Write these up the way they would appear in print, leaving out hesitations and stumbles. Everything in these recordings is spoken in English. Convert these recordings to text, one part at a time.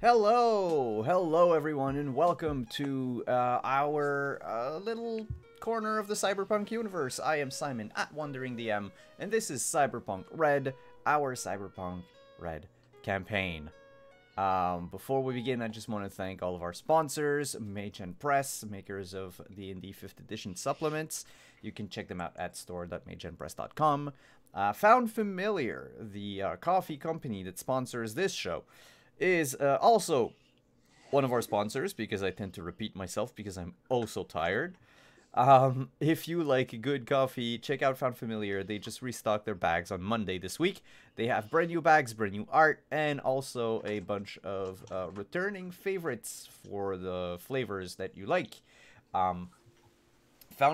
Hello everyone, and welcome to our little corner of the Cyberpunk universe. I am Simon at Wandering DM, and this is Cyberpunk Red, our Cyberpunk Red campaign. Before we begin, I just want to thank all of our sponsors, Mage and Press, makers of D&D 5th edition supplements. You can check them out at store.mageandpress.com. Found Familiar, the coffee company that sponsors this show, is also one of our sponsors, because I tend to repeat myself because I'm oh so tired. If you like good coffee, check out Found Familiar. They just restocked their bags on Monday this week. They have brand new bags, brand new art, and also a bunch of returning favorites for the flavors that you like. Found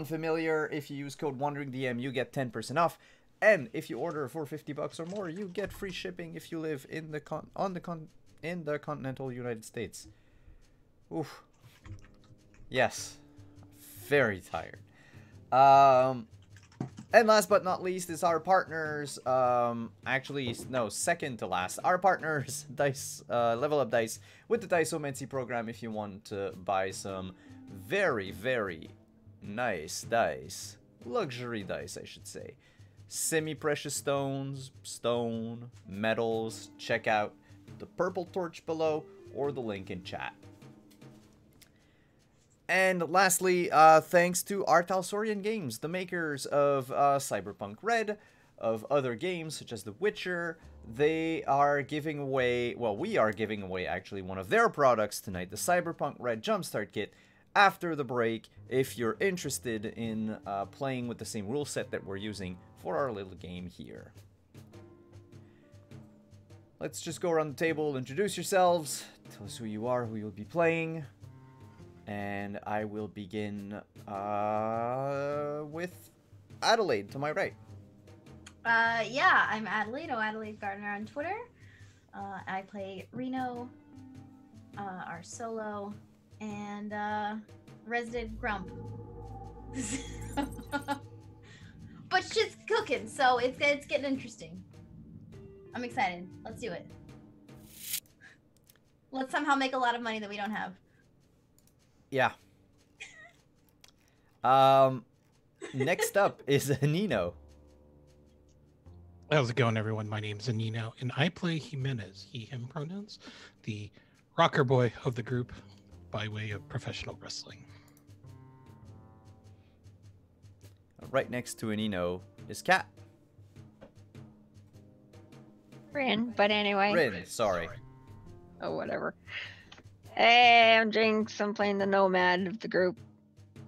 Familiar, if you use code WanderingDM, you get 10% off. And if you order for $50 or more, you get free shipping if you live in the continental United States. Oof. Yes. Very tired. And last but not least is our partners. Actually, no, second to last. Our partners, Dice, Level Up Dice, with the Dice-O-Mancy program if you want to buy some very, very nice dice. Luxury dice, I should say. Semi-precious stones, stone, metals. Check out the purple torch below or the link in chat. And lastly, thanks to Artalsorian Games, the makers of Cyberpunk Red, of other games such as The Witcher. They are giving away, well, we are giving away actually one of their products tonight, the Cyberpunk Red Jumpstart Kit, after the break, if you're interested in playing with the same rule set that we're using for our little game here. Let's just go around the table, introduce yourselves, tell us who you are, who you'll be playing. And I will begin with Adelaide to my right. Yeah, I'm Adelaide, Adelaide Gardner on Twitter. I play Reno, our solo, and resident grump. But shit's cooking, so it's getting interesting. I'm excited. Let's do it. Let's somehow make a lot of money that we don't have. Yeah. Next up is Nino. How's it going, everyone? My name's Nino, and I play Jimenez, he, him pronouns, the rocker boy of the group by way of professional wrestling. Right next to Nino is Kat. Rin, but anyway. Rin, sorry. Oh, whatever. Hey, I'm Jinx. I'm playing the nomad of the group,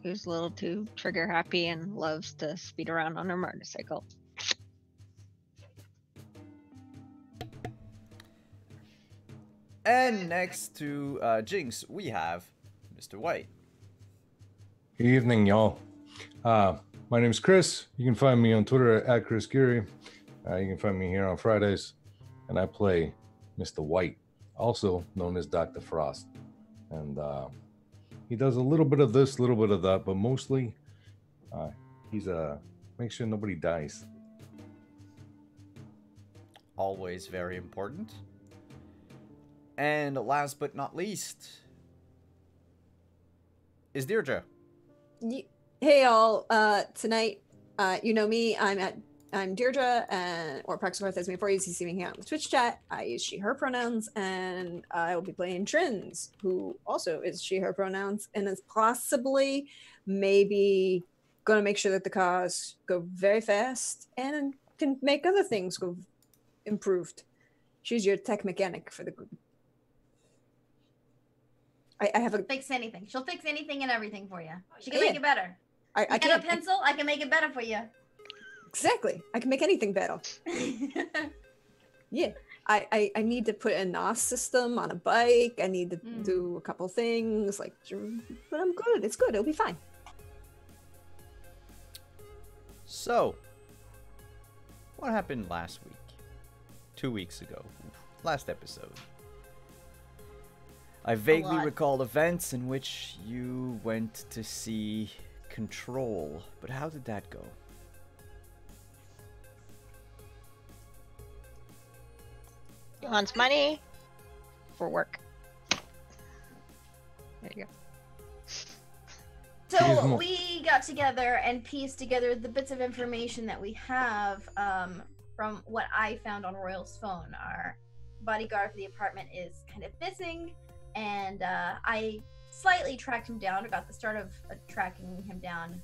who's a little too trigger happy and loves to speed around on her motorcycle. And next to Jinx, we have Mr. White. Good evening, y'all. My name's Chris. You can find me on Twitter at Chris Geary. You can find me here on Fridays, and I play Mr. White, also known as Dr. Frost. And he does a little bit of this, a little bit of that, but mostly he's make sure nobody dies. Always very important. And last but not least is Deirdre. Hey all, tonight, you know me, I'm Deirdre, or Practical Earth as me before you see me here on the Twitch chat. I use she, her pronouns, and I will be playing Trins, who also is she, her pronouns, and is possibly, maybe, going to make sure that the cars go very fast and can make other things go improved. She's your tech mechanic for the group. I have a... Fix anything. She'll fix anything and everything for you. She can make it better. I get a pencil, I can make it better for you. Exactly. I can make anything better. Yeah. I need to put a NOS system on a bike. I need to do a couple things, like, but I'm good. It's good. It'll be fine. So, what happened last week? 2 weeks ago. Last episode. I vaguely recall events in which you went to see Control, but how did that go? He wants money for work. There you go. So we got together and pieced together the bits of information that we have from what I found on Royal's phone. Our bodyguard for the apartment is kind of missing, and I slightly tracked him down, or got the start of tracking him down,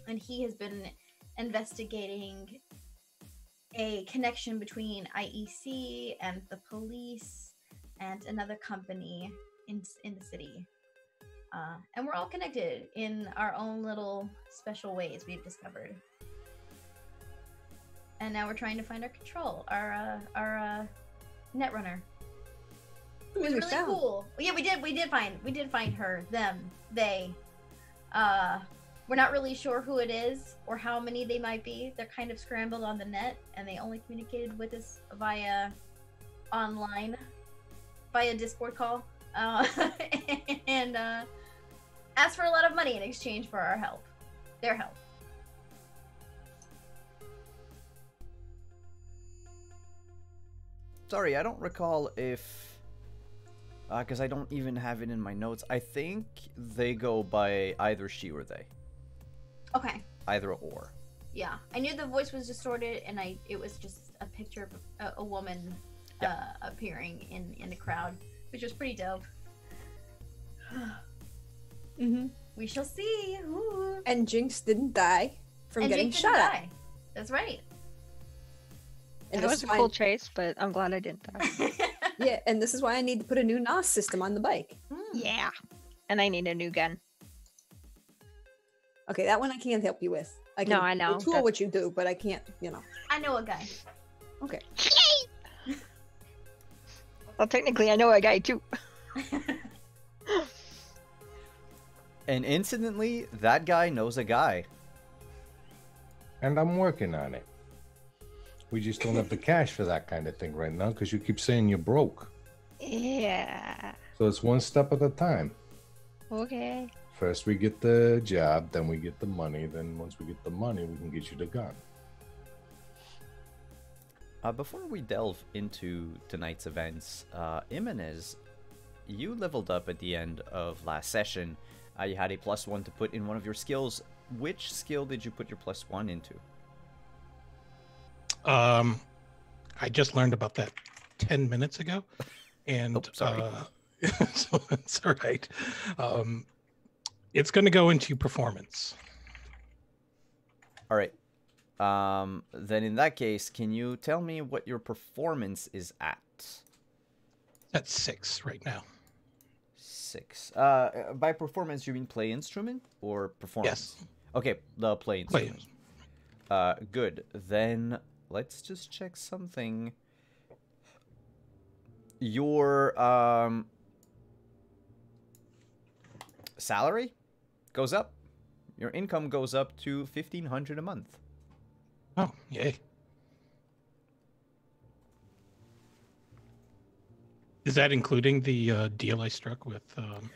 and he has been investigating a connection between IEC and the police and another company in the city. And we're all connected in our own little special ways we've discovered. And now we're trying to find our control, our netrunner. It was really cool. Yeah, we did find her, them, they. We're not really sure who it is or how many they might be. They're kind of scrambled on the net, and they only communicated with us via online, via Discord call, and asked for a lot of money in exchange for our help, their help. Sorry, I don't recall if, because I don't even have it in my notes. I think they go by either she or they. Okay. Either or. Yeah, I knew the voice was distorted, and it was just a picture of a woman appearing in the crowd, which was pretty dope. Mm-hmm. We shall see. Ooh. And Jinx didn't die from getting Jinx shot didn't at. die. That's right. And That this was is a why- cool chase, but I'm glad I didn't die. Yeah, and this is why I need to put a new NOS system on the bike. Yeah. And I need a new gun. Okay, that one I can't help you with. I can No, I know. tool what you do, but I can't, I know a guy. Okay. Well, technically, I know a guy too. And incidentally, that guy knows a guy. And I'm working on it. We just don't have the cash for that kind of thing right now because you keep saying you're broke. Yeah. So it's one step at a time. Okay. First we get the job, then we get the money. Then once we get the money, we can get you the gun. Before we delve into tonight's events, Imenez, you leveled up at the end of last session. You had a +1 to put in one of your skills. Which skill did you put your +1 into? I just learned about that 10 minutes ago, and Oh, sorry. so that's all right. It's going to go into performance. All right. Then in that case, can you tell me what your performance is at? That's 6 right now. 6. By performance, you mean play instrument or performance? Yes. Okay, the play Play instrument. Good. Then let's just check something. Your salary goes up. Your income goes up to 1,500 a month. Oh, yay. Is that including the deal I struck with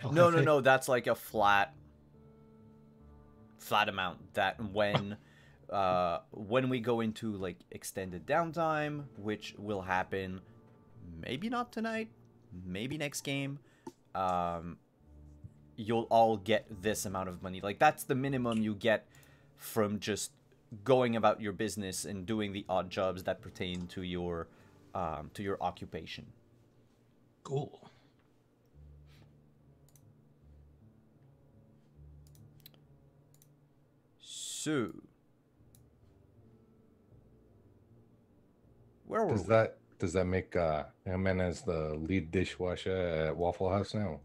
El No, Jefe? no. That's like a flat amount. That when we go into like extended downtime, which will happen, maybe not tonight, maybe next game, you'll all get this amount of money. Like that's the minimum you get from just going about your business and doing the odd jobs that pertain to your occupation. Cool. So, where were we? Does that make Jimenez the lead dishwasher at Waffle House now?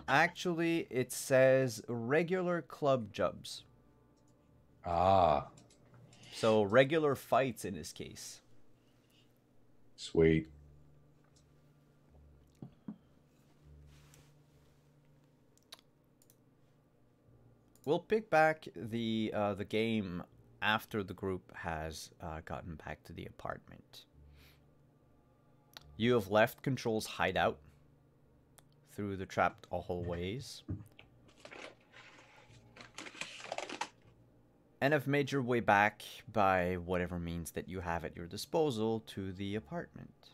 Actually, it says regular club jobs. Ah, So regular fights in this case. sweet. We'll pick back the game after the group has gotten back to the apartment. You have left Control's hideout through the trapped hallways and have made your way back by whatever means that you have at your disposal to the apartment.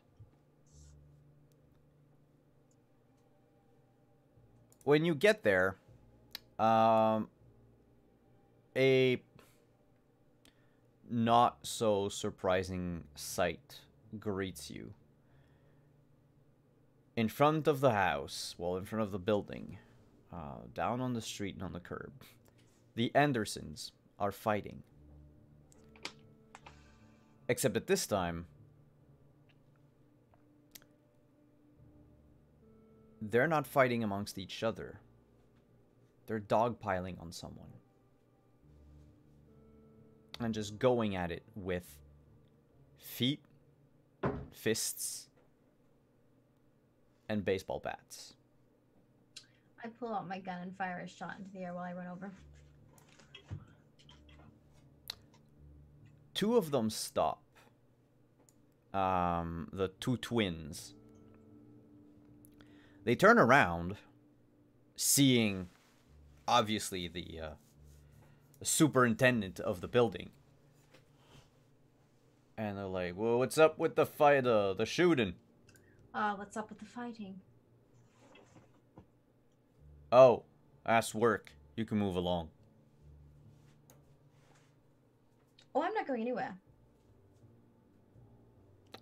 when you get there, a not so surprising sight greets you. In front of the house, well, in front of the building, down on the street and on the curb, the Andersons are fighting. Except at this time, they're not fighting amongst each other. They're dogpiling on someone. And just going at it with feet, fists, and baseball bats. I pull out my gun and fire a shot into the air while I run over. Two of them stop. The two twins. They turn around, seeing, obviously, the superintendent of the building. And they're like, well, what's up with the fight, the shooting? What's up with the fighting? Oh, that's work. You can move along. Oh, I'm not going anywhere.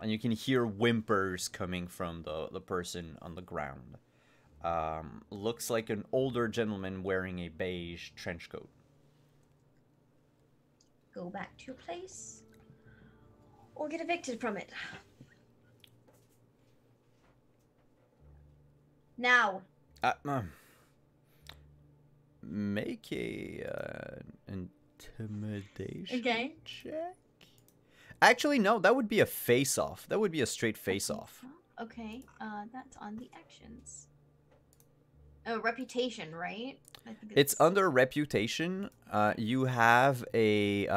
And you can hear whimpers coming from the person on the ground. Looks like an older gentleman wearing a beige trench coat. Go back to your place. Or get evicted from it. Now. Make a intimidation check. Actually, no, that would be a face-off. That would be a straight face-off. Okay, that's on the actions. Oh, reputation, right? I think it's under reputation. You have a it's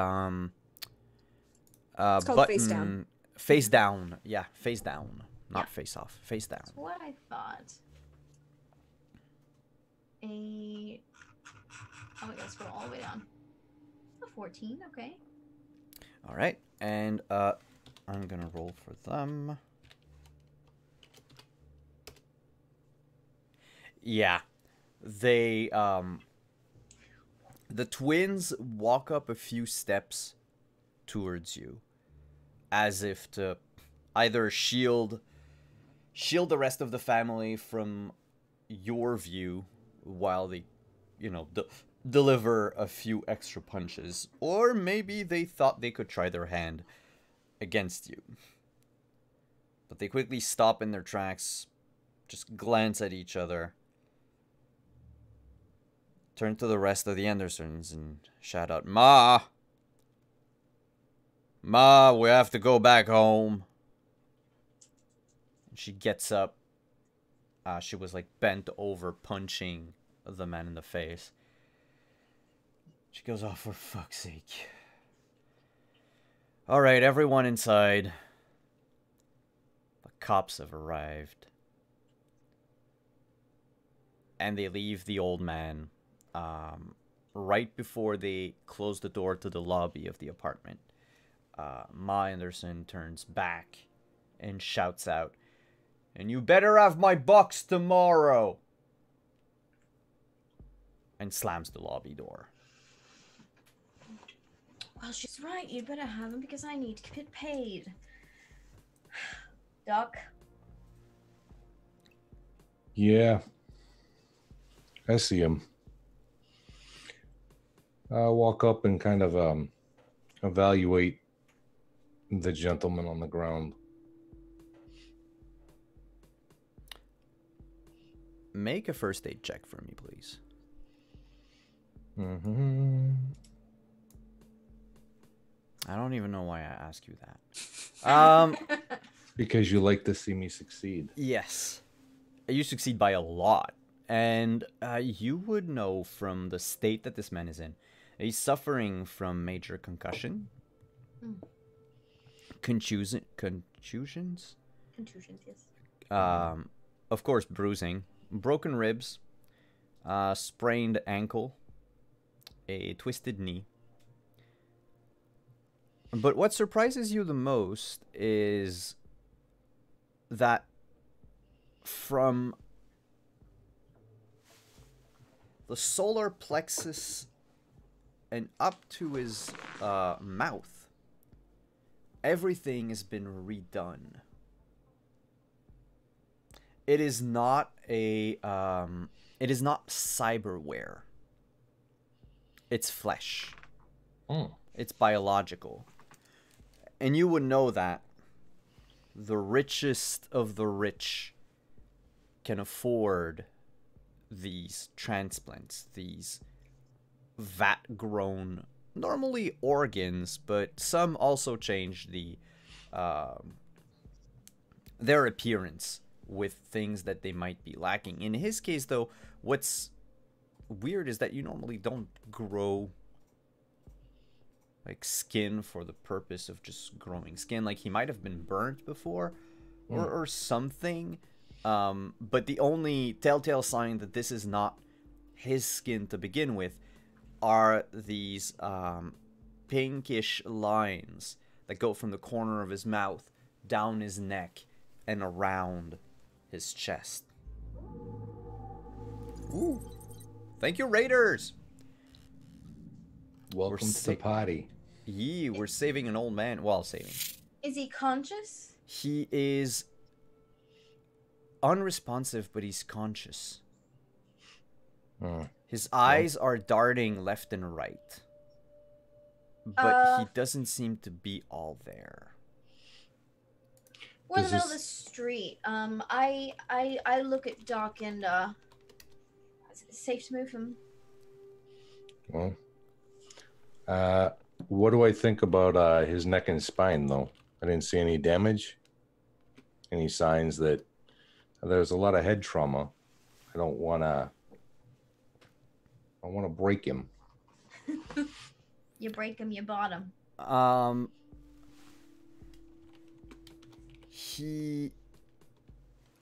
called button. face down. Face down. Yeah, face down. Not face off. Face down. That's what I thought. Oh, we gotta scroll all the way down. A 14, okay. Alright, and I'm gonna roll for them. Yeah. They, the twins walk up a few steps towards you, as if to either shield the rest of the family from your view while they, you know, deliver a few extra punches, or maybe they thought they could try their hand against you. But they quickly stop in their tracks, just glance at each other, turn to the rest of the Andersons and shout out, "Ma! Ma, we have to go back home." She gets up. She was like bent over, punching the man in the face. She goes, "Oh, for fuck's sake. Alright, everyone inside. The cops have arrived." And they leave the old man right before they close the door to the lobby of the apartment. Ma Anderson turns back and shouts out, "And you better have my box tomorrow!" And slams the lobby door. Well, she's right. You better have him because I need to get paid. Doc? Yeah. I see him. I walk up and kind of evaluate the gentleman on the ground. Make a first aid check for me, please. Mm-hmm. I don't even know why I ask you that. Because you like to see me succeed. Yes. You succeed by a lot. And you would know from the state that this man is in. He's suffering from major concussion. Contusions? Contusions, yes. Of course, bruising. Broken ribs. Sprained ankle. A twisted knee. But what surprises you the most is that from the solar plexus and up to his mouth, everything has been redone. It is not a it is not cyberware. It's flesh. It's biological. And you would know that the richest of the rich can afford these transplants, these vat-grown, normally organs, but some also change the their appearance with things that they might be lacking. In his case, though, what's weird is that you normally don't grow like skin for the purpose of just growing skin. Like he might have been burnt before or something. But the only telltale sign that this is not his skin to begin with are these pinkish lines that go from the corner of his mouth down his neck and around his chest. Ooh. Thank you, Raiders! Welcome to the party. Yee, we're saving an old man. Well, saving. Is he conscious? He is unresponsive, but he's conscious. His eyes are darting left and right. But he doesn't seem to be all there. We're in the middle of the street. I look at Doc and is it safe to move him? Well, what do I think about his neck and spine, though? I didn't see any damage, any signs that there's a lot of head trauma. I don't want to break him. You break him, you bottom.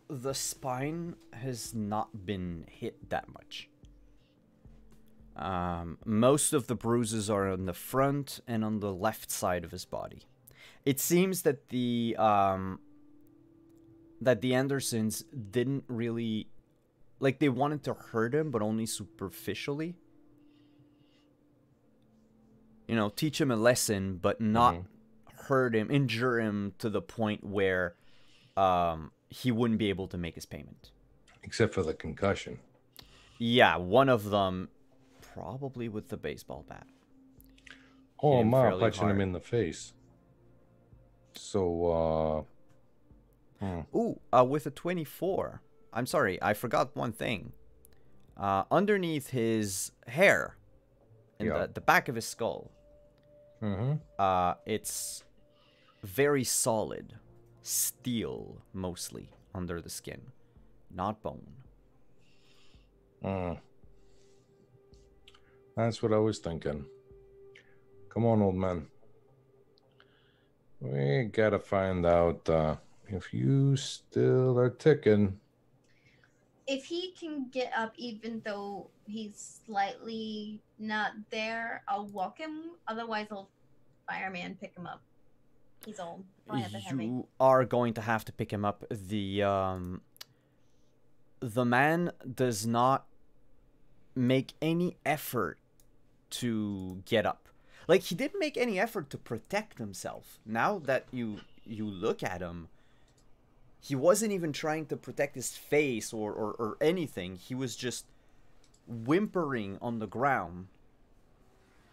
The spine has not been hit that much. Most of the bruises are on the front and on the left side of his body. It seems that the Andersons didn't really, like, they wanted to hurt him, but only superficially. You know, teach him a lesson, but not hurt him, injure him to the point where he wouldn't be able to make his payment. Except for the concussion. Yeah, one of them probably with the baseball bat. Oh, Ma punching him in the face. So, Ooh, with a 24. I'm sorry, I forgot one thing. Underneath his hair, in the back of his skull, it's very solid. Steel, mostly, under the skin. Not bone. That's what I was thinking. Come on, old man. We gotta find out if you still are ticking. If he can get up even though he's slightly not there, I'll walk him. Otherwise, I'll fireman pick him up. He's old. You are going to have to pick him up. The man does not make any effort to get up. Like, he didn't make any effort to protect himself. Now that you look at him, he wasn't even trying to protect his face or anything. He was just whimpering on the ground,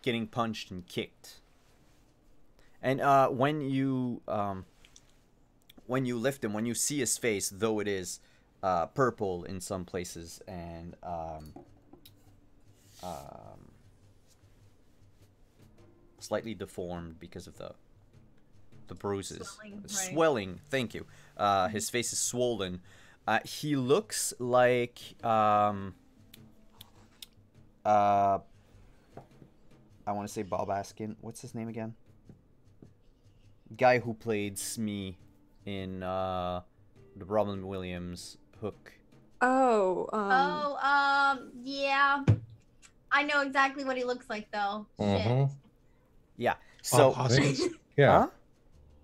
getting punched and kicked. And when you lift him, when you see his face, though it is purple in some places and slightly deformed because of the bruises, swelling. Thank you. His face is swollen. He looks like I want to say Bob Askin. What's his name again? Guy who played Smee in the Robin Williams Hook. Yeah. I know exactly what he looks like, though. Shit. Yeah. Bob Hoskins. Yeah. Huh?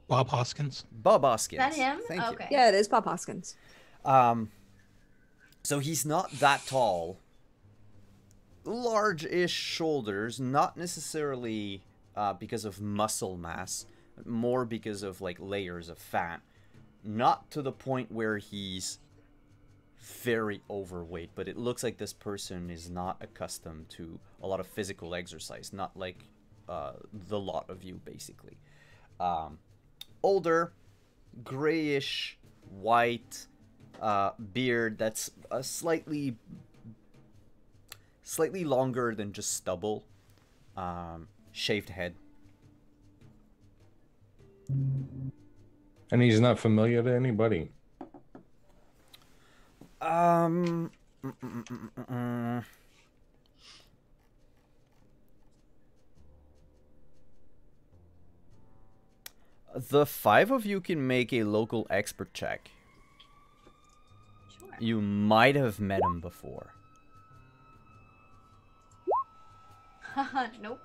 Bob Hoskins. Bob Hoskins. Is that him? Thank Okay. you. Yeah, it is Bob Hoskins. So he's not that tall. large-ish shoulders, not necessarily because of muscle mass, more because of like layers of fat. Not to the point where he's very overweight, but it looks like this person is not accustomed to a lot of physical exercise, not like the lot of you, basically. Older, grayish, white beard that's slightly longer than just stubble. Shaved head. And he's not familiar to anybody. The 5 of you can make a local expert check. Sure. You might have met him before. Nope.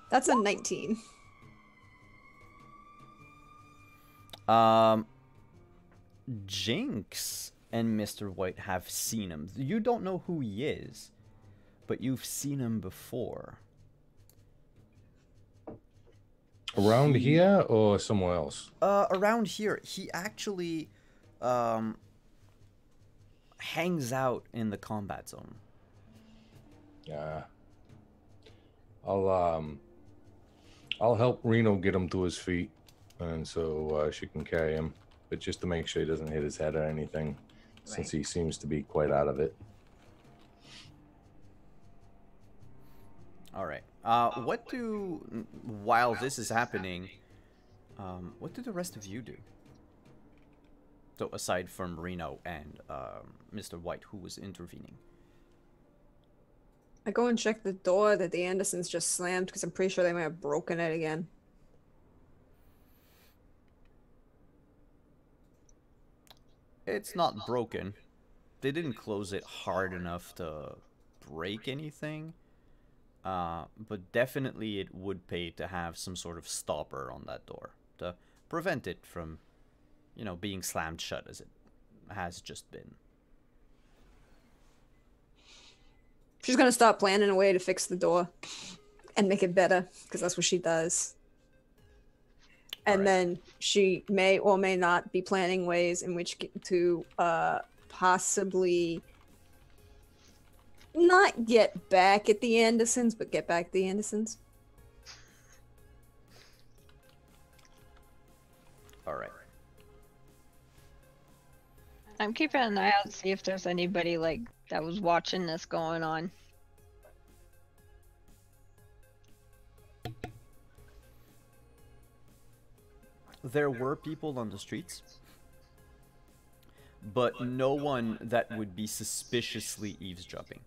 That's a 19. Jinx and Mr. White have seen him. You don't know who he is, but you've seen him before. Around here or somewhere else? Around here. He actually hangs out in the combat zone. Yeah. I'll help Reno get him to his feet, and so she can carry him, but just to make sure he doesn't hit his head or anything, since he seems to be quite out of it. All right. While this is happening, what do the rest of you do? So aside from Reno and Mr. White, who was intervening. I go and check the door that the Andersons just slammed because I'm pretty sure they might have broken it again. It's not broken. They didn't close it hard enough to break anything. But definitely it would pay to have some sort of stopper on that door to prevent it from, you know, being slammed shut as it has just been. She's gonna start planning a way to fix the door and make it better because that's what she does. And then she may or may not be planning ways in which to possibly not get back at the Andersons, but get back the Andersons. All right. I'm keeping an eye out to see if there's anybody like that was watching this going on. There were people on the streets, but no one that would be suspiciously eavesdropping.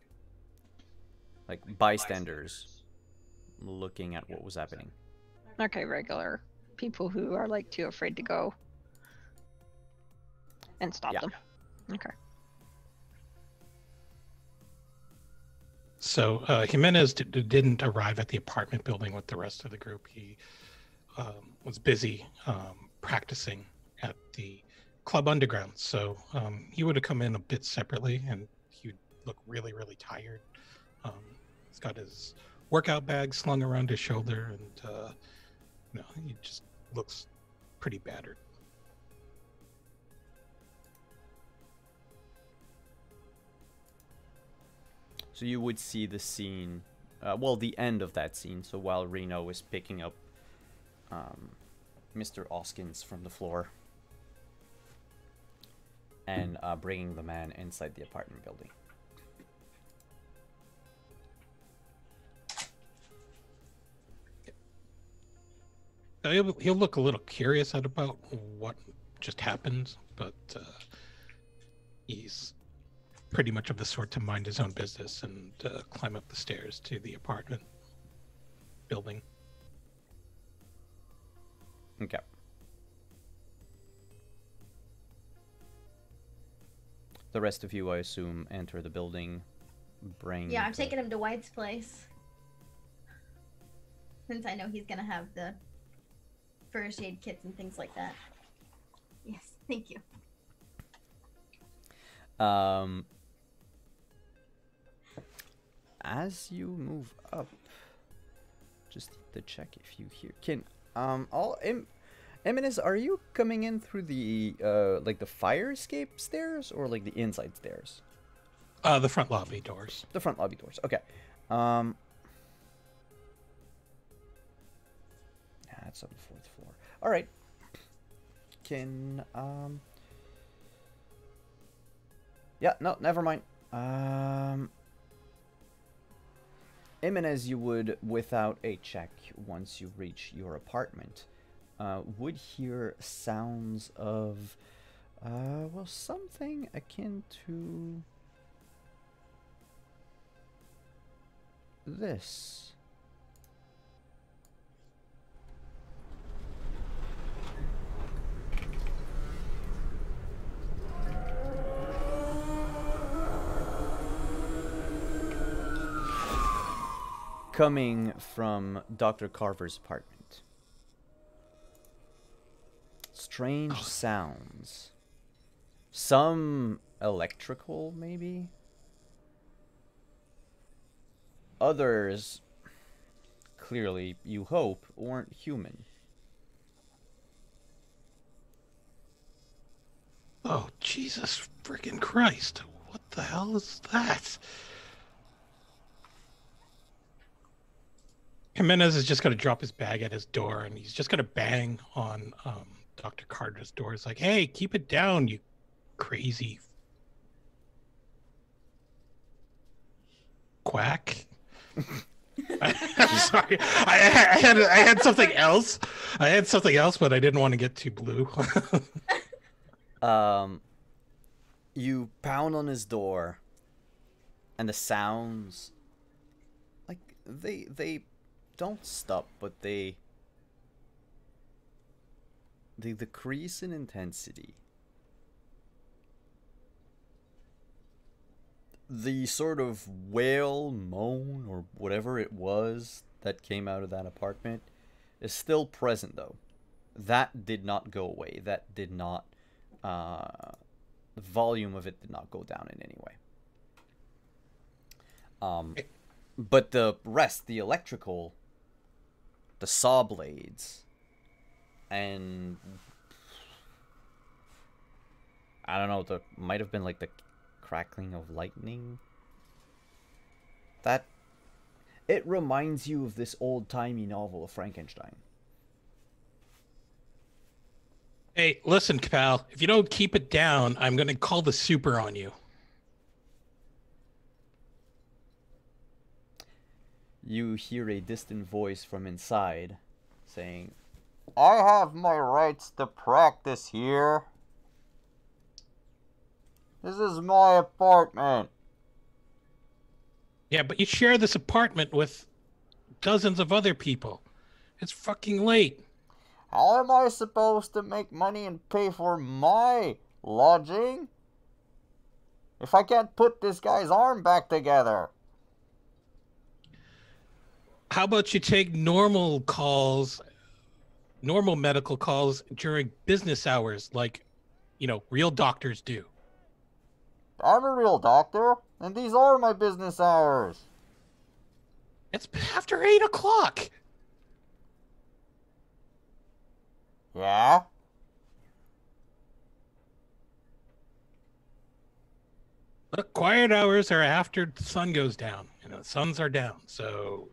Like bystanders looking at what was happening. Okay, regular people who are like too afraid to go and stop them. Okay. So Jimenez didn't arrive at the apartment building with the rest of the group. He was busy practicing at the Club Underground. So he would have come in a bit separately, and he'd look really, really tired. He's got his workout bag slung around his shoulder, and he just looks pretty battered. So you would see the scene, well, the end of that scene. So while Reno is picking up Mr. Oskins from the floor and bringing the man inside the apartment building. He'll look a little curious about what just happened, but he's pretty much of the sort to mind his own business and climb up the stairs to the apartment building. Okay. The rest of you, I assume, enter the building. Yeah, I'm taking him to White's place. Since I know he's gonna have the first aid kits and things like that. Yes, thank you. as you move up, just to check if you hear. Eminence, are you coming in through the like the fire escape stairs or like the inside stairs? The front lobby doors. The front lobby doors. Okay. That's on the 4th floor. All right. Yeah, no, never mind. Jimenez, you would, without a check, once you reach your apartment, would hear sounds of, well, something akin to this. Coming from Dr. Carver's apartment. Strange sounds. Some electrical, maybe? Others, clearly, you hope, weren't human. Oh, Jesus freaking Christ. What the hell is that? Jimenez is just going to drop his bag at his door, and he's just going to bang on Dr. Carter's door. It's like, hey, keep it down, you crazy quack. I'm sorry. I had something else. I had something else, but I didn't want to get too blue. You pound on his door, and the sounds, like, they don't stop, but they decrease in intensity. The sort of wail, moan, or whatever it was that came out of that apartment is still present, though. That did not go away. That did not, the volume of it did not go down in any way. But the rest, the electrical, the saw blades, and I don't know, might have been like the crackling of lightning. That, it reminds you of this old-timey novel of Frankenstein. Hey, listen, pal. If you don't keep it down, I'm going to call the super on you. You hear a distant voice from inside saying, "I have my rights to practice here. This is my apartment." Yeah, but you share this apartment with dozens of other people. It's fucking late. How am I supposed to make money and pay for my lodging if I can't put this guy's arm back together? How about you take normal calls, normal medical calls during business hours like, real doctors do? I'm a real doctor, and these are my business hours. It's after 8 o'clock. Yeah? Look, quiet hours are after the sun goes down. The suns are down, so...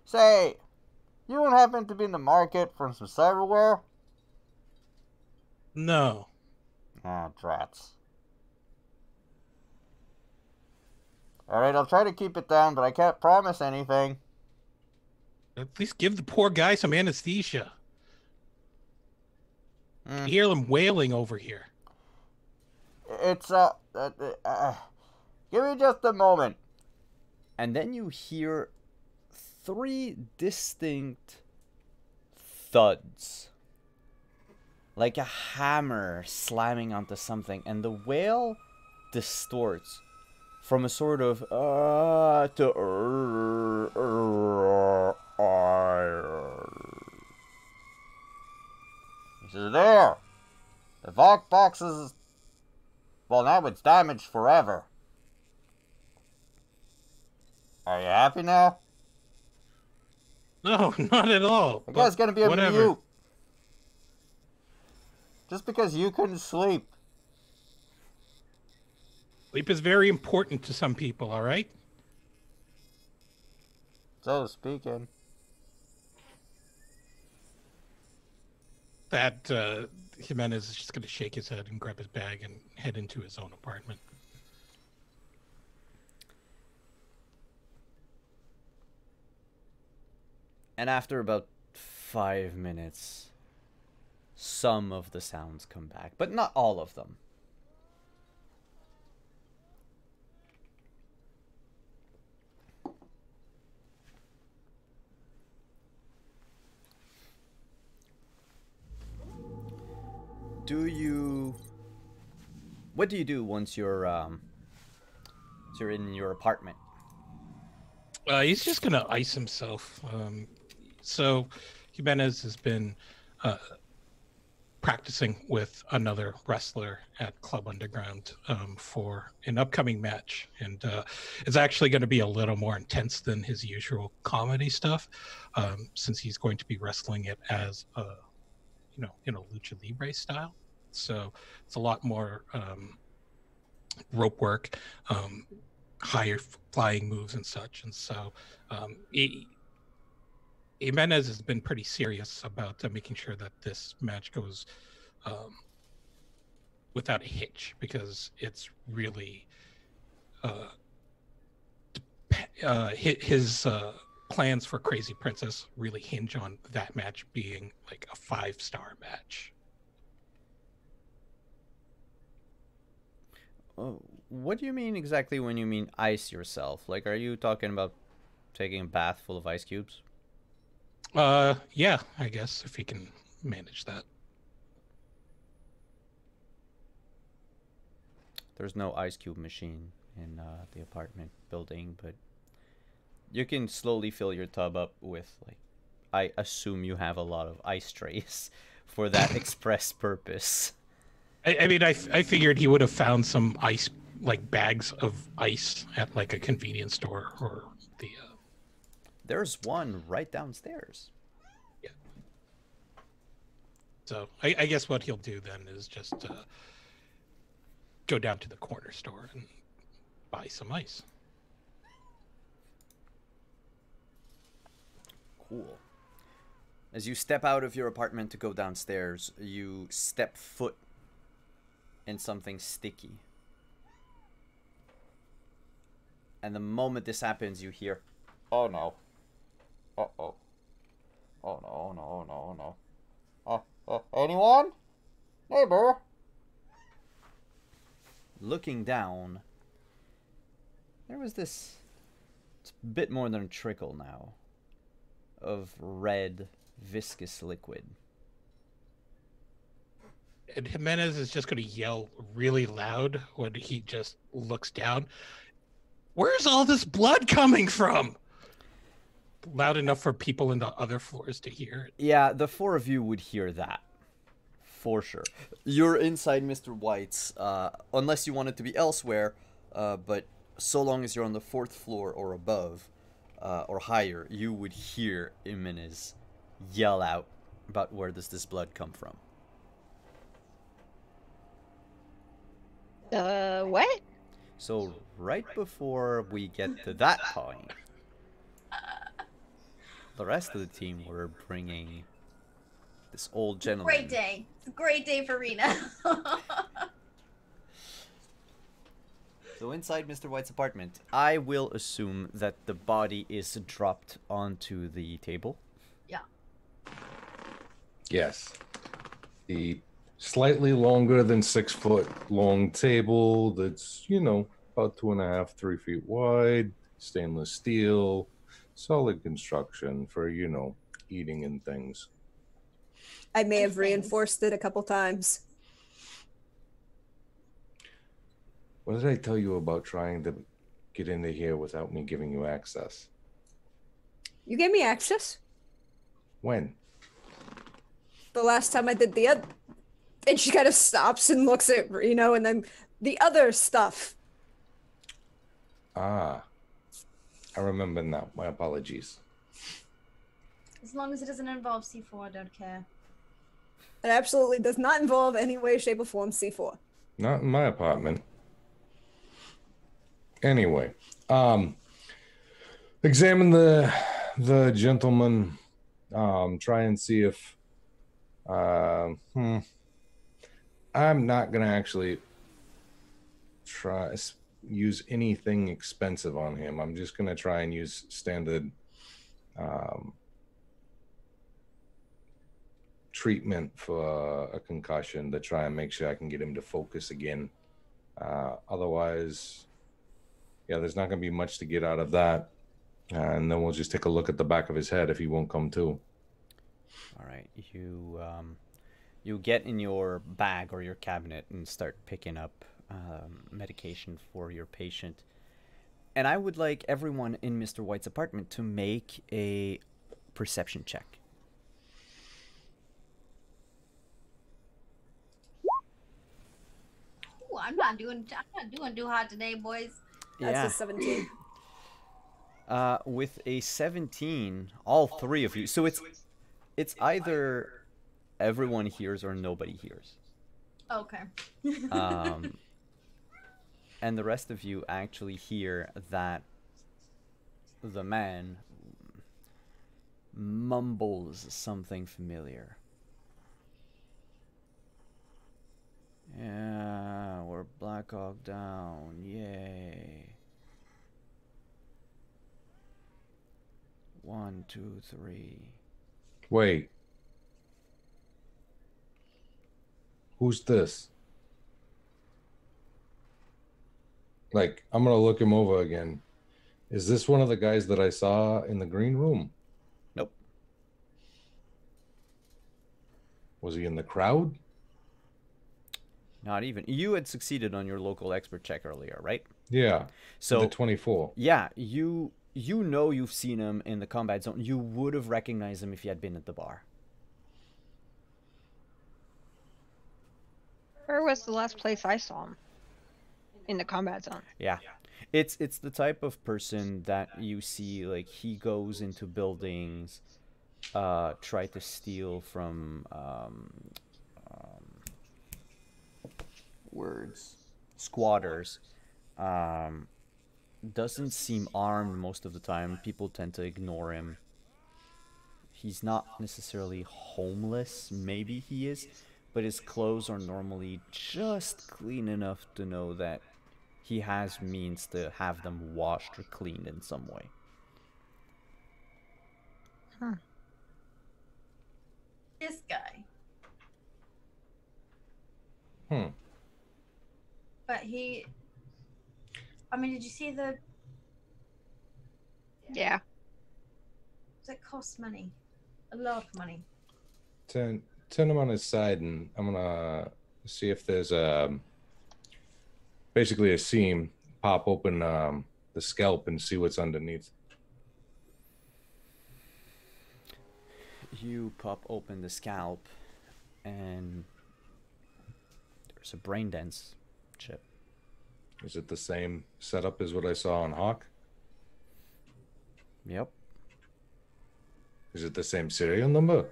Say, you don't happen to be in the market for some cyberware? No. Ah, drats. Alright, I'll try to keep it down, but I can't promise anything. At least give the poor guy some anesthesia. You hear them wailing over here. It's, give me just a moment. And then you hear 3 distinct thuds. Like a hammer slamming onto something. And the wail distorts from a sort of, to, This is there. The Vox box is Well, now it's damaged forever. Are you happy now? No, not at all. The guy's gonna be a whatever. mute. Just because you couldn't sleep. Sleep is very important to some people, all right? So speaking. That Jimenez is just going to shake his head and grab his bag and head into his own apartment. And after about 5 minutes, some of the sounds come back, but not all of them. What do you do once you're in your apartment? He's just going to ice himself. So Jimenez has been practicing with another wrestler at Club Underground for an upcoming match, and it's actually going to be a little more intense than his usual comedy stuff, since he's going to be wrestling it as in a lucha libre style. So it's a lot more rope work, higher flying moves and such. And so Jimenez has been pretty serious about making sure that this match goes without a hitch, because it's really his plans for Crazy Princess really hinge on that match being like a 5-star match. Oh, what do you mean exactly when you mean ice yourself? Like, are you talking about taking a bath full of ice cubes? Yeah, I guess, if he can manage that. There's no ice cube machine in the apartment building, but you can slowly fill your tub up with, like, I assume you have a lot of ice trays for that express purpose. I mean, I figured he would have found some ice, like bags of ice at like a convenience store or the. There's one right downstairs. Yeah. So I guess what he'll do then is just go down to the corner store and buy some ice. Cool. As you step out of your apartment to go downstairs, you step foot in something sticky. And the moment this happens, you hear, "Oh no. Uh-oh. Oh no, oh no, oh no, oh no. Anyone? Neighbor?" Looking down, there was this, it's a bit more than a trickle now, of red, viscous liquid. And Jimenez is just going to yell really loud when he just looks down. Where's all this blood coming from? Loud enough for people in the other floors to hear it. Yeah, the four of you would hear that. For sure. You're inside Mr. White's, unless you want it to be elsewhere, but so long as you're on the 4th floor or above, or higher, you would hear Jimenez yell out about where does this blood come from. What? So right before we get to that point, the rest of the team were bringing this old gentleman. Great day. It's a great day for Rena. So inside Mr. White's apartment, I will assume that the body is dropped onto the table. Yeah. Yes. The slightly longer than 6 foot long table that's, about 2.5, 3 feet wide, stainless steel, solid construction for, eating and things. I may have reinforced it a couple times. What did I tell you about trying to get into here without me giving you access? You gave me access? When? The last time I did the other. And she kind of stops and looks at Reno and then The other stuff. Ah, I remember now. My apologies. As long as it doesn't involve C4, I don't care. It absolutely does not involve any way, shape, or form C4. Not in my apartment. Anyway, examine the gentleman. Try and see if I'm not gonna actually use anything expensive on him. I'm just gonna try and use standard treatment for a concussion to try and make sure I can get him to focus again. Otherwise, yeah, there's not gonna be much to get out of that. And then we'll just take a look at the back of his head if he won't come to. All right, you get in your bag or your cabinet and start picking up medication for your patient. And I would like everyone in Mr. White's apartment to make a perception check. Ooh, I'm not doing too hot today, boys. That's a 17. With a 17, all three of you. So it's either everyone hears or nobody hears. Okay. And the rest of you actually hear that the man mumbles something familiar. Yeah, we're Black Hawk down. Yay. 1, 2, 3. Wait. Who's this? Like, I'm gonna look him over again. Is this one of the guys that I saw in the green room? Nope. Was he in the crowd? Not even. You had succeeded on your local expert check earlier, right? Yeah. So the 24. Yeah, you know you've seen him in the combat zone. You would have recognized him if you had been at the bar. Where was the last place I saw him? In the combat zone. Yeah. It's the type of person that you see, like, he goes into buildings, try to steal from squatters. Doesn't seem armed most of the time. People tend to ignore him. He's not necessarily homeless. Maybe he is, but his clothes are normally just clean enough to know that he has means to have them washed or cleaned in some way. Huh. This guy. But he... I mean, did you see the... Yeah. Does it cost money? A lot of money. Turn him on his side, and I'm gonna see if there's basically a seam. Pop open the scalp and see what's underneath. You pop open the scalp, and there's a brain dense chip. Is it the same setup as what I saw on Hawk? Yep. Is it the same serial number?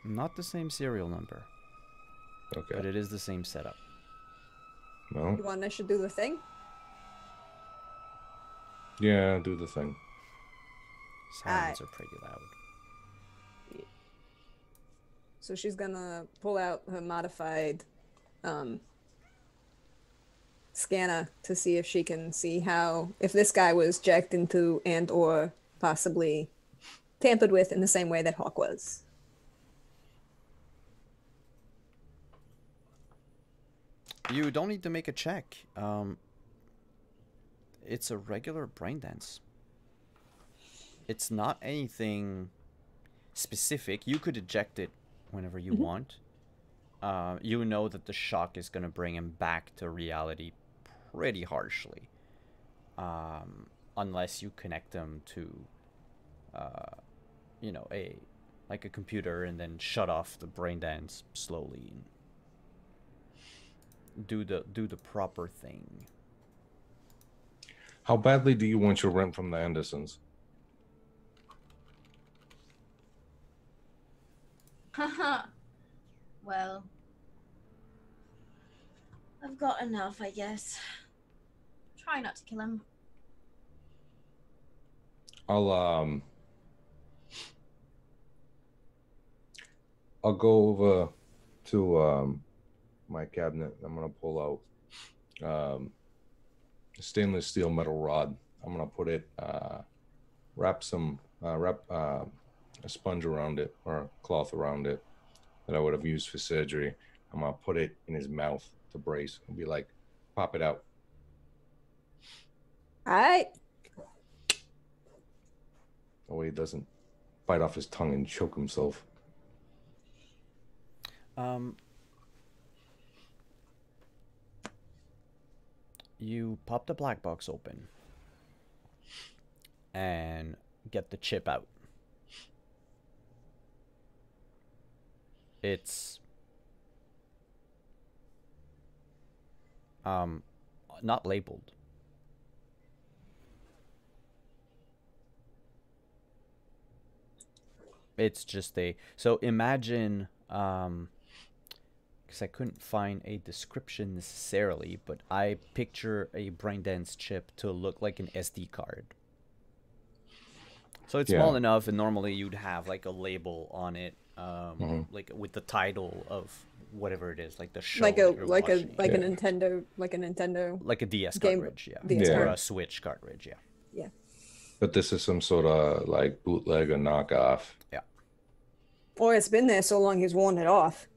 Not the same serial number, Okay. but it is the same setup. Well, You want us to do the thing? yeah, do the thing. Sirens are pretty loud. So she's gonna pull out her modified scanner to see if she can see if this guy was jacked into and or possibly tampered with in the same way that Hawk was. You don't need to make a check. It's a regular brain dance. It's not anything specific. You could eject it whenever you want. You know that the shock is going to bring him back to reality pretty harshly. Unless you connect him to, like a computer and then shut off the brain dance slowly. do the proper thing. How badly do you want your rent from the Andersons? Haha. Well, I've got enough, I guess. Try not to kill him. I'll go over to my cabinet. I'm gonna pull out a stainless steel metal rod. I'm gonna put it wrap a sponge around it or a cloth around it that I would have used for surgery. I'm gonna put it in his mouth to brace and be like, pop it out. All right. That way he doesn't bite off his tongue and choke himself. You pop the black box open and get the chip out. It's not labeled. It's just so imagine because I couldn't find a description necessarily, but I picture a brain-dense chip to look like an SD card. So it's small enough, and normally you'd have like a label on it, like with the title of whatever it is, like the show, like a Nintendo, like a DS game cartridge, DS or a Switch cartridge, yeah. But this is some sort of like bootleg or knockoff. Yeah. Or it's been there so long he's worn it off.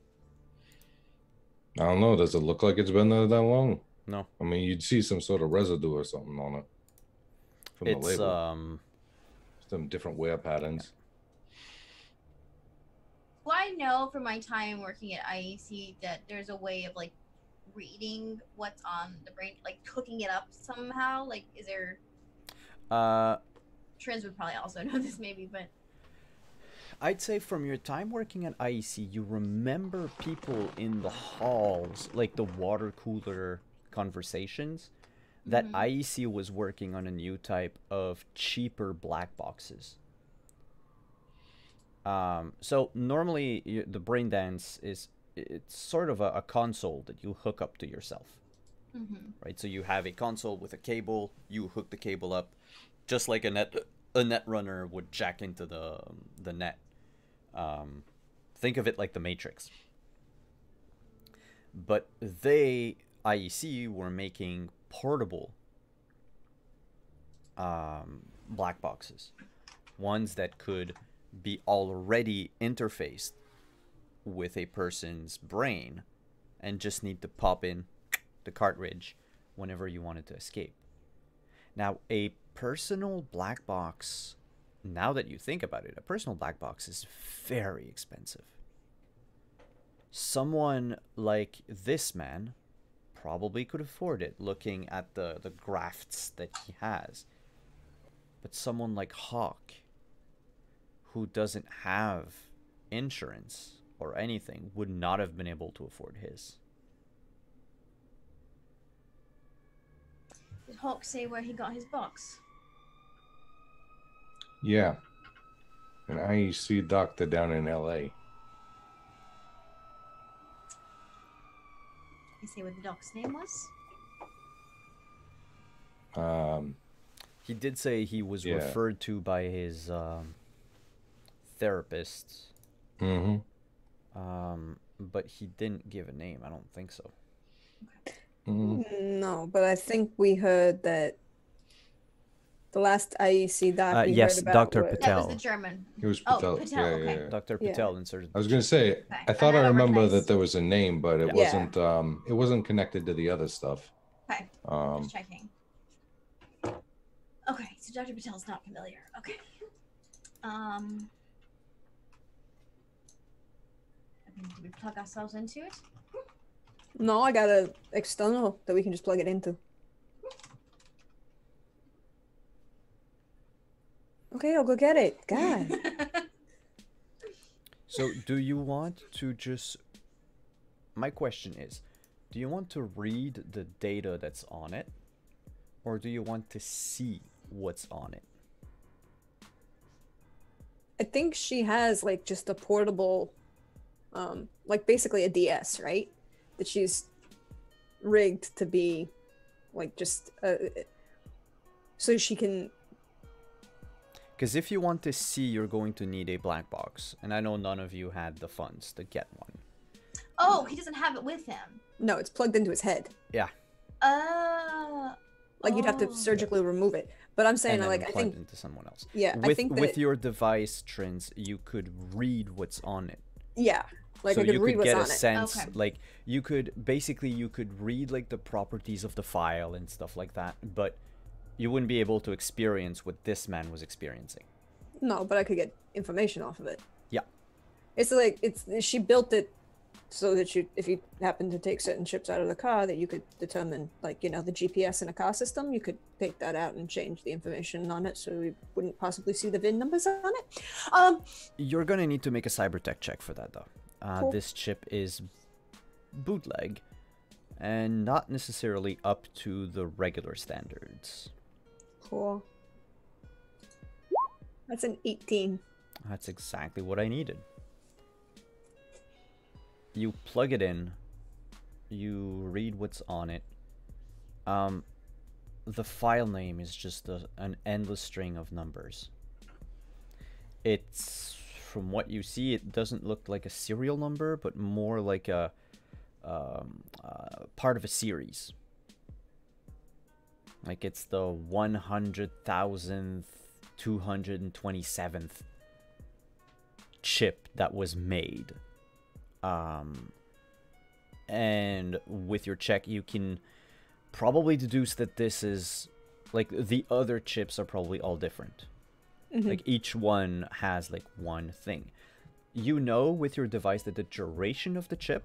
I don't know. Does it look like it's been there that long? No. I mean, you'd see some sort of residue or something on it from the label. Some different wear patterns. Well, I know from my time working at IEC that there's a way of like reading what's on the brain, like hooking it up somehow. Like, is there? Trins would probably also know this, maybe, but. I'd say from your time working at IEC, you remember people in the halls, like the water cooler conversations, that IEC was working on a new type of cheaper black boxes. So normally the brain dance it's sort of a console that you hook up to yourself, right? So you have a console with a cable, you hook the cable up, just like a net runner would jack into the net. Think of it like the Matrix. But IEC were making portable black boxes, ones that could be already interfaced with a person's brain and just need to pop in the cartridge whenever you wanted to escape. Now, a personal black box, now that you think about it, a personal black box is very expensive. Someone like this man probably could afford it, looking at the grafts that he has. But someone like Hawk, who doesn't have insurance or anything, would not have been able to afford his. Did Hawk say where he got his box? Yeah. An IEC doctor down in LA. Did he say what the doc's name was? He did say he was referred to by his therapist. But he didn't give a name. I don't think so. No, but I think we heard that the last IEC doc we yes, heard about Dr. was- Patel. That was the German. It was Patel. Oh, Patel, okay. Yeah. Dr. Yeah. Patel inserted. I was gonna say, Okay. I thought I I don't remember recognize- that there was a name, but it Yeah. wasn't connected to the other stuff. Okay, just checking. Okay, so Dr. Patel's not familiar. Okay. Do we plug ourselves into it? No, I got a external that we can just plug it into. Okay, I'll go get it. God. So do you want to just... My question is, Do you want to read the data that's on it, or do you want to see what's on it? I think she has like just a portable, like basically a DS, right? That she's rigged to be like just so she can. Because if you want to see, you're going to need a black box, and I know none of you had the funds to get one. Oh, he doesn't have it with him. No, it's plugged into his head. Yeah. Like you'd have to surgically remove it. But I'm saying, And then like, I plug think it into someone else. Yeah, with, I think with that, your device, Trins, you could read what's on it. yeah, like So I could you read could what's get on a it. sense, Okay. like you could read like the properties of the file and stuff like that, but you wouldn't be able to experience what this man was experiencing. No, but I could get information off of it. Yeah. It's like she built it so that if you happen to take certain chips out of the car, that you could determine, like, you know, the GPS in a car system, you could take that out and change the information on it so we wouldn't possibly see the VIN numbers on it. You're gonna need to make a cybertech check for that, though. Cool. This chip is bootleg and not necessarily up to the regular standards. Cool. That's an 18. That's exactly what I needed. You plug it in, you read what's on it. The file name is just an endless string of numbers. It's, from what you see, it doesn't look like a serial number, but more like a part of a series. Like it's the 100,227th chip that was made. And with your check, you can probably deduce that this is, like, the other chips are probably all different. Mhm. Like, each one has, like, one thing. You know with your device that the duration of the chip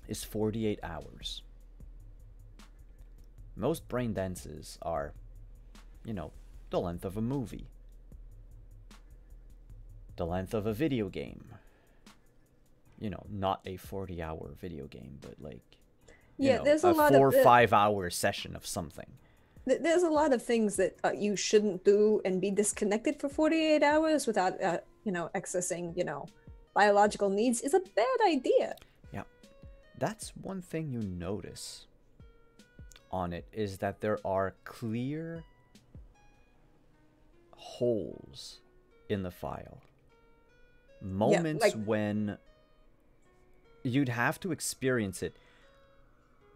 is 48 hours. Most brain denses are, you know, the length of a movie, the length of a video game. You know, not a 40-hour video game, but like, Yeah, know, there's a a lot 4 of or 5 hour session of something. There's a lot of things that you shouldn't do and be disconnected for 48 hours without, you know, accessing, you know, biological needs is a bad idea. Yeah, that's one thing you notice on it, is that there are clear holes in the file. Moments like- when you'd have to experience it,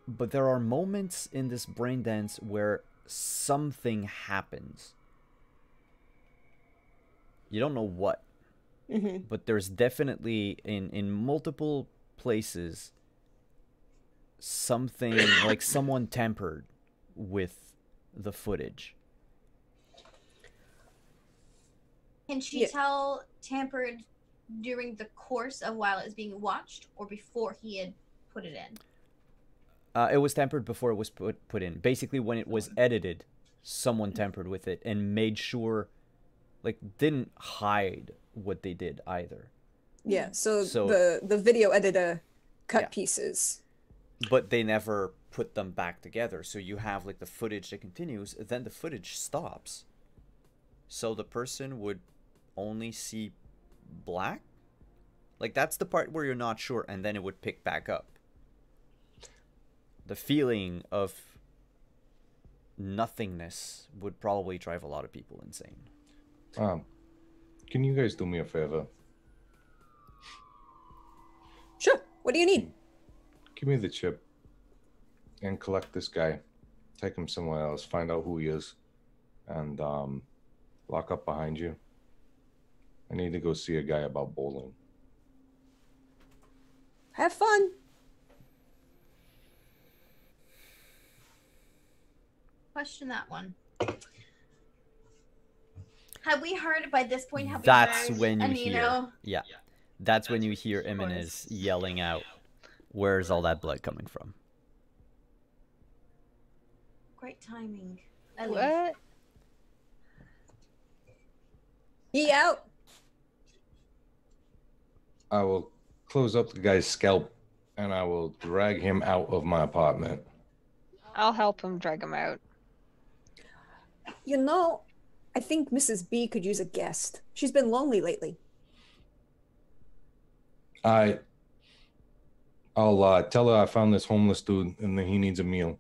but there are moments in this brain dance where something happens. You don't know what, but there's definitely in multiple places something like someone tampered with the footage. Can she Yeah. tell tampered during the course of while it was being watched, or before he had put it in? It was tampered before it was put in. Basically, when it was edited, someone tampered with it and made sure, like, didn't hide what they did either. Yeah, so, So- the video editor cut Yeah. pieces. But they never put them back together. So you have, like, the footage that continues, then the footage stops. So the person would only see black? Like, that's the part where you're not sure, and then it would pick back up. The feeling of nothingness would probably drive a lot of people insane. Can you guys do me a favor? Sure. What do you need? Give me the chip and collect this guy. Take him somewhere else. Find out who he is, and lock up behind you. I need to go see a guy about bowling. Have fun. Question that one. Have we heard by this point? Have That's we heard when you Anino? hear. Yeah. That's when you hear Jimenez yelling out, "Where's all that blood coming from?" Great timing. I leave. What? He out. I will close up the guy's scalp and I will drag him out of my apartment. I'll help him drag him out. You know, I think Mrs. B could use a guest. She's been lonely lately. I'll tell her I found this homeless dude and that he needs a meal.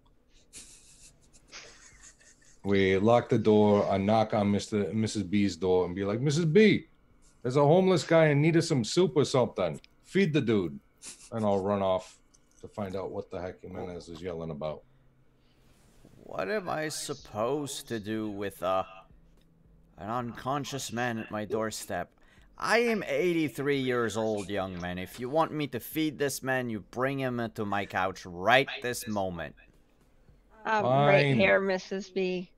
We lock the door. I knock on Mrs. B's door and be like, Mrs. B, there's a homeless guy in need of some soup or something. Feed the dude. And I'll run off to find out what the heck Jimenez is yelling about. What am I supposed to do with an unconscious man at my doorstep? I am 83 years old, young man. If you want me to feed this man, you bring him into my couch right this moment. Right Fine. here, Mrs. B.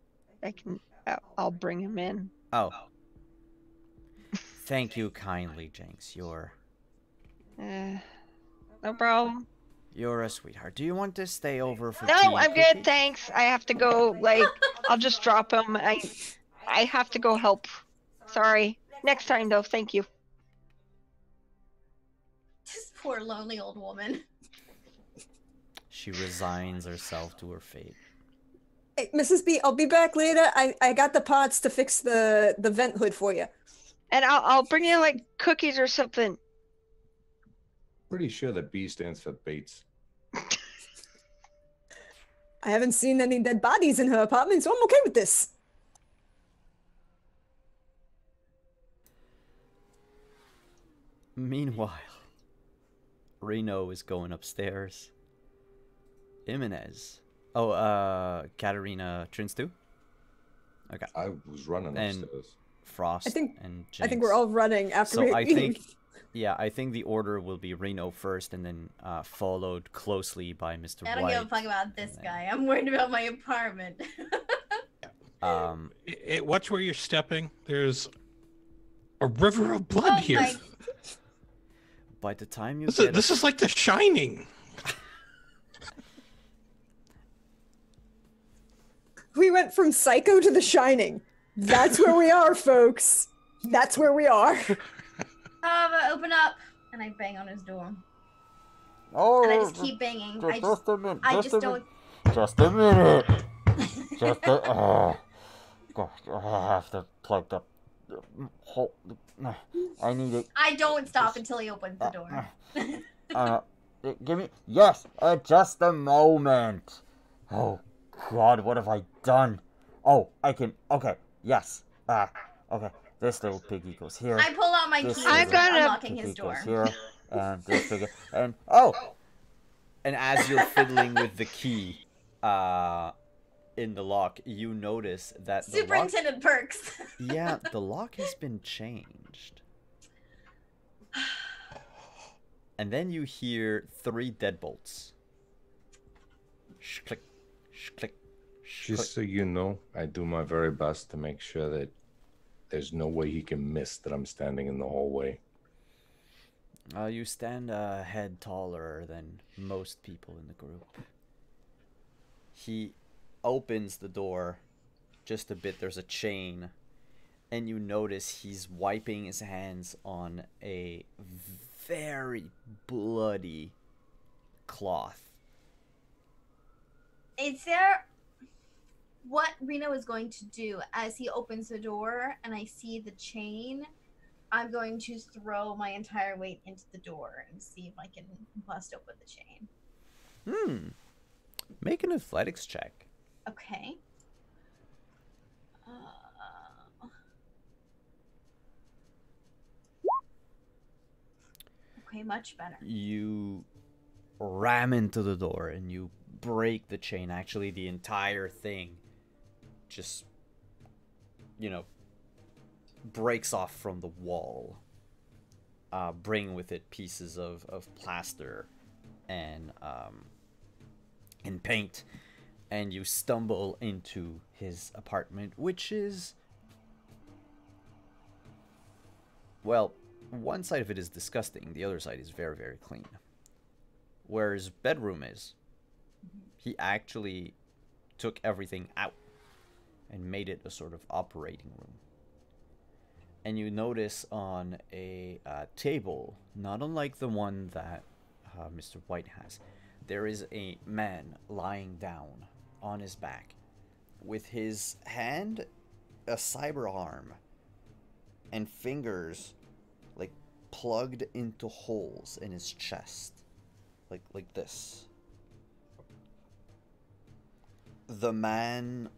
I'll bring him in. Oh. Thank you kindly, Jinx. No problem. You're a sweetheart. Do you want to stay over for tea? No, I'm good, thanks. I have to go, I'll just drop him. I have to go help. Sorry. Next time, though. Thank you. This poor lonely old woman. She resigns herself to her fate. Hey, Mrs. B, I'll be back later. I got the parts to fix the vent hood for you. And I'll bring you, cookies or something. Pretty sure that B stands for Bates. I haven't seen any dead bodies in her apartment, so I'm okay with this. Meanwhile, Reno is going upstairs. Jimenez. Oh, Katarina turns too? Okay. I was running And upstairs. Frost I think Jinx. we're all running after So we I think, yeah, I think the order will be Reno first, and then followed closely by Mr. I don't White. give a fuck about this guy. I'm worried about my apartment. Watch where you're stepping. There's a river of blood Oh here. my- By the time you This is like The Shining. We went from Psycho to The Shining. That's where we are, folks. That's where we are. Open up, and I bang on his door, Oh, and I just keep banging. just a minute. I just don't. Just a minute. Just a. God, I have to plug the hole. I need it. I don't stop until he opens the door. Give me. Yes, just a moment. Oh, God, what have I done? Oh, I can. Okay, yes. Okay. This little piggy goes here. I pull out my This keys, is I'm gonna- unlocking Piggy his door. goes here, and this piggy, and oh, and as you're fiddling with the key, in the lock, you notice that the lock. Superintendent perks. Yeah, the lock has been changed. And then you hear 3 deadbolts. Sh-click, sh-click, sh-click. Just so you know, I do my very best to make sure that there's no way he can miss that I'm standing in the hallway. You stand a head taller than most people in the group. He opens the door just a bit. There's a chain. And you notice he's wiping his hands on a very bloody cloth. Is there what Reno is going to do as he opens the door and I see the chain? I'm going to throw my entire weight into the door and see if I can bust open the chain. Make an athletics check. Okay. Okay, much better. You ram into the door and you break the chain. Actually, the entire thing just, breaks off from the wall, bringing with it pieces of plaster and paint. And you stumble into his apartment, which is, well, one side of it is disgusting, the other side is very, very clean. Where his bedroom is, he actually took everything out and made it a sort of operating room. And you notice on a table, not unlike the one that Mr. White has, there is a man lying down on his back with his hand a cyber arm and fingers like plugged into holes in his chest, like this. The man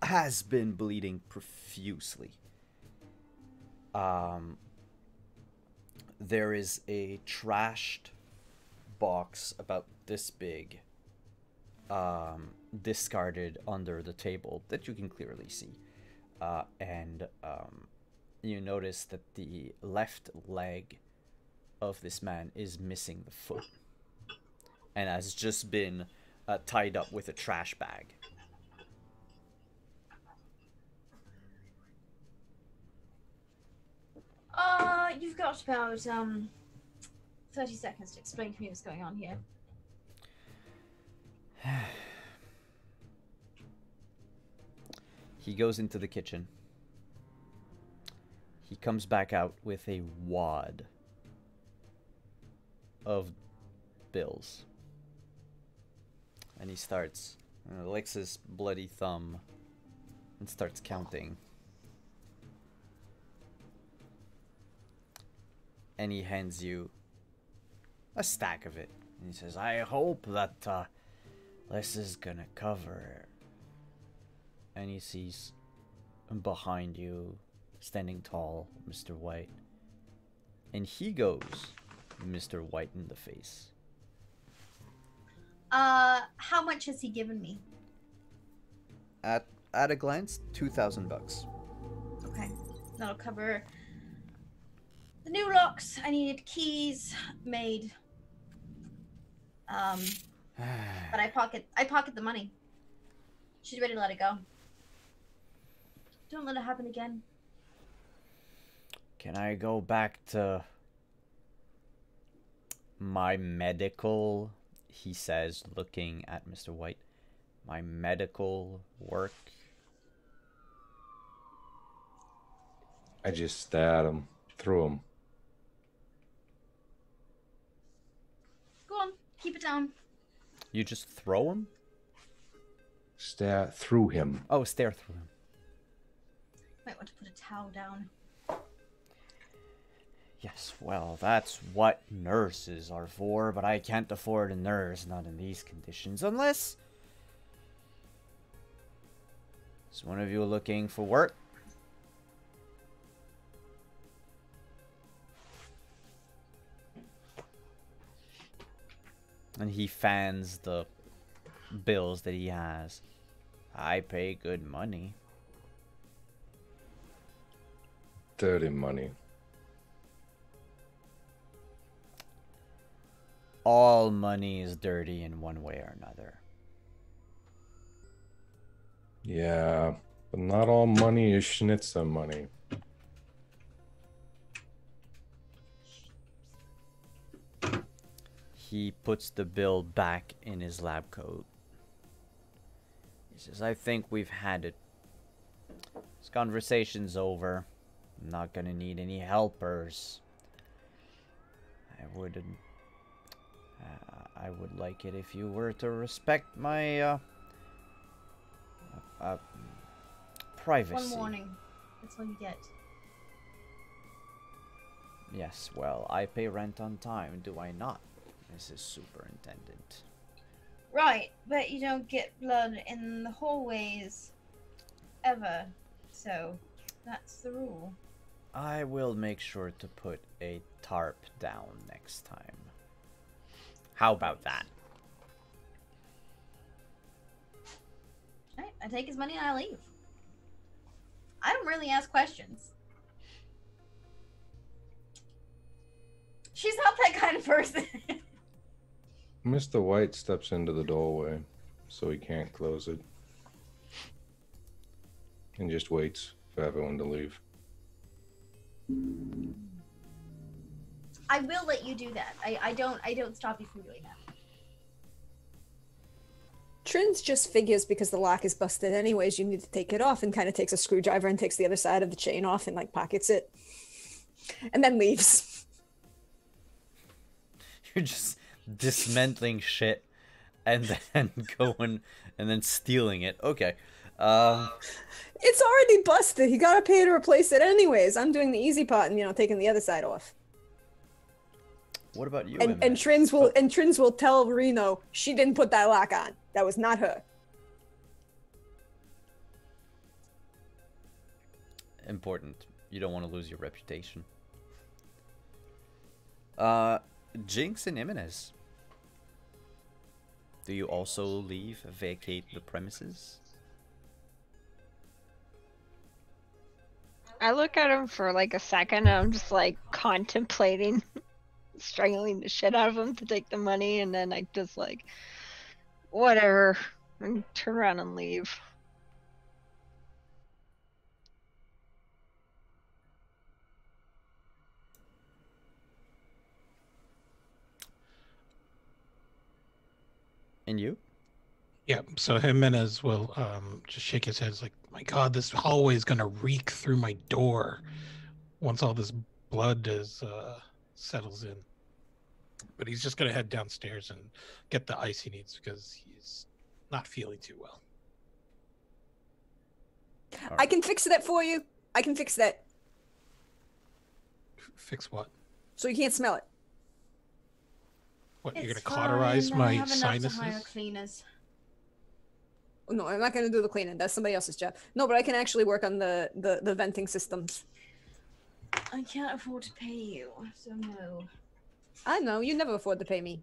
has been bleeding profusely. There is a trashed box about this big, discarded under the table that you can clearly see. And you notice that the left leg of this man is missing the foot and has just been tied up with a trash bag. You've got about 30 seconds to explain to me what's going on here. He goes into the kitchen. He comes back out with a wad of bills. And he starts, licks his bloody thumb and starts counting. And he hands you a stack of it. And he says, I hope that this is gonna cover. And he sees behind you, standing tall, Mr. White. And he goes Mr. White in the face. How much has he given me? At a glance, $2,000. Okay, that'll cover the new locks. I needed keys made. But I pocket the money. She's ready to let it go. Don't let it happen again. Can I go back to my medical, he says, looking at Mr. White. My medical work. I just stabbed him, threw him. Go on, keep it down. You just throw him? Threw him. Oh, stare through him. Might want to put a towel down. Yes, well, that's what nurses are for, but I can't afford a nurse, not in these conditions, unless... Is one of you looking for work? And he fans the bills that he has. I pay good money. Dirty money. All money is dirty in one way or another. Yeah, but not all money is schnitzel money. He puts the bill back in his lab coat. He says, I think we've had it. This conversation's over. I'm not gonna need any helpers. I would like it if you were to respect my privacy. One warning. That's all you get. Yes, well, I pay rent on time, do I not, Mrs. Superintendent? Right, but you don't get blood in the hallways ever, so that's the rule. I will make sure to put a tarp down next time. How about that? Right, I take his money and I leave. I don't really ask questions. She's not that kind of person. Mr. White steps into the doorway, so he can't close it. And just waits for everyone to leave. I will let you do that. I don't stop you from doing that. Trins just figures because the lock is busted anyways, you need to take it off, and kind of takes a screwdriver and takes the other side of the chain off and like pockets it. And then leaves. You're just dismantling shit and then going and then stealing it. Okay. It's already busted. You gotta pay to replace it anyways. I'm doing the easy part and taking the other side off. What about you? And Emmett? Trins will tell Reno she didn't put that lock on. That was not her. Important. You don't want to lose your reputation. Jinx and Jimenez. Do you also vacate the premises? I look at him for like a second and I'm just like contemplating strangling the shit out of him to take the money, and then I just like, whatever, and turn around and leave. And you? Yeah, so Jimenez will just shake his head. It's like, my God, this hallway is gonna reek through my door once all this blood settles in. But he's just gonna head downstairs and get the ice he needs because he's not feeling too well. I can fix that for you. I can fix that. Fix what? So you can't smell it. What, you're It's gonna cauterize fine, I my have enough to hire sinuses? cleaners. No, I'm not gonna do the cleaning. That's somebody else's job. No, but I can actually work on the venting systems. I can't afford to pay you, so no. I know, you never afford to pay me.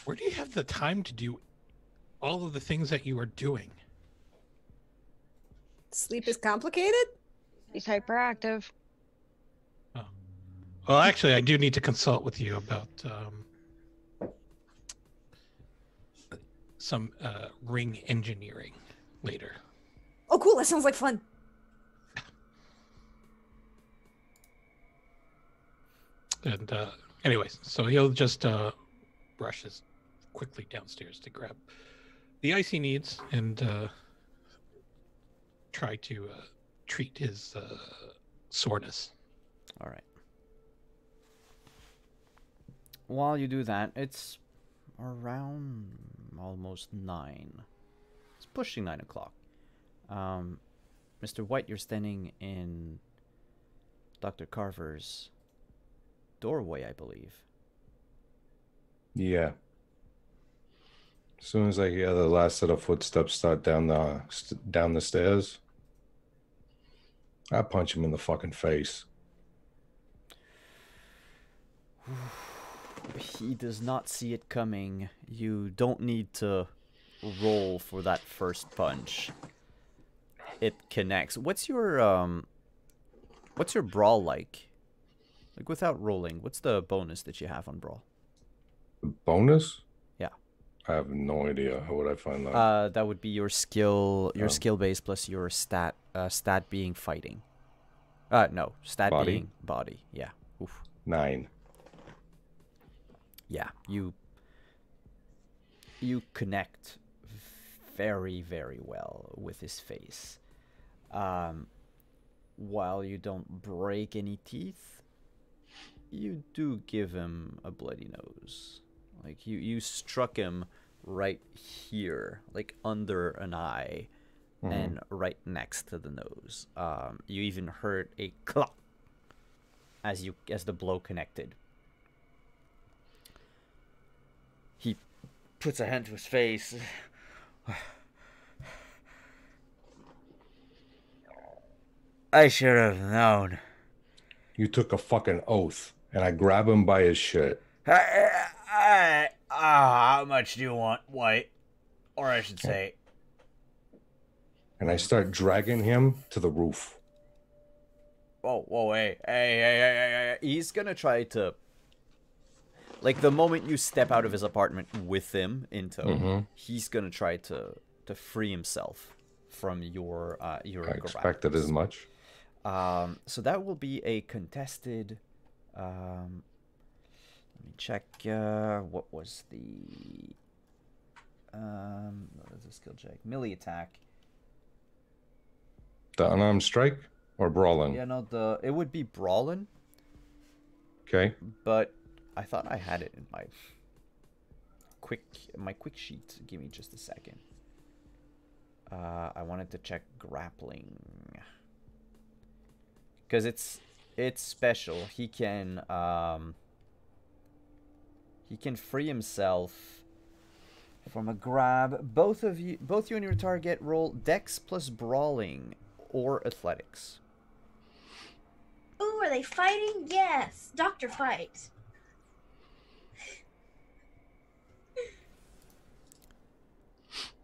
Where do you have the time to do all of the things that you are doing? Sleep is complicated? He's hyperactive. Oh. Well, actually, I do need to consult with you about some ring engineering later. Oh, cool. That sounds like fun. And anyways, so he'll just rushes quickly downstairs to grab the ice he needs and try to treat his soreness. All right. While you do that, it's around almost 9. It's pushing 9 o'clock. Mr. White, you're standing in Dr. Carver's doorway, I believe. Yeah. As soon as I hear the last set of footsteps start down the stairs, I punch him in the fucking face. He does not see it coming. You don't need to roll for that first punch. It connects. What's your brawl like? Like without rolling, what's the bonus that you have on brawl? Bonus? Yeah. I have no idea. How would I find that? That would be your skill base plus your stat being fighting. No, stat Body? being body. Yeah. Oof. 9. Yeah, you connect very, very well with his face. While you don't break any teeth, you do give him a bloody nose. Like you struck him right here, like under an eye, and right next to the nose. You even heard a clop as the blow connected. He puts a hand to his face. I should have known. You took a fucking oath, and I grab him by his shirt. How much do you want, White? Or I should say... And I start dragging him to the roof. Whoa, hey. He's gonna try to... Like, the moment you step out of his apartment with him in tow, he's gonna try to free himself from your I grasp. expected as much. So that will be a contested... let me check, what was the... what is the skill check? Melee attack. The unarmed strike or brawling? Yeah, no, it would be brawling. Okay. But I thought I had it in my quick sheet. Give me just a second. I wanted to check grappling because it's special. He can free himself from a grab. Both you and your target roll Dex plus Brawling or Athletics. Ooh, are they fighting? Yes. Doctor fight.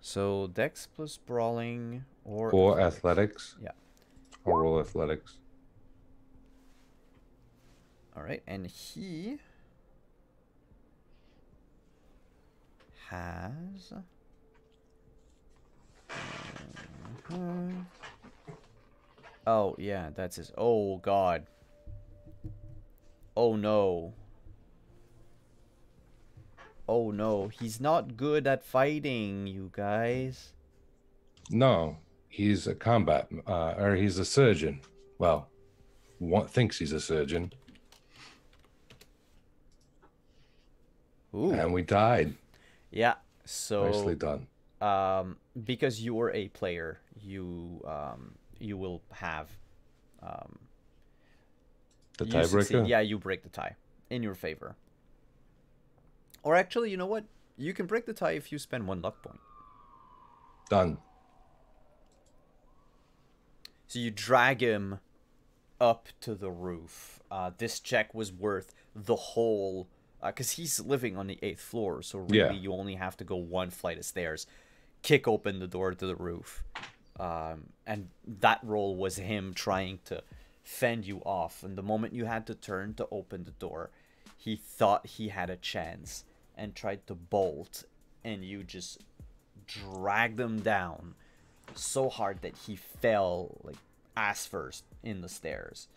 So Dex plus Brawling or Athletics. Yeah. I'll roll Athletics. All right, and he has oh yeah, that's his. Oh god. Oh no. Oh no, he's not good at fighting, you guys. No, he's a combat, or he's a surgeon. Well, thinks he's a surgeon. Ooh. And we died. Yeah, so Nicely done. because you were a player, you will have The you succeed. tiebreaker? Yeah, you break the tie in your favor. Or actually, you know what? You can break the tie if you spend 1 luck point. Done. So you drag him up to the roof. This check was worth the whole... Because he's living on the 8th floor, so really Yeah. you only have to go 1 flight of stairs, kick open the door to the roof. And that roll was him trying to fend you off. And the moment you had to turn to open the door, he thought he had a chance and tried to bolt, and you just dragged him down so hard that he fell like ass first in the stairs.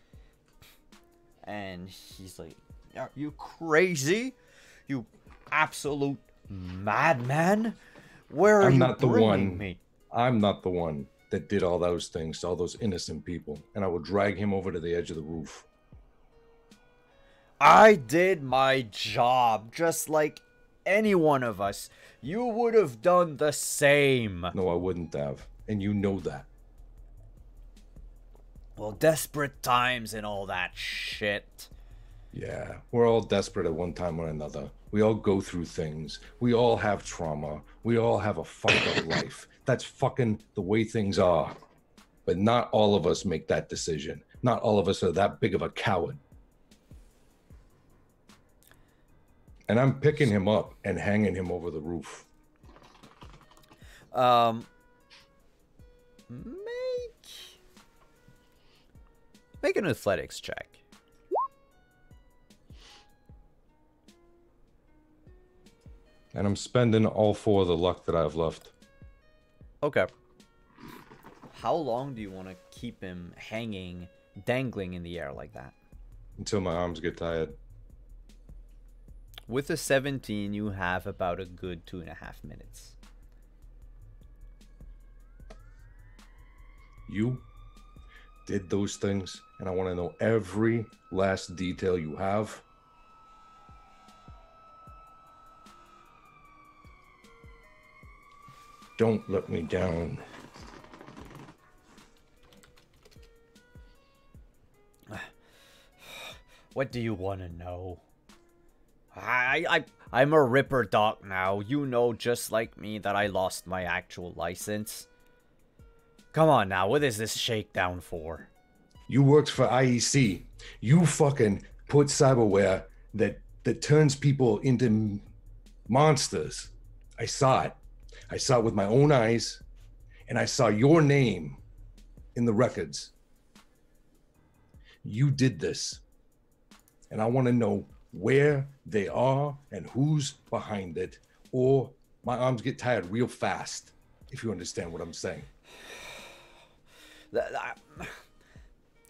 And he's like, "Are you crazy? You absolute madman? Where are I'm you not the bringing one. me?" I'm not the one that did all those things to all those innocent people. And I will drag him over to the edge of the roof. I did my job just like any one of us. You would have done the same. No, I wouldn't have. And you know that. Well, desperate times and all that shit. Yeah, we're all desperate at one time or another. We all go through things. We all have trauma. We all have a fucked up life. That's fucking the way things are. But not all of us make that decision. Not all of us are that big of a coward. And I'm picking him up and hanging him over the roof. Make an athletics check. And I'm spending all 4 of the luck that I've left. Okay. How long do you want to keep him hanging, dangling in the air like that? Until my arms get tired. With a 17, you have about a good 2.5 minutes. You did those things, and I want to know every last detail you have. Don't let me down. What do you want to know? I'm a Ripper Doc now. You know just like me that I lost my actual license. Come on now, what is this shakedown for? You worked for IEC. You fucking put cyberware that turns people into monsters. I saw it. I saw it with my own eyes, and I saw your name in the records. You did this, and I want to know where they are and who's behind it, or my arms get tired real fast, if you understand what I'm saying.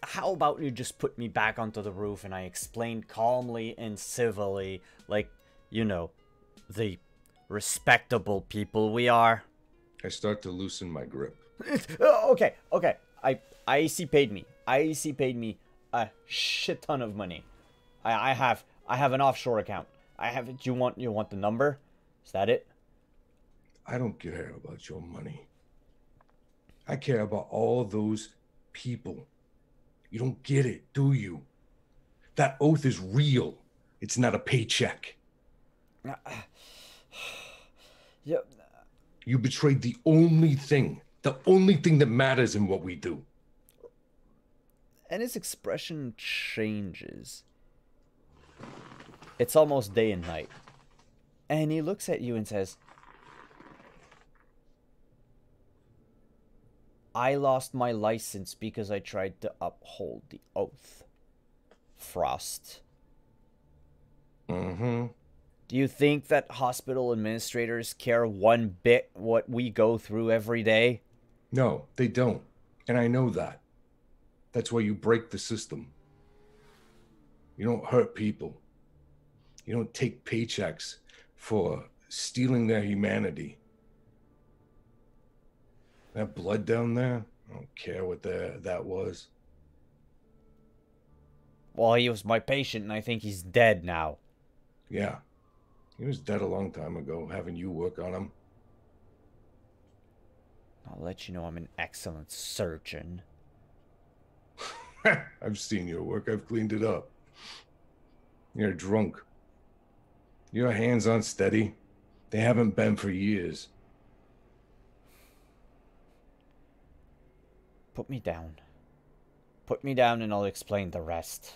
How about you just put me back onto the roof and I explain calmly and civilly, like, you know, the respectable people we are? I start to loosen my grip. Okay. IEC paid me. IEC paid me a shit ton of money. I have an offshore account. I have it. You want the number? Is that it? I don't care about your money. I care about all those people. You don't get it, do you? That oath is real. It's not a paycheck. Yeah. You betrayed the only thing that matters in what we do. And his expression changes. It's almost day and night. And he looks at you and says, I lost my license because I tried to uphold the oath. Frost. Mm-hmm. Do you think that hospital administrators care one bit what we go through every day? No, they don't. And I know that. That's why you break the system. You don't hurt people. You don't take paychecks for stealing their humanity. That blood down there, I don't care what that was. Well, he was my patient and I think he's dead now. Yeah. He was dead a long time ago, having you work on him. I'll let you know I'm an excellent surgeon. I've seen your work. I've cleaned it up. You're drunk. Your hands aren't steady. They haven't been for years. Put me down. Put me down and I'll explain the rest.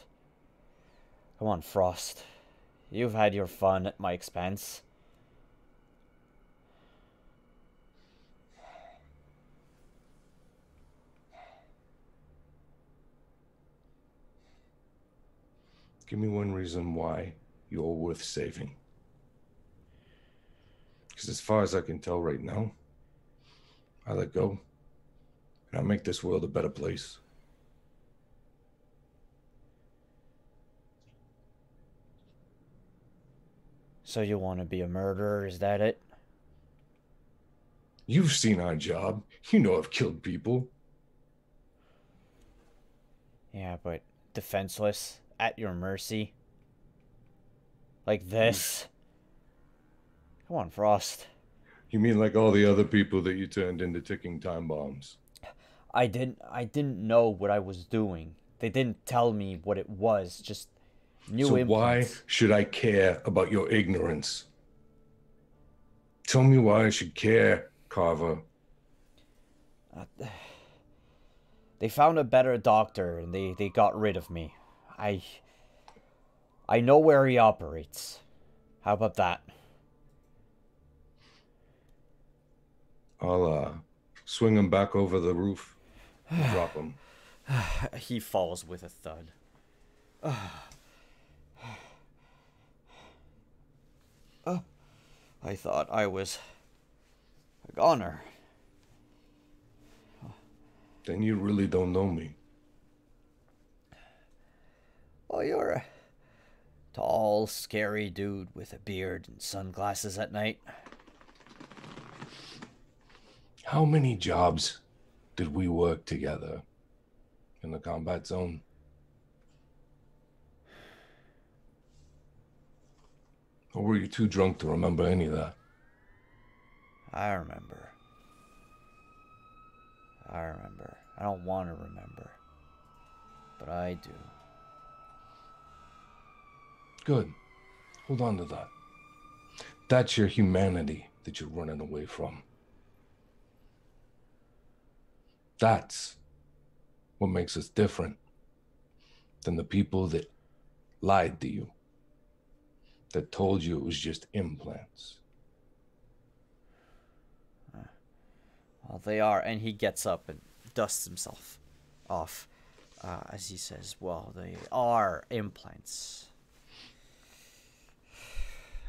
Come on, Frost. You've had your fun at my expense. Give me one reason why you're worth saving. Because as far as I can tell right now, I let go, and I make this world a better place. So you want to be a murderer, is that it? You've seen our job. You know I've killed people. Yeah, but defenseless, at your mercy. Like this. Come on, Frost. You mean like all the other people that you turned into ticking time bombs? I didn't know what I was doing. They didn't tell me what it was, just new So implants. why should I care about your ignorance? Tell me why I should care, Carver. They found a better doctor and they got rid of me. I know where he operates. How about that? I'll swing him back over the roof and drop him. He falls with a thud. I thought I was a goner. Then you really don't know me. Well, you're a tall, scary dude with a beard and sunglasses at night. How many jobs did we work together in the combat zone? Or were you too drunk to remember any of that? I remember. I don't want to remember. But I do. Good. Hold on to that. That's your humanity that you're running away from. That's what makes us different than the people that lied to you, that told you it was just implants. Well, they are, and he gets up and dusts himself off as he says, well, they are implants.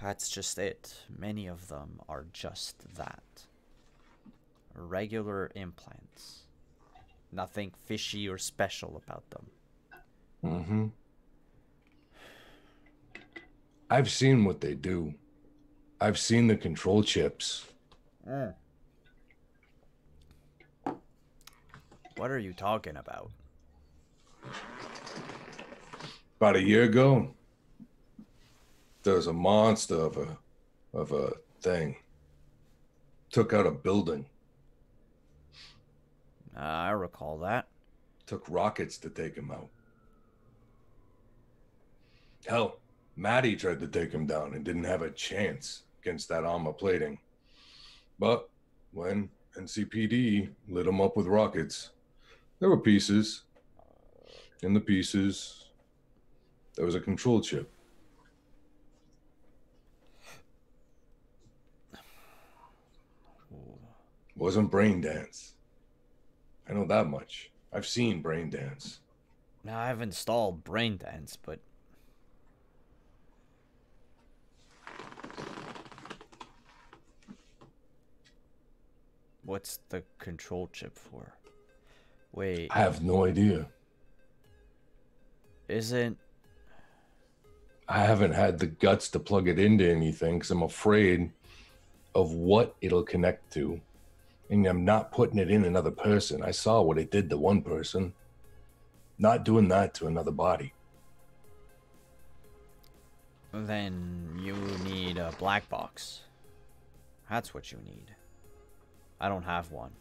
That's just it. Many of them are just that. Regular implants. Nothing fishy or special about them. Mm-hmm. I've seen what they do. I've seen the control chips. What are you talking about? About a year ago, There's a monster of a thing. Took out a building. I recall that. Took rockets to take him out. Hell, Maddie tried to take him down and didn't have a chance against that armor plating. But when NCPD lit him up with rockets, there were pieces. In the pieces, there was a control chip. Wasn't brain dance. I know that much. I've seen brain dance. Now, I've installed Brain Dance, but... What's the control chip for? Wait. I have no idea. Isn't... I haven't had the guts to plug it into anything because I'm afraid of what it'll connect to. And I'm not putting it in another person. I saw what it did to one person. Not doing that to another body. Then you need a black box. That's what you need. I don't have one.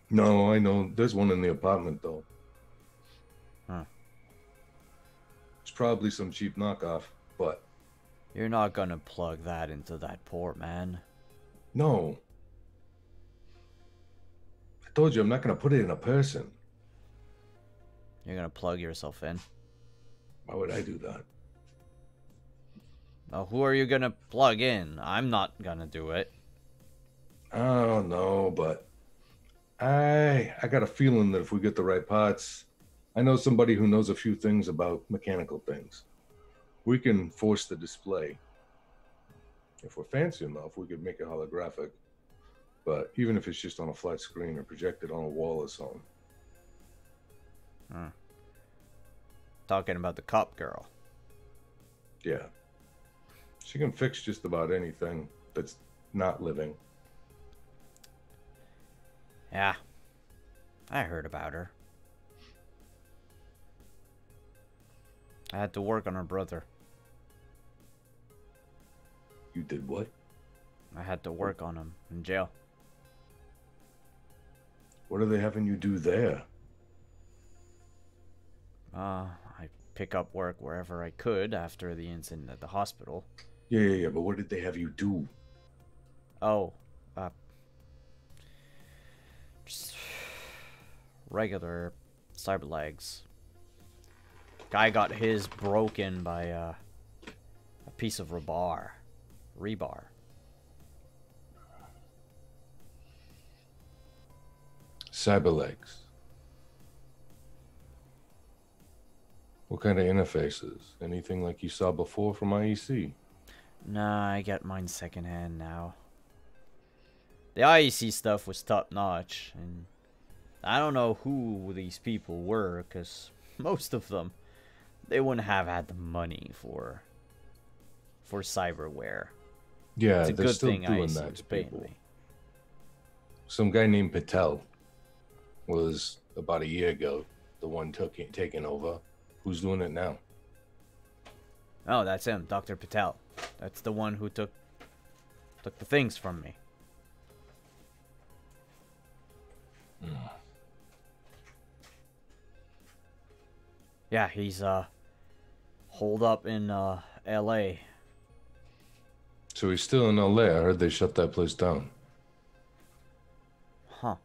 No, I know. There's one in the apartment, though. Huh. It's probably some cheap knockoff, but... You're not gonna plug that into that port, man. No. I told you I'm not gonna put it in a person. You're gonna plug yourself in. Why would I do that? Now, who are you gonna plug in? I'm not gonna do it. I don't know, but I got a feeling that if we get the right parts, I know somebody who knows a few things about mechanical things. We can force the display. If we're fancy enough, we could make it holographic. But even if it's just on a flat screen or projected on a wall or something. Talking about the cop girl. Yeah. She can fix just about anything that's not living. Yeah. I heard about her. I had to work on her brother. You did what? I had to work on him in jail. What are they having you do there? I pick up work wherever I could after the incident at the hospital. Yeah, but what did they have you do? Oh, just regular cyber legs. Guy got his broken by a piece of rebar. Cyberlegs. What kind of interfaces? Anything like you saw before from IEC? Nah, I get mine secondhand now. The IEC stuff was top notch, and I don't know who these people were, because most of them, they wouldn't have had the money for cyberware. Yeah, It's a they're good still thing doing IEC that was to paying people. me. Some guy named Patel was about a year ago the one taking over. Who's doing it now? Oh, that's him, Dr. Patel. That's the one who took the things from me. Yeah, he's holed up in LA. So he's still in LA. I heard they shut that place down. Huh.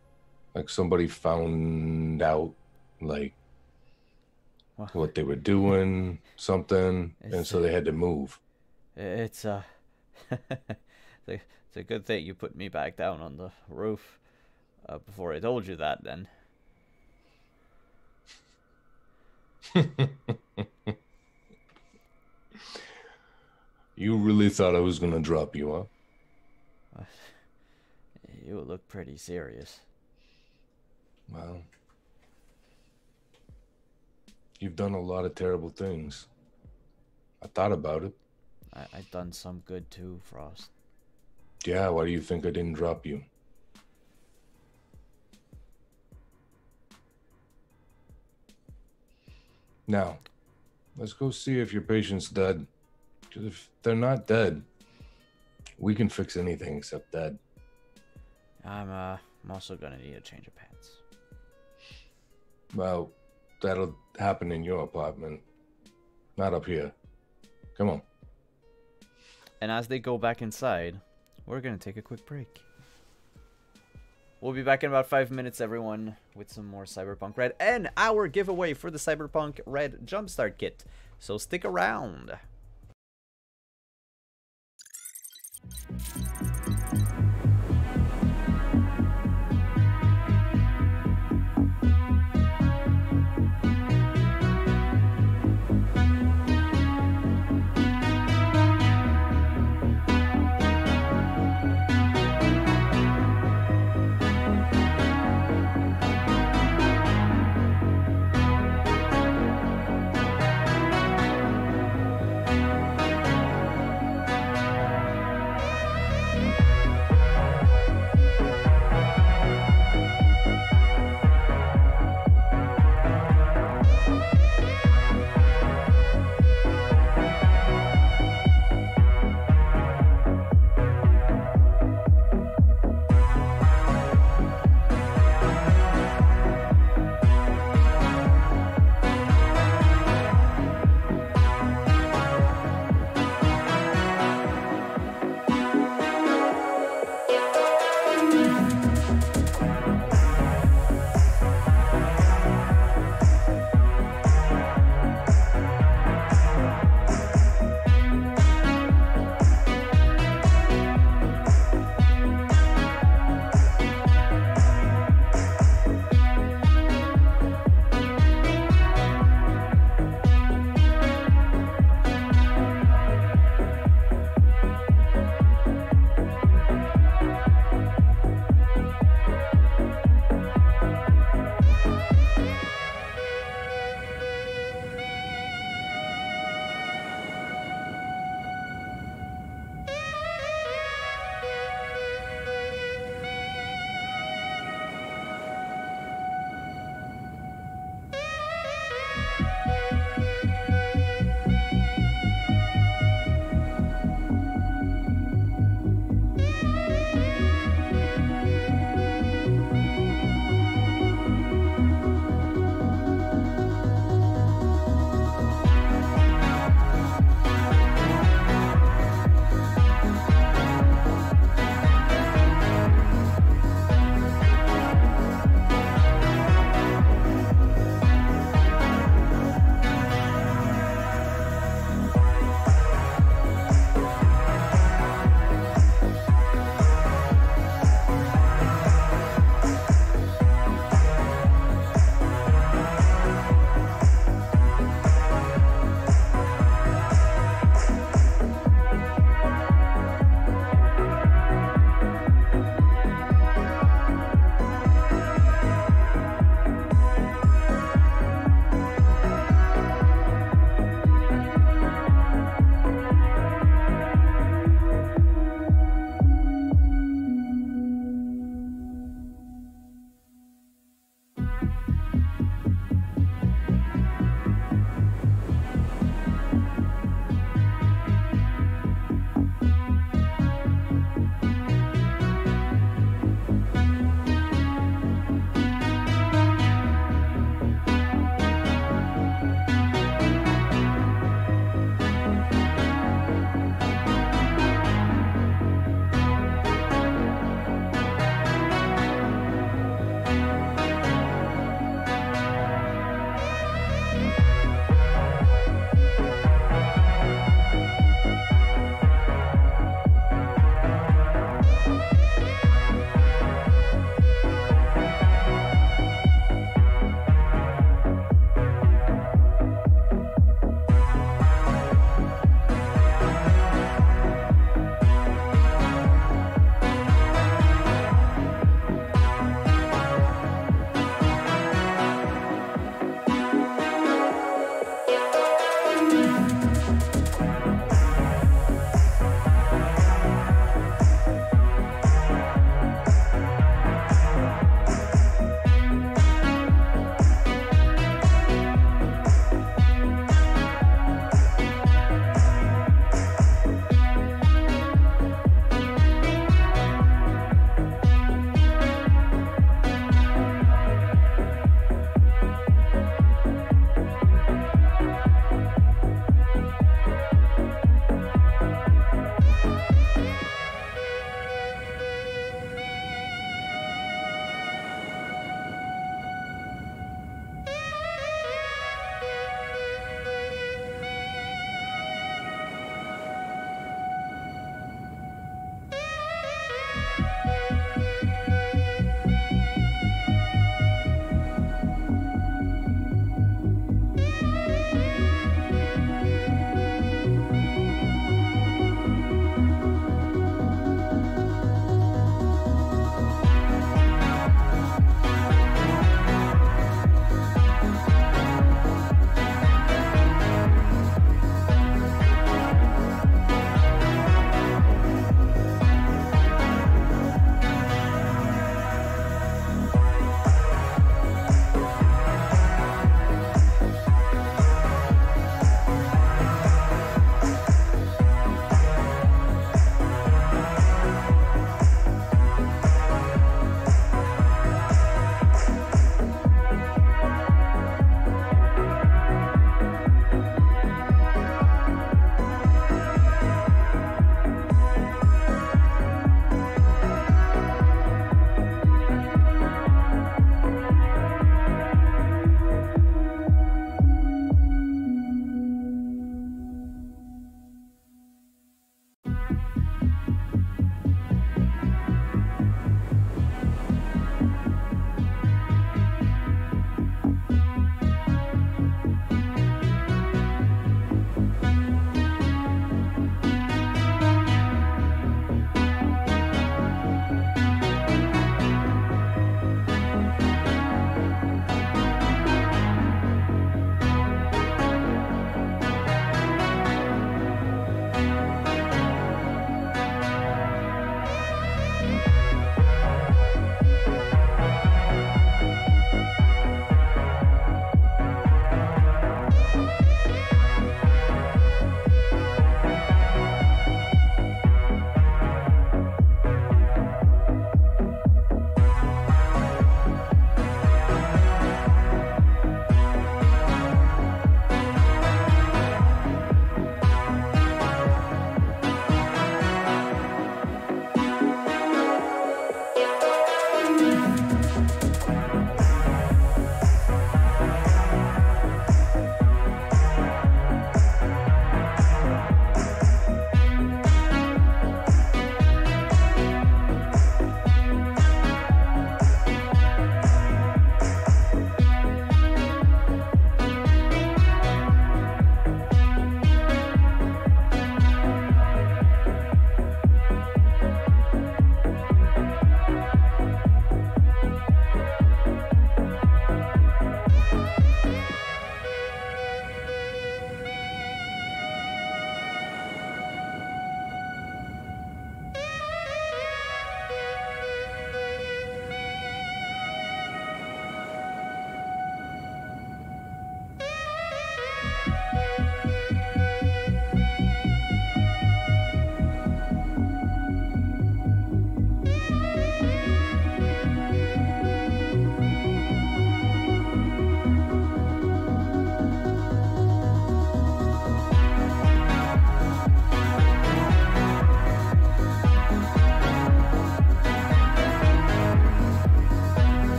Like somebody found out like Well, what they were doing, something, and It's- so they had to move. it's it's a good thing you put me back down on the roof before I told you that then. You really thought I was gonna drop you, huh? You look pretty serious. Well, you've done a lot of terrible things. I thought about it. I've done some good too, Frost. Yeah, why do you think I didn't drop you? Now, let's go see if your patient's dead. Because if they're not dead, we can fix anything except dead. I'm also gonna need a change of pants. Well, that'll happen in your apartment, not up here. Come on. And as they go back inside, we're gonna take a quick break. We'll be back in about 5 minutes, everyone, with some more Cyberpunk Red and our giveaway for the Cyberpunk Red Jumpstart Kit. So stick around.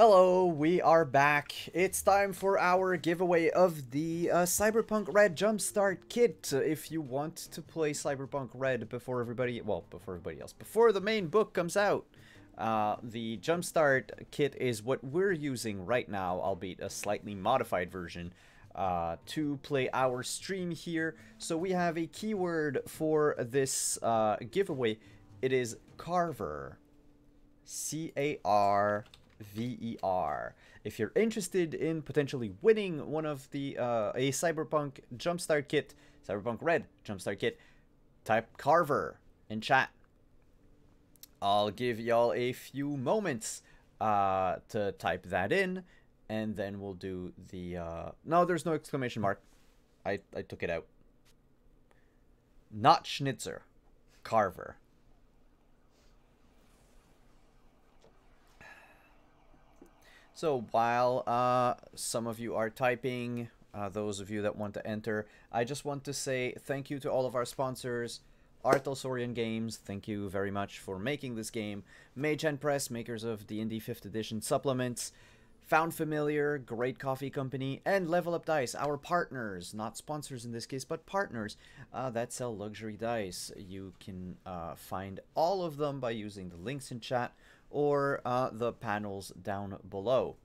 Hello, we are back. It's time for our giveaway of the Cyberpunk Red Jumpstart Kit. If you want to play Cyberpunk Red before everybody, well, before everybody else, before the main book comes out, the Jumpstart Kit is what we're using right now, albeit a slightly modified version, to play our stream here. So we have a keyword for this giveaway. It is Carver. C-A-R-V-E-R. If you're interested in potentially winning one of the a Cyberpunk Jumpstart Kit, Cyberpunk Red Jumpstart Kit, type Carver in chat. I'll give y'all a few moments to type that in, and then we'll do the no, there's no exclamation mark. I took it out. Not Schnitzer, Carver. So while some of you are typing, those of you that want to enter, I just want to say thank you to all of our sponsors. Art Alsorian Games, thank you very much for making this game. Mage Hand Press, makers of D&D 5th edition supplements. Found Familiar, great coffee company. And Level Up Dice, our partners, not sponsors in this case, but partners that sell luxury dice. You can find all of them by using the links in chat or the panels down below.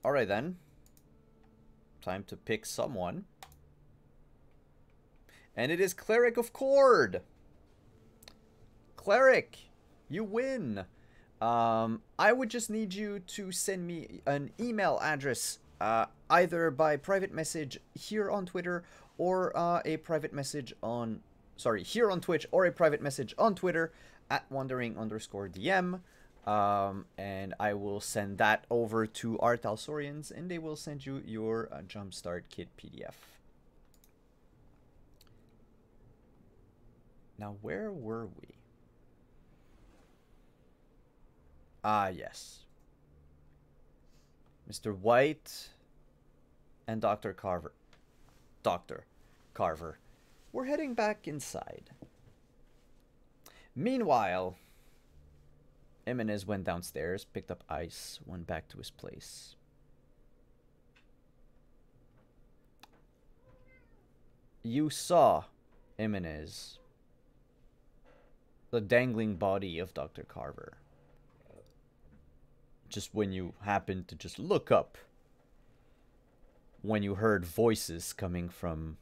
Alright then. Time to pick someone. And it is Cleric of Cord. Cleric, you win. I would just need you to send me an email address, either by private message here on Twitter or a private message on... Sorry, here on Twitch or a private message on Twitter at wandering_DM. And I will send that over to Art Alsorians and they will send you your Jumpstart Kit PDF. Now, where were we? Ah, yes. Mr. White and Dr. Carver. Dr. Carver. We're heading back inside. Meanwhile, Jimenez went downstairs, picked up ice, went back to his place. You saw Jimenez, the dangling body of Dr. Carver. Just when you happened to just look up, when you heard voices coming from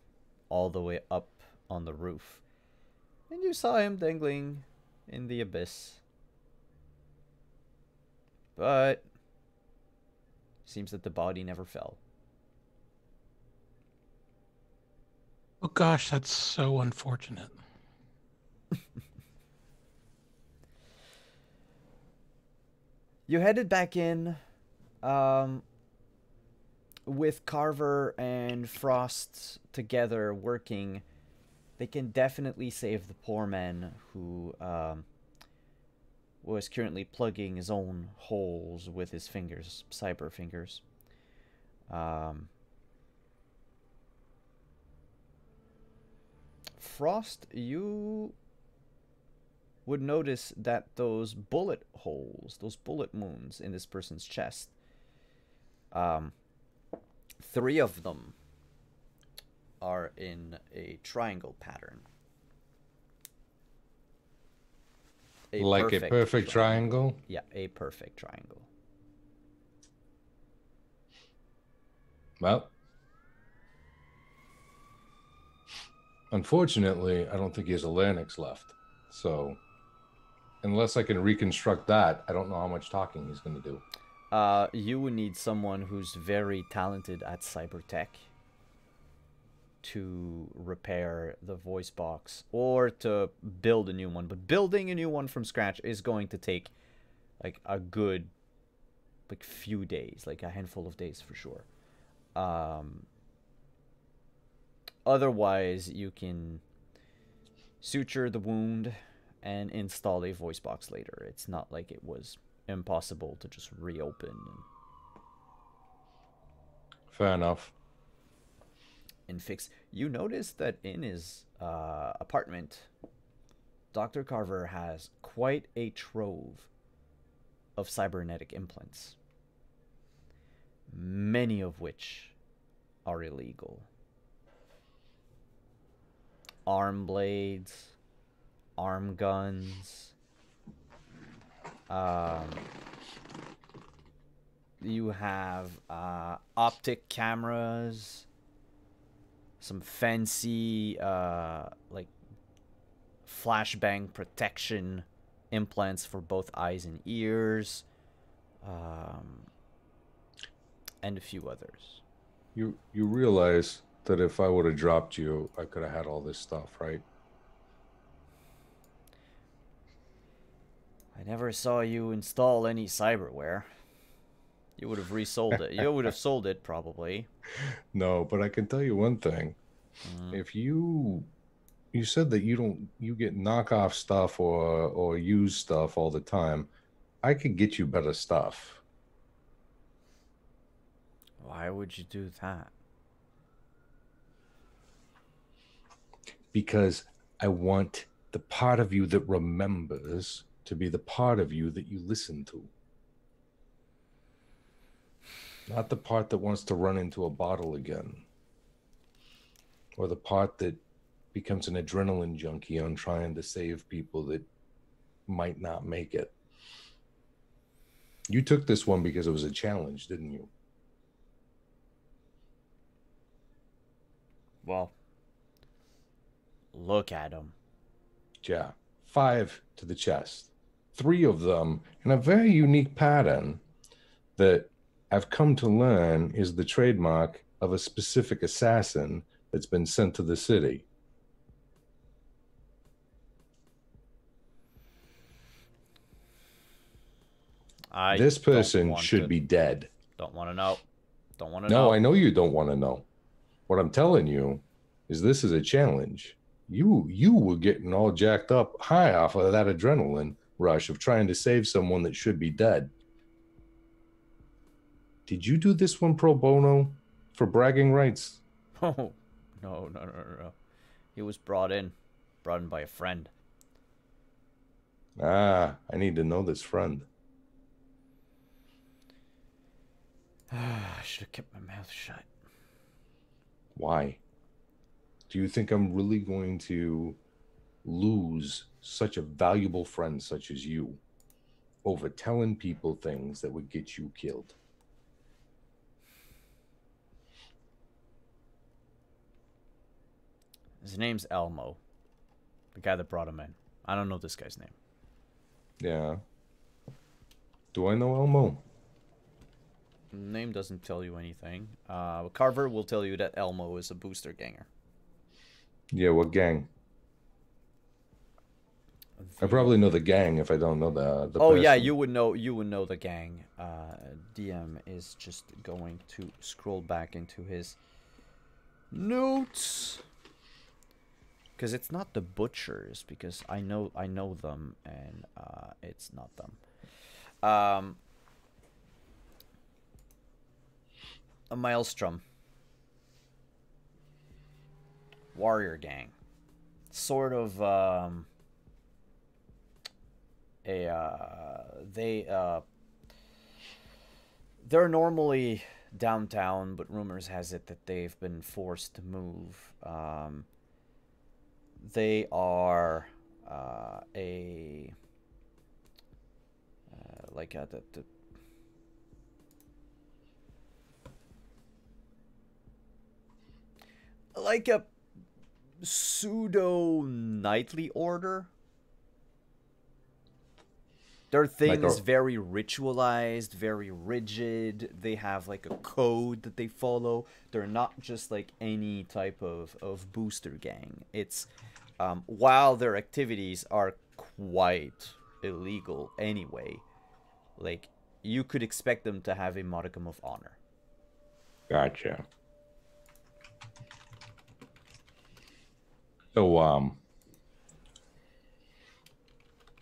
all the way up on the roof, and you saw him dangling in the abyss. But seems that the body never fell. Oh gosh, that's so unfortunate. You headed back in with Carver and Frost together working. They can definitely save the poor man who was currently plugging his own holes with his fingers, cyber fingers. Frost, you would notice that those bullet holes, those bullet wounds in this person's chest, 3 of them are in a triangle pattern. Like a perfect triangle? Yeah, a perfect triangle. Well, unfortunately, I don't think he has a larynx left. So, unless I can reconstruct that, I don't know how much talking he's going to do. You would need someone who's very talented at cyber tech to repair the voice box or to build a new one. But building a new one from scratch is going to take like a good few days, like a handful of days for sure. Otherwise, you can suture the wound and install a voice box later. It's not like it was impossible to just reopen. Fair enough. And fix. You notice that in his apartment, Dr. Carver has quite a trove of cybernetic implants, many of which are illegal. Arm blades, arm guns, you have optic cameras, some fancy like flashbang protection implants for both eyes and ears, and a few others. You realize that if I would have dropped you, I could have had all this stuff, right? I never saw you install any cyberware. You would have resold it. You would have sold it, probably. No, but I can tell you one thing. If you said that you get knockoff stuff or used stuff all the time, I could get you better stuff. Why would you do that? Because I want the part of you that remembers to be the part of you that you listen to. Not the part that wants to run into a bottle again. Or the part that becomes an adrenaline junkie on trying to save people that might not make it. You took this one because it was a challenge, didn't you? Well, look at him. Yeah. 5 to the chest. 3 of them in a very unique pattern that I've come to learn is the trademark of a specific assassin that's been sent to the city. This person should be dead. Don't want to know. Don't want to know. No, I know you don't want to know. What I'm telling you is this is a challenge. You were getting all jacked up high off of that adrenaline rush of trying to save someone that should be dead. Did you do this one pro bono for bragging rights? Oh, no. He was brought in by a friend. Ah, I need to know this friend. I should have kept my mouth shut. Why? Do you think I'm really going to lose such a valuable friend such as you over telling people things that would get you killed? His name's Elmo. The guy that brought him in. I don't know this guy's name. Yeah. Do I know Elmo? Name doesn't tell you anything. Carver will tell you that Elmo is a booster ganger. Yeah, what gang? I probably know the gang if I don't know the person. Yeah, you would know the gang. DM is just going to scroll back into his notes. Because it's not the butchers, because I know them, and it's not them. A Maelstrom. Warrior gang. Sort of they're normally downtown, but rumors has it that they've been forced to move. They are like a pseudo knightly order. Their thing is very ritualized, very rigid. They have like a code that they follow. They're not just like any type of booster gang. It's while their activities are quite illegal anyway, like you could expect them to have a modicum of honor. Gotcha. So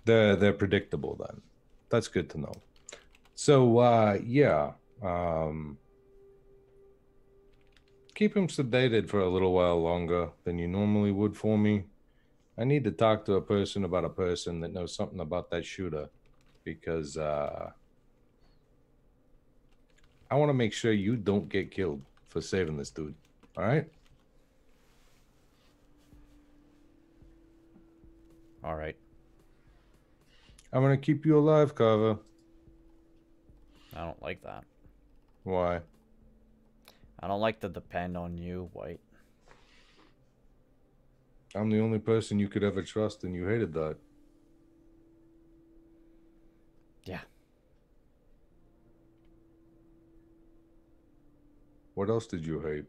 they're predictable then. That's good to know. So yeah, keep him sedated for a little while longer than you normally would for me. I need to talk to a person about a person that knows something about that shooter, because I want to make sure you don't get killed for saving this dude. All right? All right. I'm going to keep you alive, Carver. I don't like that. Why? I don't like to depend on you, White. I'm the only person you could ever trust, and you hated that. Yeah. What else did you hate?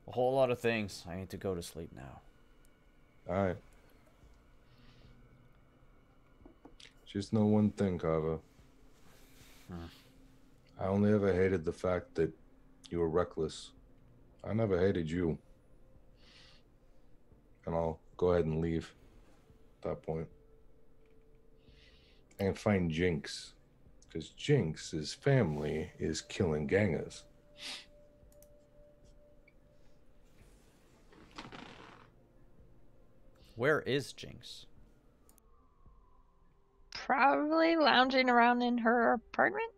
A whole lot of things. I need to go to sleep now. All right. Just know one thing, Carver. I only ever hated the fact that you were reckless. I never hated you. And I'll go ahead and leave at that point. And find Jinx. Because Jinx's family is killing gangers. Where is Jinx? Probably lounging around in her apartment.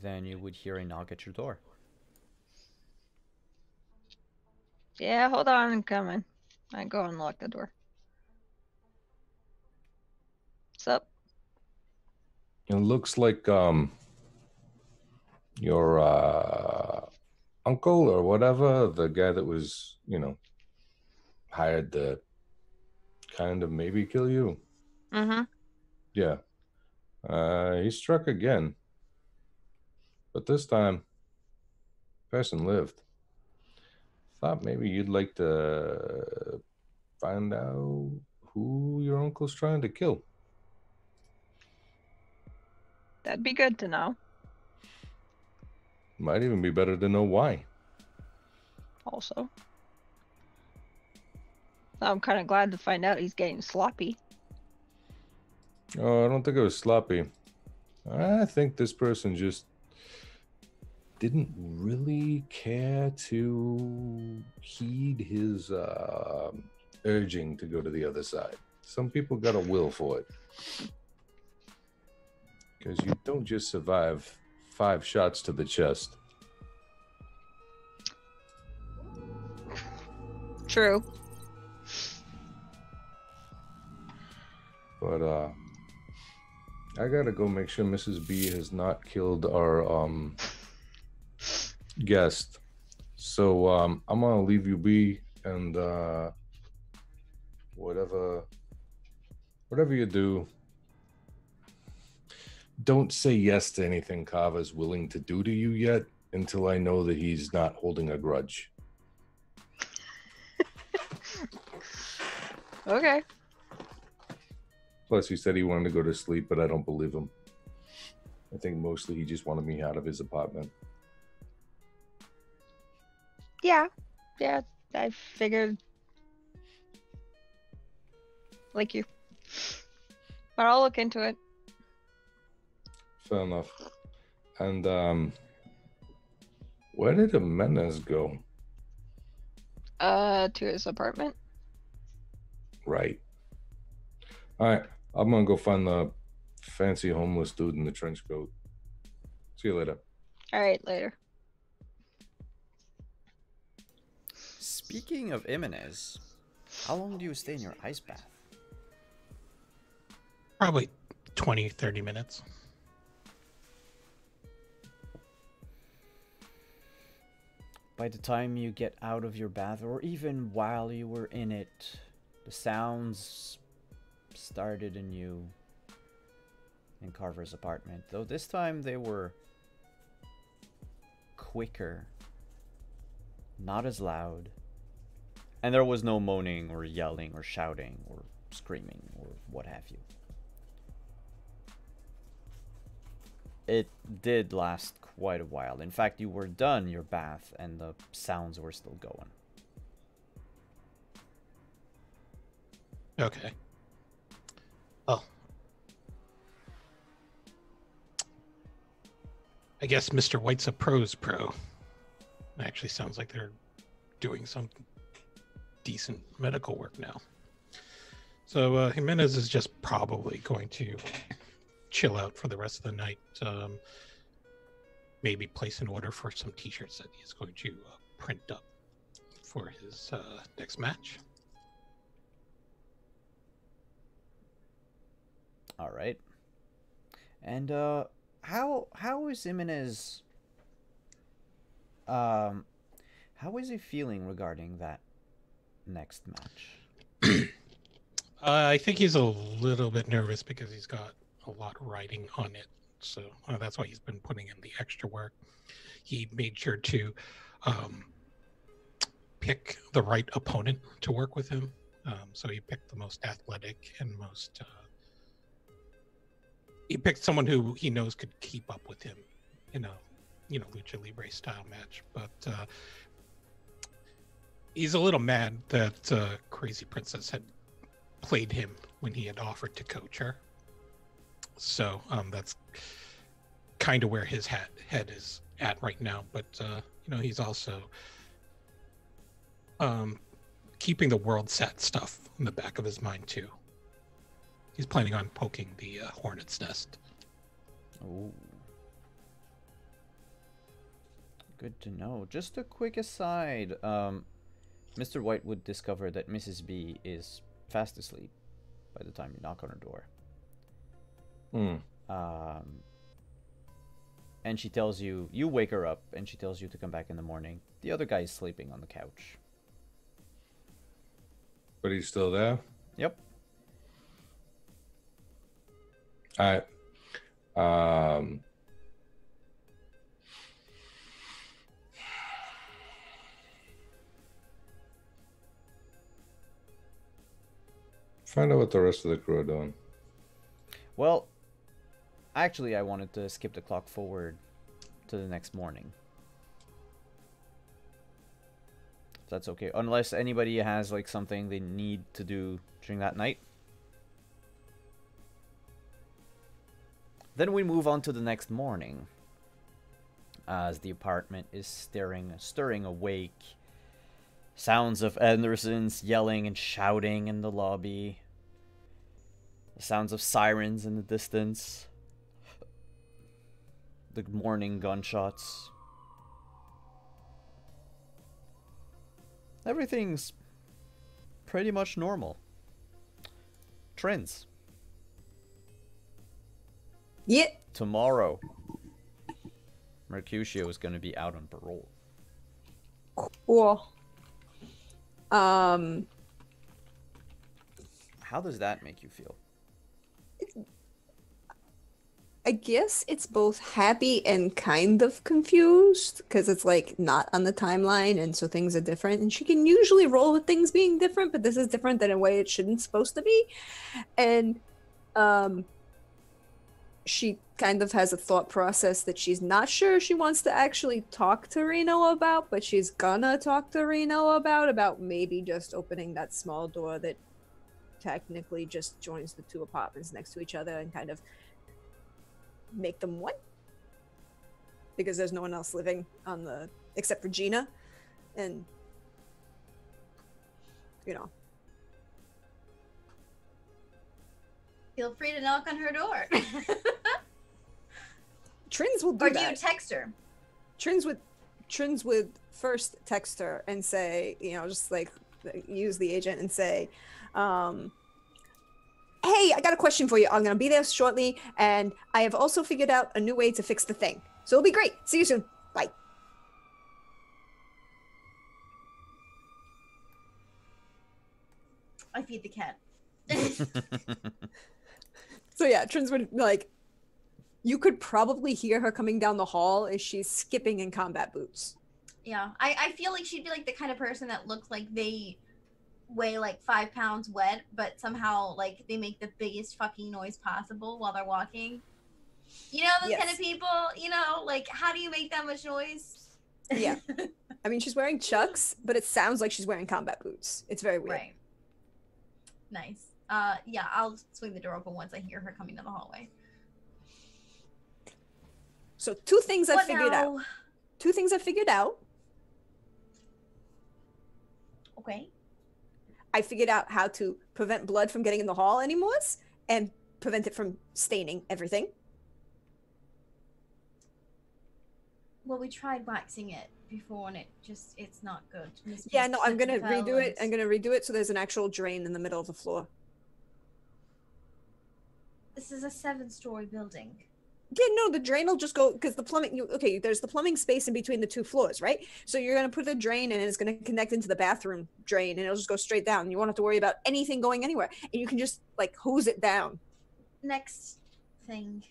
Then you would hear a knock at your door. Yeah, hold on, I'm coming. I go and lock the door. What's up? It looks like your uncle or whatever, the guy that was, hired to kind of maybe kill you. Mm-hmm. Yeah. He struck again. But this time, person lived. Thought maybe you'd like to find out who your uncle's trying to kill. That'd be good to know. Might even be better to know why. Also, I'm kind of glad to find out he's getting sloppy. Oh, I don't think it was sloppy. I think this person just didn't really care to heed his urging to go to the other side. Some people got a will for it. Because you don't just survive 5 shots to the chest. True. But I gotta go make sure Mrs. B has not killed our guest. So I'm gonna leave you be, and whatever you do, don't say yes to anything Kava's willing to do to you yet until I know that he's not holding a grudge. Okay. Plus, he said he wanted to go to sleep, but I don't believe him. I think mostly he just wanted me out of his apartment. Yeah. Yeah, I figured. Like you. But I'll look into it. Fair enough. And where did Jimenez go? To his apartment. Right. All right. I'm gonna go find the fancy homeless dude in the trench coat. See you later. All right, later. Speaking of Jimenez, how long do you stay in your ice bath? Probably 20, 30 minutes. By the time you get out of your bath, or even while you were in it, the sounds started anew in Carver's apartment. Though this time they were quicker, not as loud, and there was no moaning or yelling or shouting or screaming or what have you. It did last quite a while. In fact, you were done your bath and the sounds were still going. Okay. Well, I guess Mr. White's a pro's pro. actually sounds like they're doing some decent medical work now. So Jimenez is just probably going to chill out for the rest of the night. Maybe place an order for some t-shirts that he's going to print up for his next match. All right. And how is Jimenez how is he feeling regarding that next match? I think he's a little bit nervous because he's got a lot riding on it. So that's why he's been putting in the extra work. He made sure to pick the right opponent to work with him. So he picked the most athletic and most... he picked someone who he knows could keep up with him in a, Lucha Libre style match. But he's a little mad that Crazy Princess had played him when he had offered to coach her. So that's kind of where his head is at right now. But he's also keeping the world set stuff in the back of his mind too. He's planning on poking the hornet's nest. Oh, good to know. Just a quick aside. Mr. White would discover that Mrs. B is fast asleep by the time you knock on her door. And she tells you, you wake her up, and she tells you to come back in the morning. The other guy's sleeping on the couch. But he's still there? Yep. All right. Find out what the rest of the crew are doing. Well, actually, I wanted to skip the clock forward to the next morning. If that's okay. Unless anybody has, like, something they need to do during that night. Then we move on to the next morning. As the apartment is stirring awake. Sounds of Andersons yelling and shouting in the lobby. The sounds of sirens in the distance. The morning gunshots. Everything's pretty much normal. Trends. Yeah. Tomorrow, Mercutio is going to be out on parole. Cool. How does that make you feel? I guess it's both happy and kind of confused because it's like not on the timeline and so things are different, and she can usually roll with things being different, but this is different in a way it shouldn't supposed to be. And she kind of has a thought process that she's not sure she wants to actually talk to Reno about, but she's gonna talk to Reno about maybe just opening that small door that technically just joins the two apartments next to each other and kind of make them one, because there's no one else living on the except for Gina, and Feel free to knock on her door. Trins will do or that. do you text her? Trins would first text her and say, just like use the agent and say, hey, I got a question for you. I'm going to be there shortly, and I have also figured out a new way to fix the thing. So it'll be great. See you soon. Bye. I feed the cat. So yeah, Trins would, like, you could probably hear her coming down the hall as she's skipping in combat boots. Yeah, I feel like she'd be like the kind of person that looks like they weigh like 5 pounds wet, but somehow like they make the biggest fucking noise possible while they're walking. You know those kind of people, like how do you make that much noise? Yeah. I mean, she's wearing Chucks, but it sounds like she's wearing combat boots. It's very weird. Right. Nice. Yeah, I'll swing the door open once I hear her coming down the hallway. So two things I figured out. Okay. I figured out how to prevent blood from getting in the hall anymore and prevent it from staining everything. Well, we tried waxing it before and it's not good. Yeah, no, I'm gonna Slip and redo fell it. I'm and- gonna redo it so there's an actual drain in the middle of the floor. This is a 7-story building. Yeah, no, the drain will just go because the plumbing. Okay, there's the plumbing space in between the 2 floors, right? So you're gonna put a drain and it's gonna connect into the bathroom drain, and it'll just go straight down. You won't have to worry about anything going anywhere, and you can just like hose it down. Next thing.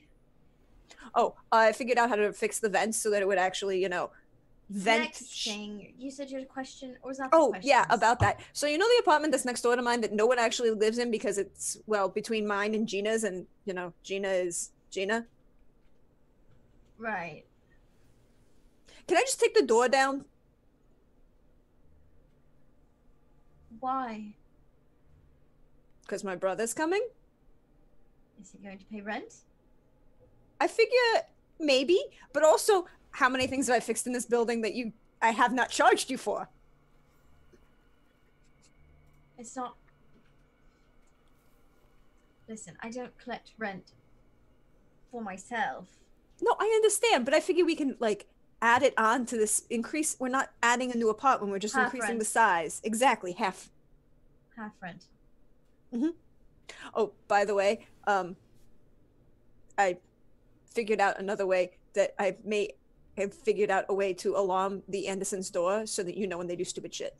Oh, I figured out how to fix the vents so that it would actually, vent. Next thing. You said you had a question, or was that the Oh, yeah, questions? about that. So you know the apartment that's next door to mine that no one actually lives in because it's, well, between mine and Gina's, and, Gina is Gina? Right. Can I just take the door down? Why? Because my brother's coming? Is he going to pay rent? I figure maybe, but also, how many things have I fixed in this building that I have not charged you for? It's not. Listen, I don't collect rent for myself. No, I understand, but I figure we can, add it on to this increase. We're not adding a new apartment, we're just Half increasing rent. the size. Exactly, half. Half rent. Oh, by the way, I figured out another way that I may have figured out a way to alarm the Andersons' door so that you know when they do stupid shit.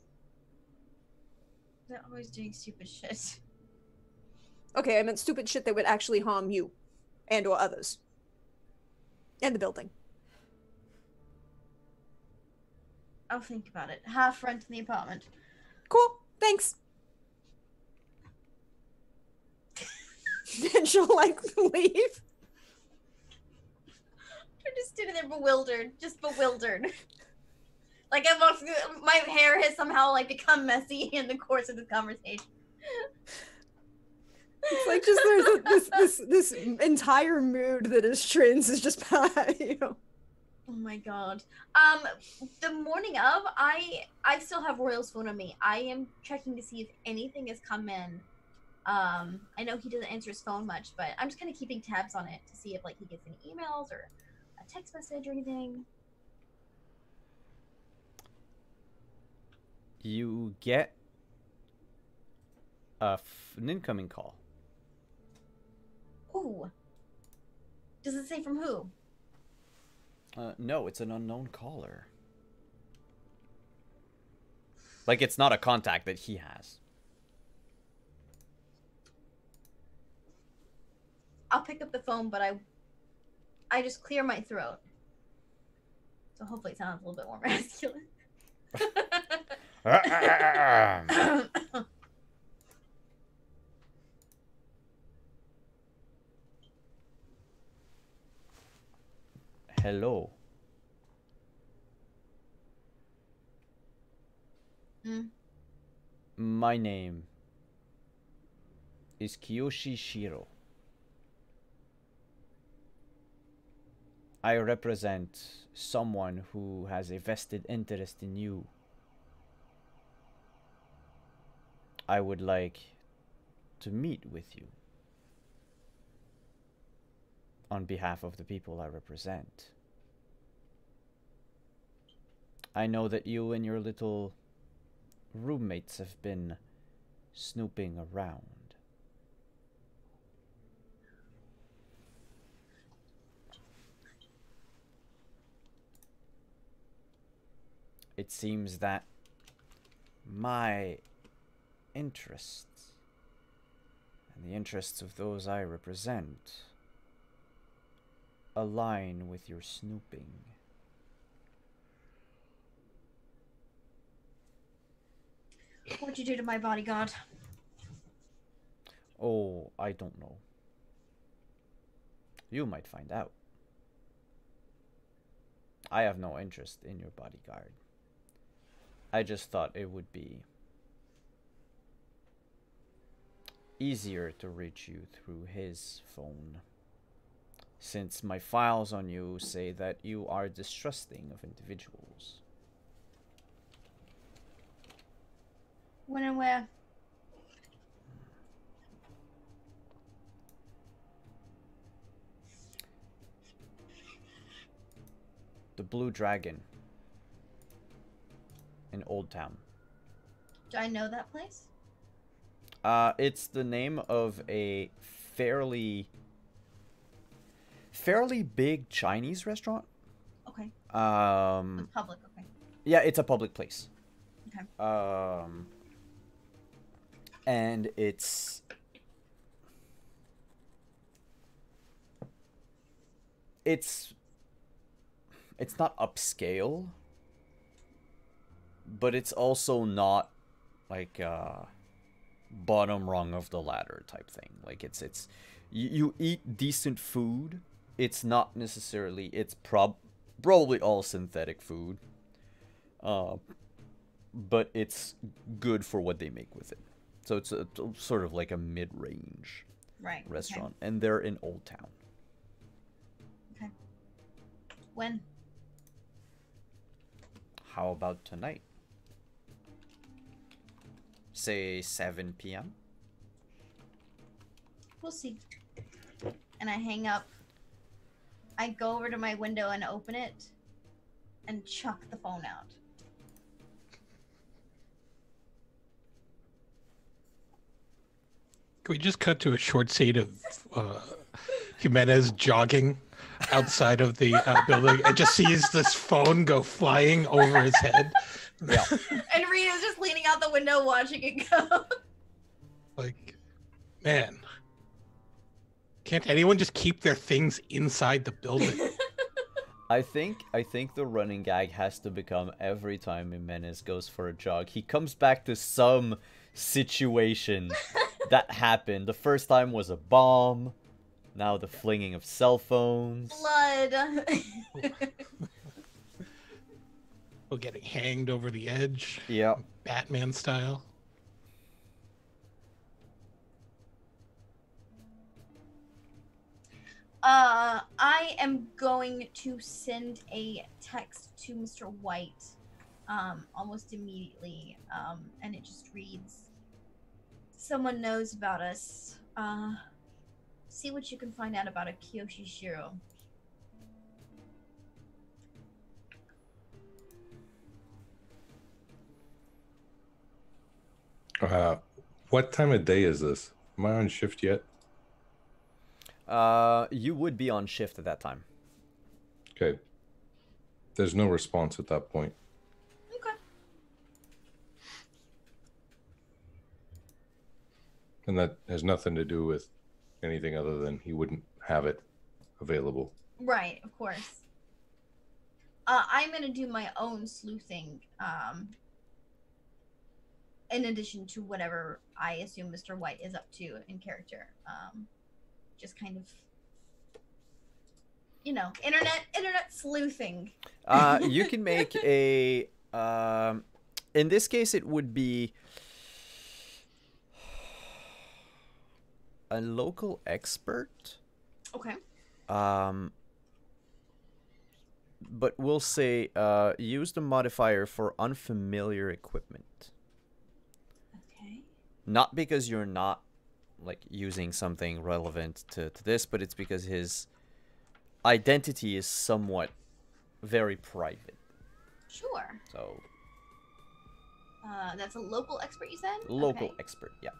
They're always doing stupid shit. Okay, I meant stupid shit that would actually harm you and or others. And the building. I'll think about it. Half rent in the apartment. Cool, thanks. Then she'll, leave. I'm just sitting there bewildered. Just bewildered. Like my hair has somehow become messy in the course of this conversation. It's just there's this entire mood that is is just Oh my god. The morning of, I still have Royal's phone on me. I am checking to see if anything has come in. I know he doesn't answer his phone much, but I'm just kind of keeping tabs on it to see if he gets any emails or a text message or anything. You get an incoming call. Ooh. Does it say from who? No, it's an unknown caller. It's not a contact that he has. I'll pick up the phone, but I just clear my throat. So hopefully it sounds a little bit more masculine. Hello. My name is Kiyoshi Shiro. I represent someone who has a vested interest in you. I would like to meet with you on behalf of the people I represent. I know that you and your little roommates have been snooping around. It seems that my interests and the interests of those I represent align with your snooping. What'd you do to my bodyguard? Oh, I don't know. You might find out. I have no interest in your bodyguard. I just thought it would be easier to reach you through his phone, since my files on you say that you are distrusting of individuals. When and where? The Blue Dragon in Old Town. Do I know that place? It's the name of a fairly big Chinese restaurant. Okay. Um, Public. Okay. yeah, it's a public place. Okay. And it's not upscale, but it's also not like bottom rung of the ladder type thing. Like it's you eat decent food. It's not necessarily, it's probably all synthetic food. But it's good for what they make with it. So it's a sort of like a mid-range restaurant, and they're in Old Town. Okay. When? How about tonight? Say 7 p.m. We'll see. And I hang up. I go over to my window and open it and chuck the phone out. Can we just cut to a short scene of Jimenez jogging outside of the building and just sees this phone go flying over his head? Yeah. And Rita's just leaning out the window watching it go. Like, man, can't anyone just keep their things inside the building? I think the running gag has to become every time Jimenez goes for a jog, he comes back to some situation that happened. The first time was a bomb. Now the flinging of cell phones. Blood. Well, getting hanged over the edge. Yeah. Batman style. I am going to send a text to Mr. White almost immediately, and it just reads, "Someone knows about us. See what you can find out about a Kiyoshi Shiro." What time of day is this? Am I on shift yet? You would be on shift at that time. Okay. There's no response at that point. Okay. And that has nothing to do with anything other than he wouldn't have it available. Right, of course. I'm gonna do my own sleuthing, in addition to whatever I assume Mr. White is up to in character. Just kind of, internet sleuthing. You can make a in this case it would be a local expert. Okay. But we'll say use the modifier for unfamiliar equipment. Okay. Not because you're not like using something relevant to this, but it's because his identity is somewhat very private. Sure. So that's a local expert, you said? local Okay. expert, yeah.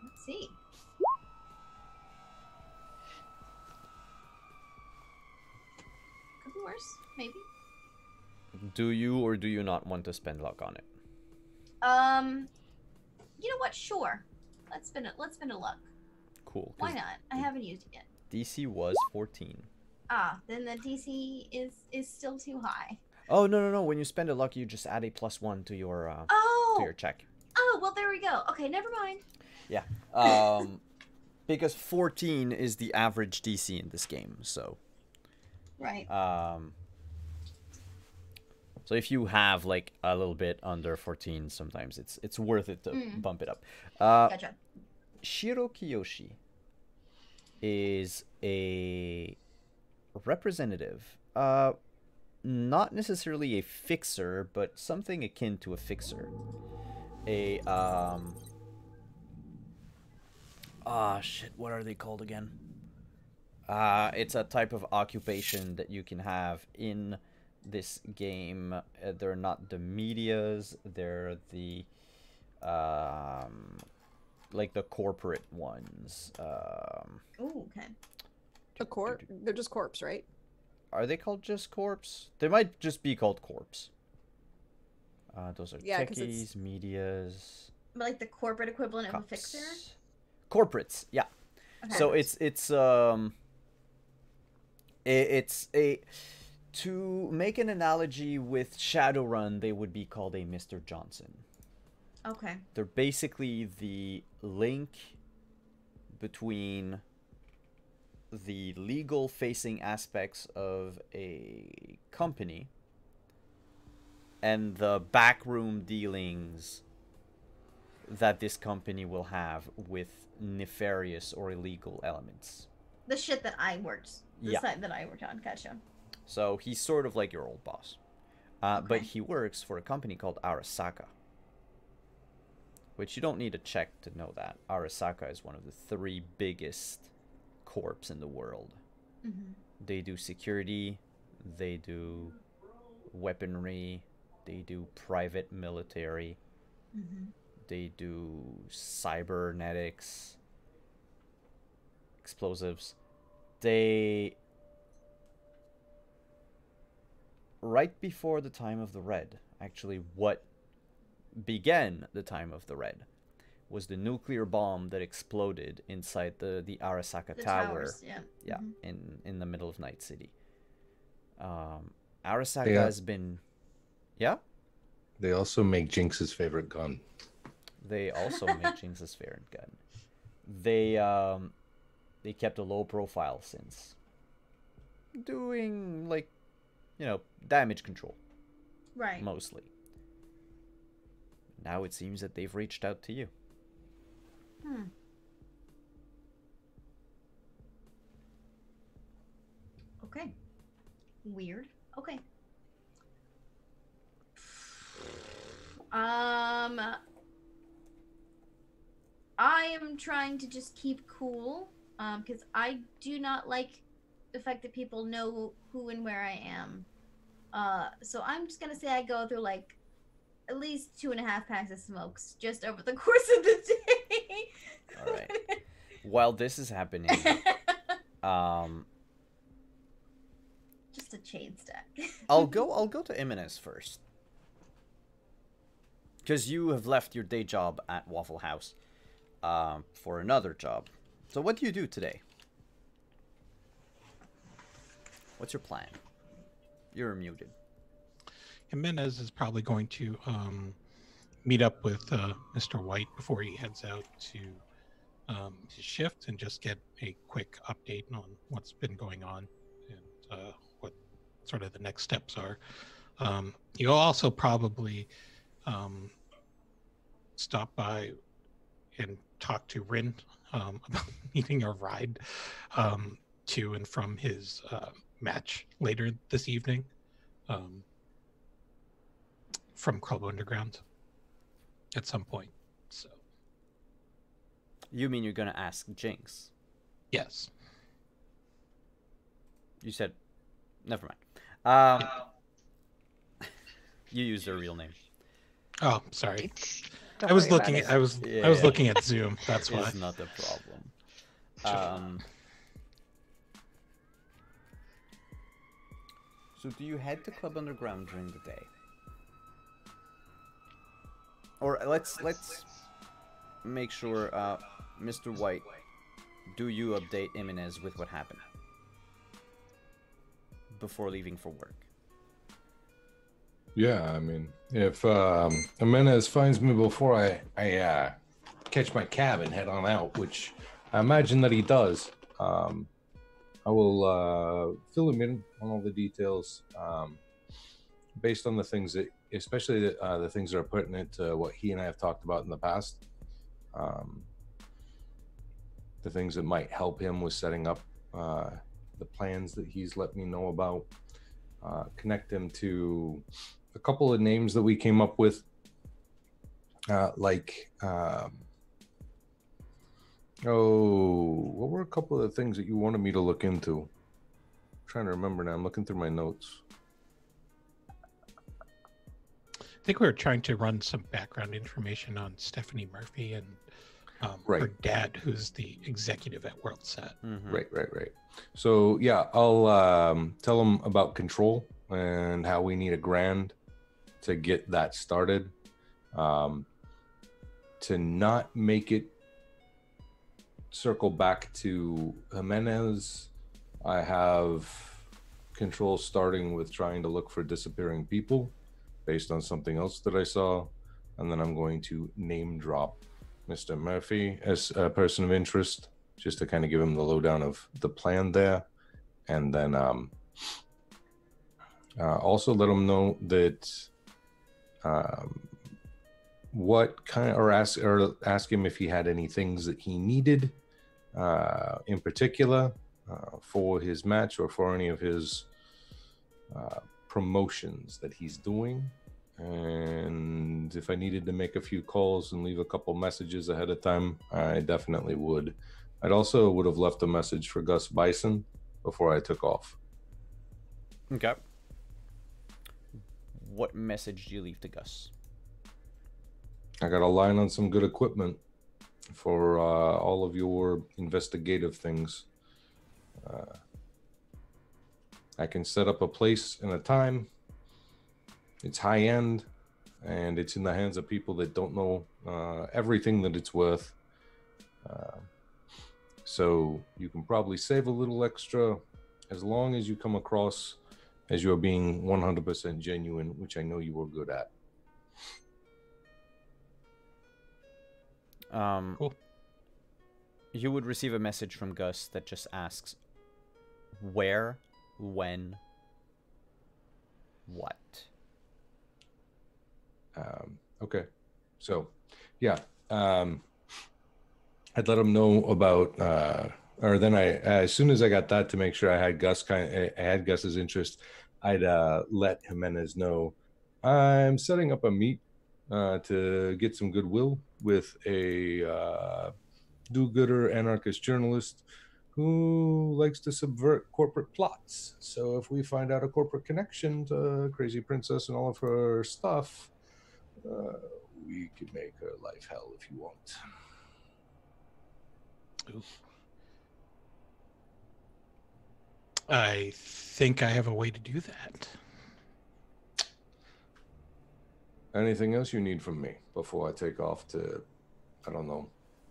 Let's see. Could be worse, maybe. Do you or do you not want to spend luck on it? You know what? Sure. Let's spin a luck. Cool. Why 'cause not? I haven't used it yet. DC was 14. Then the DC is still too high. Oh no! When you spend a luck, you just add a +1 to your check. Oh, well, there we go. Okay, never mind. Yeah. Because 14 is the average DC in this game, so. Right. So if you have like a little bit under 14, sometimes it's worth it to bump it up. Gotcha. Shiro Kiyoshi is a representative. Not necessarily a fixer, but something akin to a fixer. a shit, what are they called again? It's a type of occupation that you can have in this game. They're not the medias, they're the like the corporate ones. Ooh, okay. They're just corpse, right? Are they called just corpse? They might just be called corpse. Those are techies, medias. But like the corporate equivalent of a cups. fixer? Corporates, yeah. Okay. So it's a, to make an analogy with Shadowrun, they would be called a Mr. Johnson. Okay. They're basically the link between the legal facing aspects of a company and the backroom dealings that this company will have with nefarious or illegal elements. The shit that I worked. The Yeah. site that I worked on. Gotcha. So he's sort of like your old boss. But Okay. he works for a company called Arasaka. Which you don't need to check to know that. Arasaka is one of the 3 biggest corps in the world. Mm-hmm. They do security, they do weaponry, they do private military, Mm-hmm. they do cybernetics, explosives. They, right before the time of the Red, actually what began the time of the Red was the nuclear bomb that exploded inside the Arasaka The Tower. towers, yeah. Yeah, Mhm. in the middle of Night City. Arasaka Yeah. has been, yeah. They also make Jinx's favorite gun. They also make Jinx's favorite gun. They kept a low profile since doing, like, you know, damage control Right. mostly. Now it seems that they've reached out to you. Hmm. Okay. Weird. Okay. I am trying to just keep cool, because I do not like the fact that people know who and where I am. So I'm just gonna say I go through like at least 2.5 packs of smokes just over the course of the day. All right. While this is happening, Just a chain stack. I'll go to Iminez first. Because you have left your day job at Waffle House for another job. So what do you do today? What's your plan? You're muted. Jimenez is probably going to meet up with Mr. White before he heads out to his shift and just get a quick update on what's been going on and what sort of the next steps are. You'll also probably stop by and talk to Rin about needing a ride to and from his match later this evening from Club Underground at some point. So You mean you're gonna ask Jinx? yes. You said, never mind. You used their real name. Oh, sorry. Don't I was worry about looking it. at I was Yeah. looking at Zoom. That's why. It's not a problem. So do you head to Club Underground during the day? Or let's make sure, Mr. White, do you update Iminez with what happened before leaving for work? Yeah, I mean, if Jimenez finds me before I catch my cab and head on out, which I imagine that he does, I will fill him in on all the details based on the things that, especially the things that are pertinent to what he and I have talked about in the past. The things that might help him with setting up the plans that he's let me know about. Connect him to a couple of names that we came up with Like, oh, what were a couple of the things that you wanted me to look into? I'm trying to remember now. I'm looking through my notes. I think we were trying to run some background information on Stephanie Murphy and her Right. dad, who's the executive at WorldSat. Right. So yeah, I'll tell them about control and how we need $1,000 to get that started. To not make it circle back to Jimenez, I have control starting with trying to look for disappearing people based on something else that I saw, and then I'm going to name drop Mr. Murphy as a person of interest, just to kind of give him the lowdown of the plan there, and then also let him know that what kind of, or ask him if he had any things that he needed in particular for his match or for any of his promotions that he's doing. And if I needed to make a few calls and leave a couple messages ahead of time, I definitely would. I'd also would have left a message for Gus Bison before I took off. Okay. What message do you leave to Gus? I got a line on some good equipment for all of your investigative things. I can set up a place and a time. It's high end, and it's in the hands of people that don't know everything that it's worth. So you can probably save a little extra as long as you come across as you're being 100% genuine, which I know you were good at. Cool. You would receive a message from Gus that just asks where, when, what. Okay. So, yeah. I'd let him know about, or then as soon as I got that to make sure I had Gus's interest, I'd let Jimenez know I'm setting up a meet to get some goodwill with a do-gooder anarchist journalist who likes to subvert corporate plots. So if we find out a corporate connection to Crazy Princess and all of her stuff, we could make her life hell if you want. Ooh. I think I have a way to do that. Anything else you need from me before I take off to, I don't know,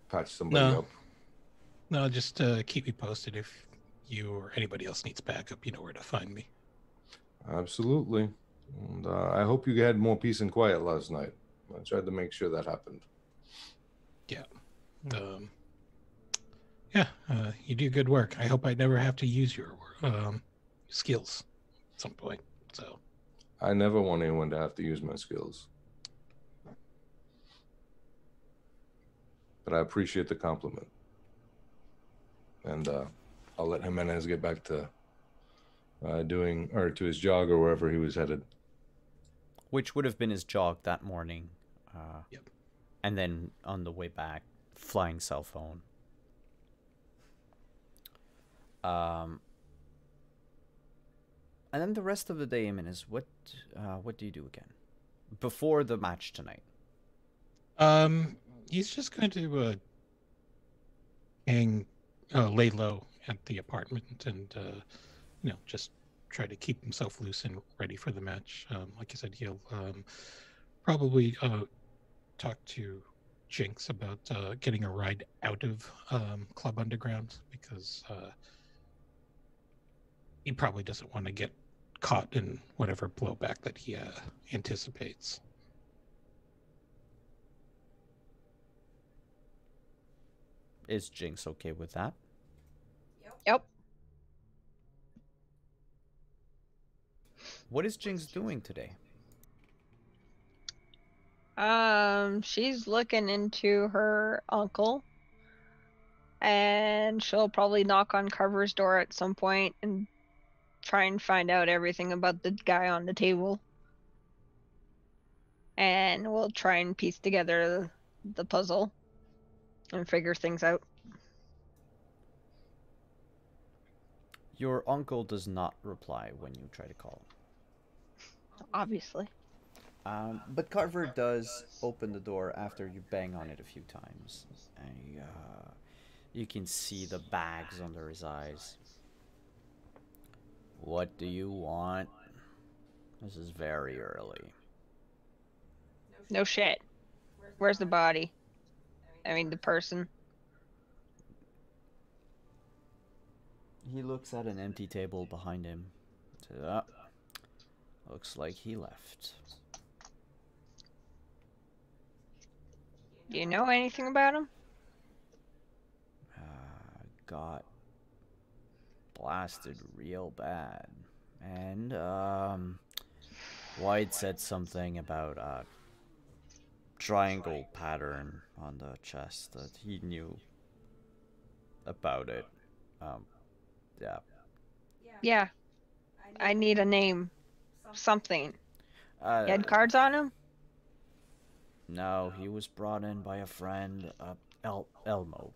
patch somebody up? No, just keep me posted. If you or anybody else needs backup, you know where to find me. Absolutely. And I hope you had more peace and quiet last night. I tried to make sure that happened. Yeah. You do good work. I hope I never have to use your skills at some point. So I never want anyone to have to use my skills. But I appreciate the compliment. And I'll let Jimenez get back to to his jog or wherever he was headed. Which would have been his jog that morning. Yep. And then on the way back, flying cell phone. And then the rest of the day, Jimenez, what do you do again? Before the match tonight. He's just going to lay low at the apartment and just try to keep himself loose and ready for the match. Like I said, he'll probably talk to Jinx about getting a ride out of Club Underground, because he probably doesn't want to get caught in whatever blowback that he anticipates. Is Jinx okay with that? Yep. What is Jinx doing today? She's looking into her uncle, and she'll probably knock on Carver's door at some point and try and find out everything about the guy on the table. and we'll try and piece together the puzzle and figure things out. Your uncle does not reply when you try to call. Obviously. But Carver does open the door after you bang on it a few times. And you can see the bags under his eyes. What do you want? This is very early. No shit. Where's the body? I mean, the person. He looks at an empty table behind him. Says, "Ah, looks like he left." Do you know anything about him? Got blasted real bad. And, White said something about a triangle pattern on the chest that he knew about it. Yeah. Yeah. I need a name. Something. Uh, You had cards on him? No, he was brought in by a friend, Elmo.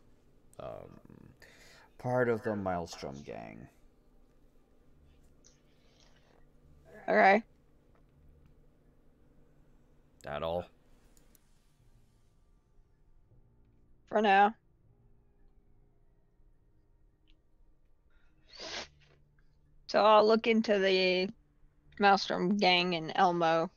Part of the Maelstrom gang. Okay. That all? For now. So I'll look into the Maelstrom gang and Elmo.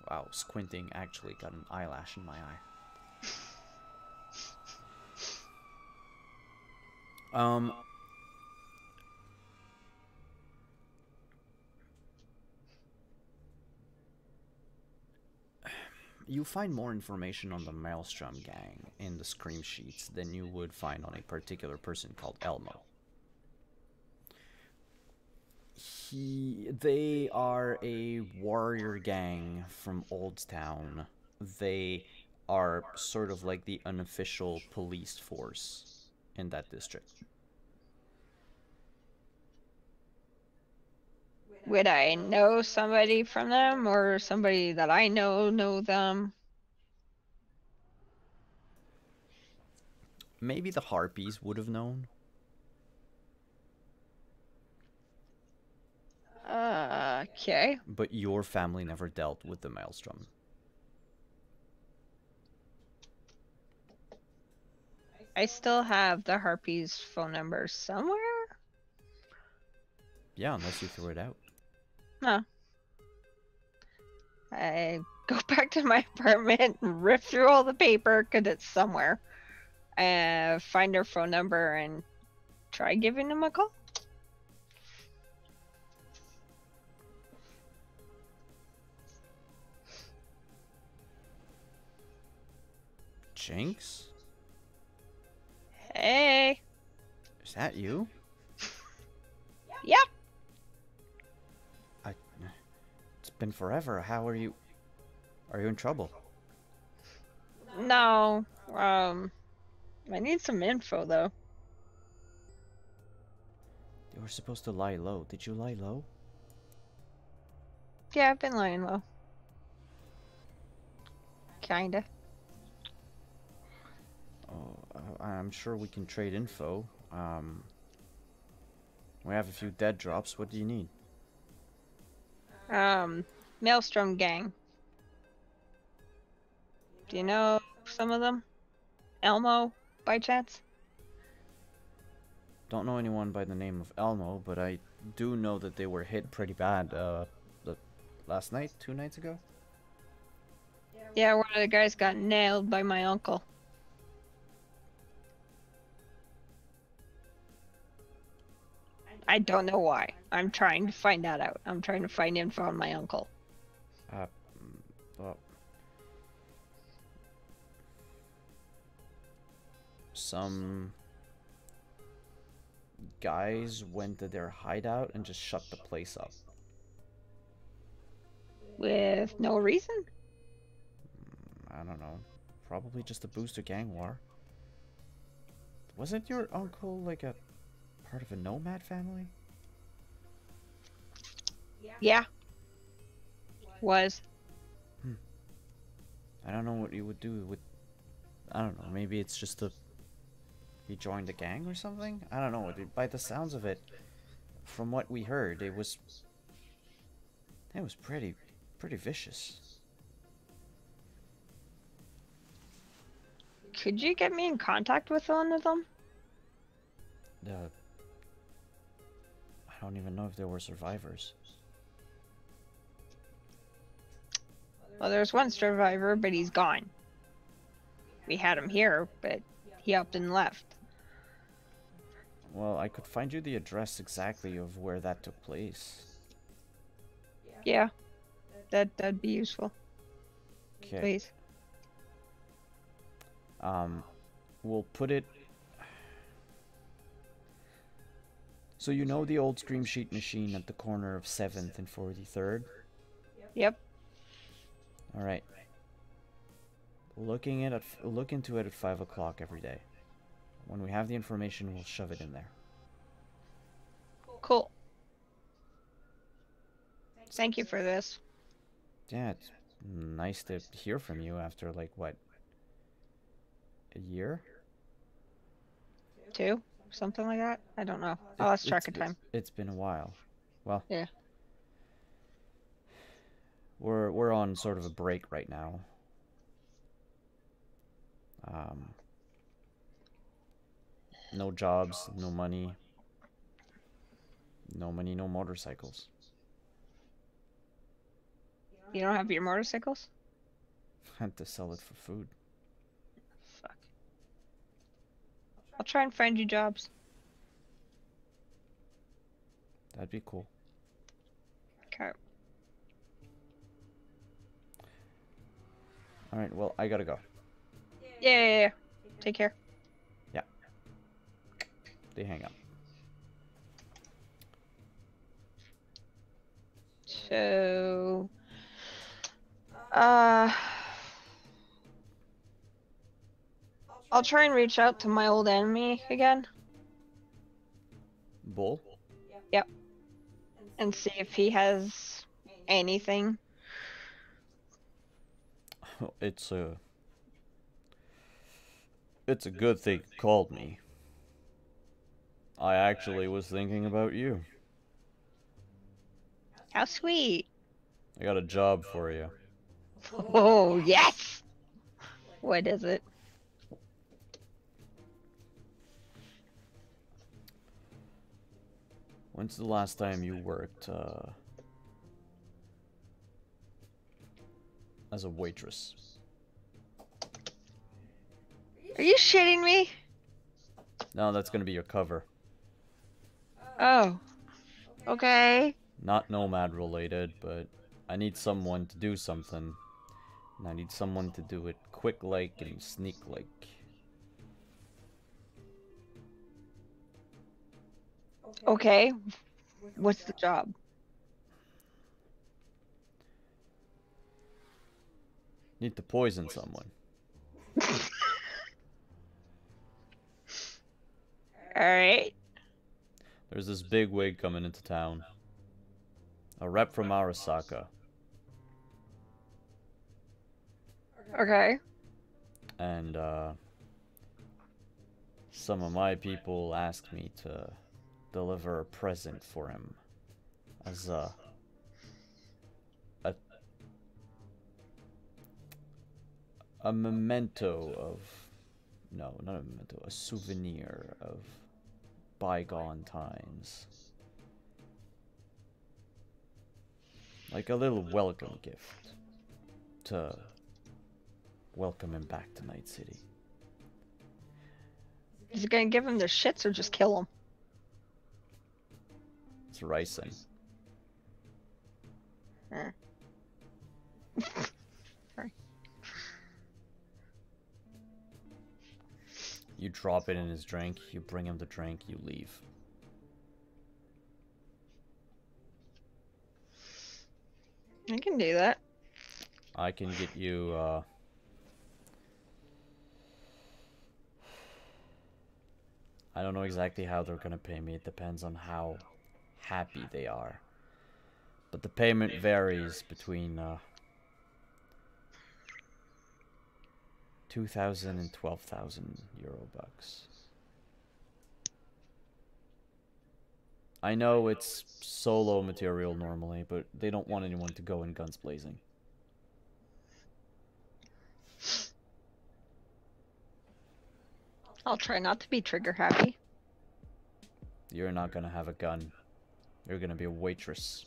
Wow, squinting actually got an eyelash in my eye. You find more information on the Maelstrom gang in the scream sheets than you would find on a particular person called Elmo. They are a warrior gang from Old Town. They are sort of like the unofficial police force in that district. Would I know somebody from them, or somebody that I know them? Maybe the Harpies would have known. Okay. But your family never dealt with the Maelstrom. I still have the Harpies phone number somewhere? Yeah, unless you threw it out. No. I go back to my apartment and rip through all the paper, because it's somewhere. Find their phone number and try giving them a call. Jinx? Hey. Is that you? Yep. It's been forever. How are you? Are you in trouble? No. I need some info though. You were supposed to lie low. Did you lie low? Yeah, I've been lying low. Kinda. Oh, I'm sure we can trade info. We have a few dead drops. What do you need? Maelstrom gang. Do you know some of them? Elmo, by chance? Don't know anyone by the name of Elmo, but I do know that they were hit pretty bad, last night? 2 nights ago? Yeah, one of the guys got nailed by my uncle. I don't know why. I'm trying to find that out. I'm trying to find info on my uncle. Well, some guys went to their hideout and just shut the place up. With no reason? I don't know. probably just a booster gang war. Wasn't your uncle like a part of a nomad family? Yeah. Was. I don't know what you would do with. I don't know. Maybe it's just a. He joined a gang or something. I don't know. By the sounds of it, from what we heard, it was. It was pretty vicious. Could you get me in contact with one of them? I don't even know if there were survivors. Well, there's one survivor, but he's gone. We had him here, but he upped and left. Well, I could find you the address exactly of where that took place. Yeah, that'd be useful. Okay. Please. We'll put it. So you know the old Scream Sheet machine at the corner of 7th and 43rd? Yep. All right. Look into it at 5 o'clock every day. When we have the information, we'll shove it in there. Cool. Thank you for this. Yeah, it's nice to hear from you after like what? A year? 2? Something like that? I don't know. I lost track of time. It's been a while. Well, yeah. We're on sort of a break right now. No jobs, no money. No money, no motorcycles. You don't have your motorcycles? Had to sell it for food. Fuck. I'll try and find you jobs. That'd be cool. Okay. Alright, well, I gotta go. Yeah. Take care. Yeah. They hang up. So... I'll try and reach out to my old enemy again. Bull? Yep. And see if he has anything. It's a good thing you called me. I actually was thinking about you. How sweet. I got a job for you. Oh, yes! What is it? When's the last time you worked, as a waitress? Are you shitting me? No, that's gonna be your cover. Oh. Okay. Not nomad related, but I need someone to do something. And I need someone to do it quick-like and sneak-like. Okay. What's the job? Need to poison someone. Alright. There's this big wig coming into town. A rep from Arasaka. Okay. And, some of my people asked me to deliver a present for him. As a memento of... No, not a memento. A souvenir of bygone times. Like a little welcome gift. To welcome him back to Night City. Is it gonna give him the shits or just kill him? It's ricin. Sorry. You drop it in his drink, you bring him the drink, you leave. I can do that. I can get you, I don't know exactly how they're gonna pay me. It depends on how happy they are. But the payment varies between 2,000 and 12,000 euro bucks. I know it's solo material normally, but they don't want anyone to go in guns blazing. I'll try not to be trigger happy. You're not gonna have a gun. You're gonna be a waitress.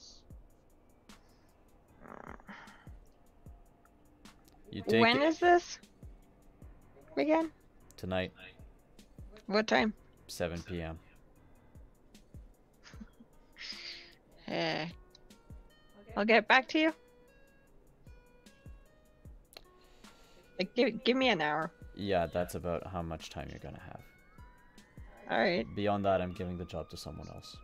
You take When it is this? Again? tonight, What time? 7 p.m. I'll get back to you. Like, give me an hour. Yeah, that's about how much time you're gonna have. All right. Beyond that, I'm giving the job to someone else.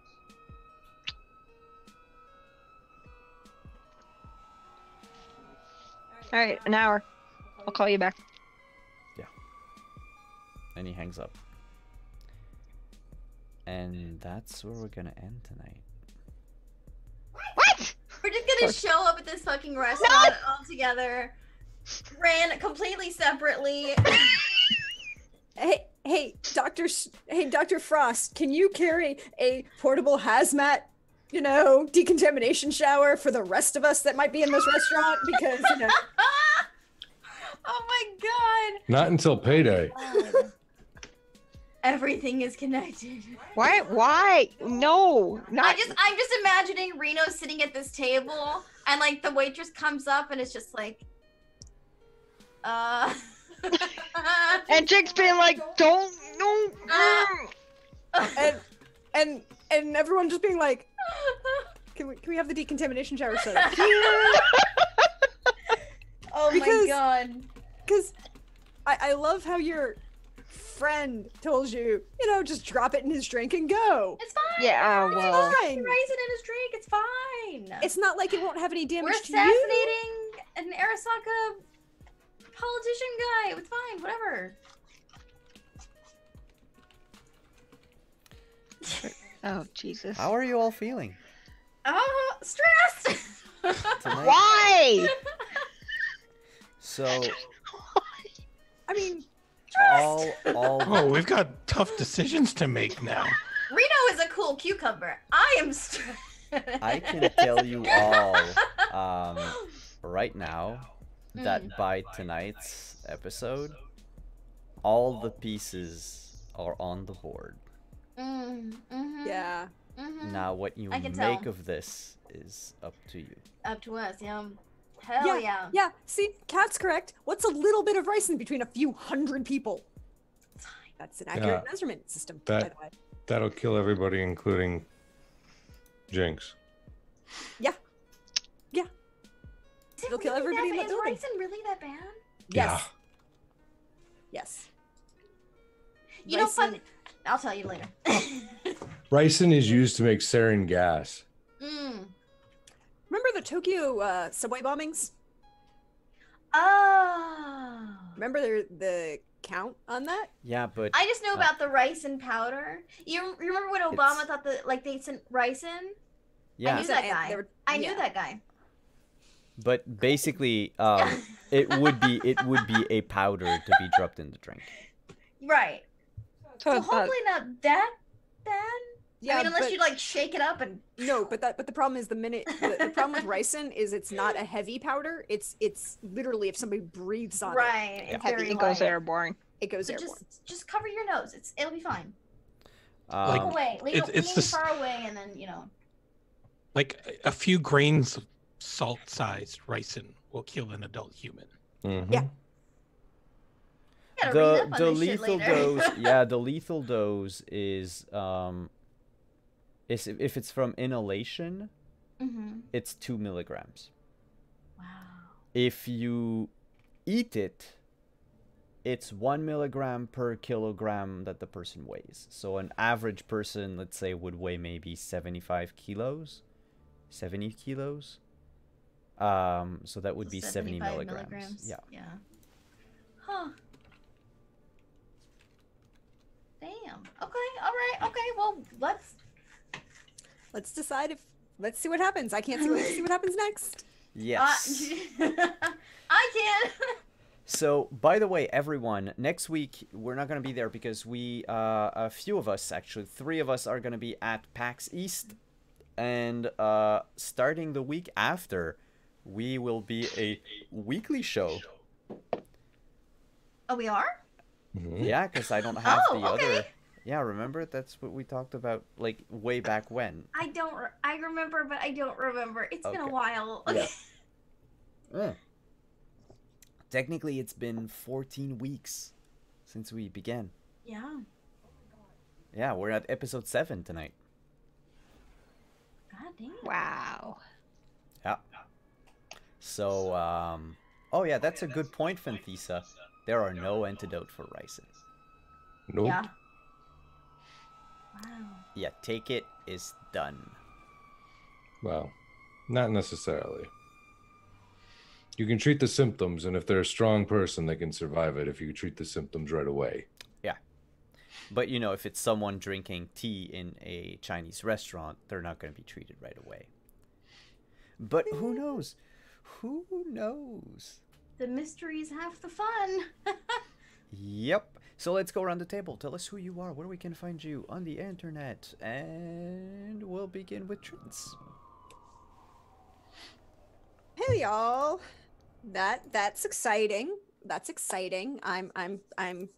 All right, an hour. I'll call you back. And he hangs up. And that's where we're gonna end tonight. What? We're just gonna show up at this fucking restaurant all together, ran completely separately. Hey, Dr. Frost, can you carry a portable hazmat, decontamination shower for the rest of us that might be in this restaurant? Because, Oh my god! Not until payday. Everything is connected. Why? Why? No, not. I'm just imagining Reno sitting at this table, and like the waitress comes up, and it's just like, And Jake's being like, don't, no. and everyone just being like, can we have the decontamination shower set up here? Oh my god. Because I love how your friend told you, just drop it in his drink and go. It's fine. Yeah, It's well. fine. Rice it in his drink. It's fine. It's not like it won't have any damage We're to you. assassinating an Arasaka politician guy. It's fine. Whatever. Oh, Jesus. How are you all feeling Oh, stressed. tonight? Why? So, I mean, all Oh, we've got tough decisions to make now. Reno is a cool cucumber. I am stressed. I can tell you all right now that by tonight's episode, all the pieces are on the board. yeah. Now, what you I can make tell. of this is up to you. Up to us, yeah. Hell yeah. Yeah, see, Kat's correct. What's a little bit of rice in between a few hundred people? That's an accurate measurement system, by the way. That'll kill everybody, including Jinx. Yeah. Is it It'll kill really everybody that in the bad? building. Is ricin really that bad? Yes. Yes. You know, Ricin- fun. I'll tell you later. Ricin is used to make sarin gas. Remember the Tokyo subway bombings? Oh. Remember the count on that? Yeah, but I just know about the rice and powder. You remember when Obama It's- thought that they sent rice in? I yeah, knew that guy. They were- I knew yeah. that guy. but basically, it would be a powder to be dropped in the drink. Right. So So it's not- hopefully not that bad. Yeah, I mean, unless but- you like shake it up and. No, but the problem is the problem with ricin is it's not a heavy powder. It's literally if somebody breathes on Right. Yeah. It's very It goes light. airborne. it goes So airborne. just cover your nose. It'll be fine. Like, Lean away. Lean, it's lean this- far away, and then Like a few grains of salt-sized ricin will kill an adult human. Mhm. Yeah. You gotta read up on The this shit lethal later. dose, yeah, the lethal dose is if it's from inhalation, it's 2 milligrams. Wow. If you eat it, it's 1 milligram per kilogram that the person weighs. So an average person, let's say, would weigh maybe 75 kilos, 70 kilos. So that would be 70 75 milligrams. Yeah. Yeah. Huh. Damn. Okay. All right. Okay. Well, Let's decide if. Let's see what happens. I can't wait to see what happens next. Yes. I can. So, by the way, everyone, next week we're not going to be there because a few of us, actually, 3 of us are going to be at PAX East. And starting the week after, we will be a weekly show. Oh, we are? Mhm. Yeah, because I don't have Oh, the okay. other. Yeah, remember? That's what we talked about, like, way back when. I remember, but I don't remember. It's been a Okay. while. Yeah. Technically, it's been 14 weeks since we began. Yeah. Yeah, we're at episode 7 tonight. God damn. Wow. Yeah. So, oh yeah, that's a good point, Fanthisa. There are no antidote for Ryzen. Nope. Yeah. Wow. Yeah, take it is done. Well, not necessarily. You can treat the symptoms, and if they're a strong person, they can survive it if you treat the symptoms right away. Yeah. But, you know, if it's someone drinking tea in a Chinese restaurant, they're not going to be treated right away. But who knows? Who knows? The mystery's half the fun. Yep. So let's go around the table. Tell us who you are, where we can find you on the internet. And we'll begin with Trins. Hey y'all. That's exciting. That's exciting. I'm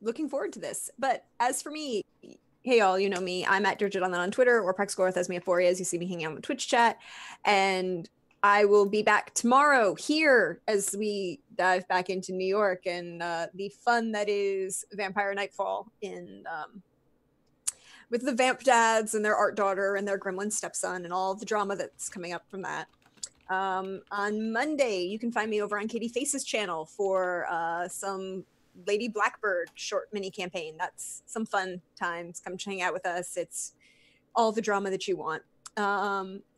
looking forward to this. But as for me, hey y'all, you know me. I'm at Dirgit on Twitter or Prexgorth as me as you see me hanging out in the Twitch chat. And I will be back tomorrow here as we dive back into New York and the fun that is Vampire Nightfall in with the Vamp dads and their art daughter and their gremlin stepson and all the drama that's coming up from that. On Monday, you can find me over on Katie Face's channel for some Lady Blackbird short mini campaign. That's some fun times. Come hang out with us. It's all the drama that you want.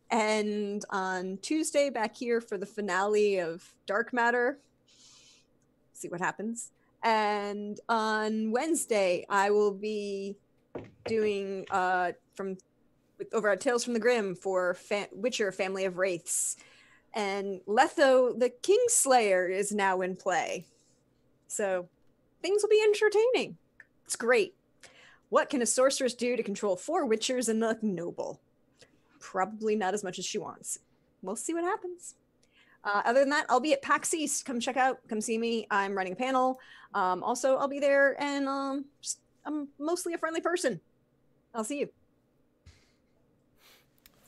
And on Tuesday, back here for the finale of Dark Matter. See what happens. And on Wednesday, I will be doing over at Tales from the Grim for Witcher Family of Wraiths. And Letho the Kingslayer is now in play. So things will be entertaining. It's great. What can a sorceress do to control 4 witchers and a noble? Probably not as much as she wants. We'll see what happens. Other than that, I'll be at PAX East. Come check out, come see me. I'm running a panel. Also, I'll be there, and I'm mostly a friendly person. I'll see you.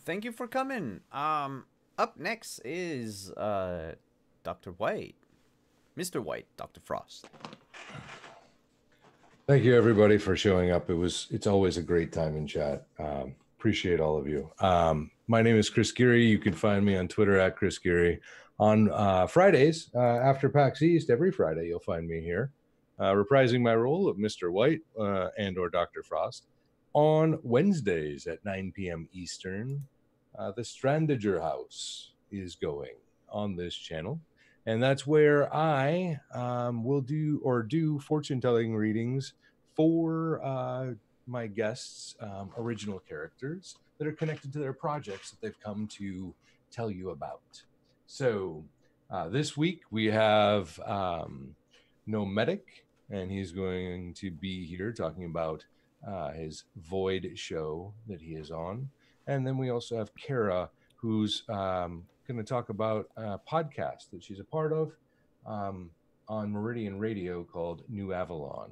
Thank you for coming. Up next is Dr. White. Mr. White, Dr. Frost. Thank you, everybody, for showing up. It's always a great time in chat. Appreciate all of you. My name is Chris Geary. You can find me on Twitter at Chris Geary. On Fridays, after PAX East, every Friday, you'll find me here, reprising my role of Mr. White and or Dr. Frost. On Wednesdays at 9 p.m. Eastern, the Strandager House is going on this channel. And that's where I will do fortune-telling readings for my guests' original characters that are connected to their projects that they've come to tell you about. So this week we have Nomadic, and he's going to be here talking about his Void show that he is on. And then we also have Kara, who's going to talk about a podcast that she's a part of on Meridian Radio called New Avalon.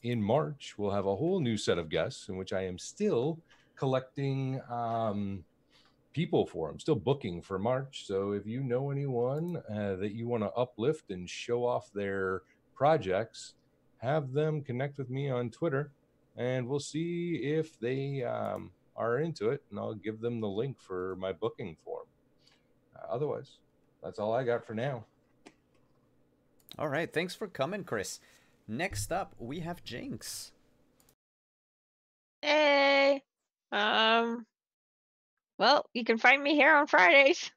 In March, we'll have a whole new set of guests in which I am still collecting people for. I'm still booking for March. So if you know anyone that you want to uplift and show off their projects, have them connect with me on Twitter, and we'll see if they are into it, and I'll give them the link for my booking form. Otherwise, that's all I got for now. All right, thanks for coming, Chris. Next up, we have Jinx. Hey. Well, you can find me here on Fridays.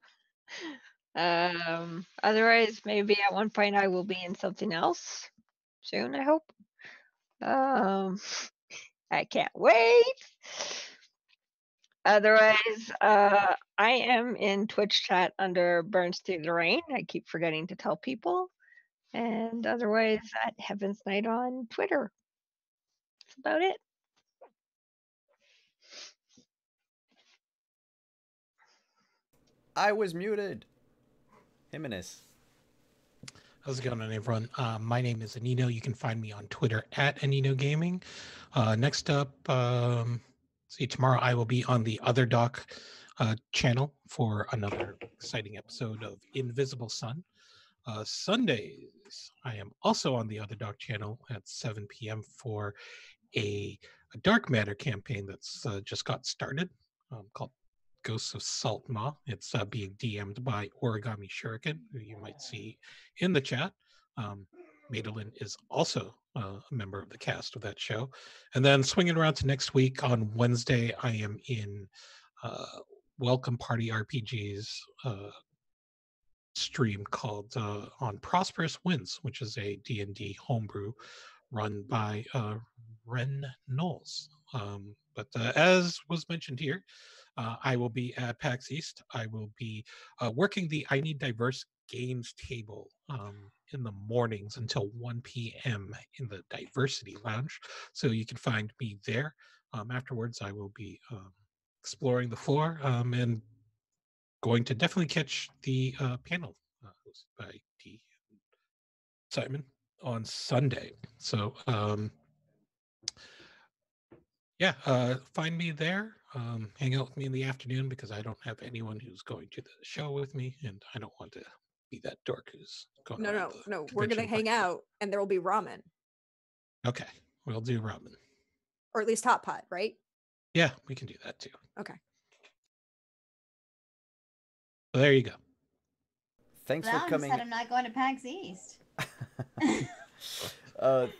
Otherwise, maybe at one point I will be in something else soon, I hope. I can't wait. Otherwise, I am in Twitch chat under Burns Through the Rain. I keep forgetting to tell people. And otherwise, at Heaven's Night on Twitter. That's about it. I was muted. Jimenez. How's it going, everyone? My name is Anino. You can find me on Twitter at Anino Gaming. Next up, see, tomorrow I will be on the Other Doc channel for another exciting episode of Invisible Sun. Sundays, I am also on the Other Doc channel at 7 p.m. for a dark matter campaign that's just got started called Ghosts of Saltma. It's being DM'd by Origami Shuriken, who you might see in the chat. Madeline is also a member of the cast of that show. And then swinging around to next week on Wednesday, I am in Welcome Party RPG's stream called On Prosperous Winds, which is a D&D homebrew run by Ren Knowles. But as was mentioned here, I will be at PAX East. I will be working the I Need Diverse Games table in the mornings until 1 p.m. in the Diversity Lounge. So you can find me there. Afterwards, I will be exploring the floor and going to definitely catch the panel hosted by Dee and Simon on Sunday. So yeah, find me there. Hang out with me in the afternoon because I don't have anyone who's going to the show with me, and I don't want to be that dork who's going. No. We're gonna hang out, and there will be ramen. Okay, we'll do ramen, or at least hot pot, right? Yeah, we can do that too. Okay. So there you go. Thanks Now for I'm coming. sad I'm not going to PAX East.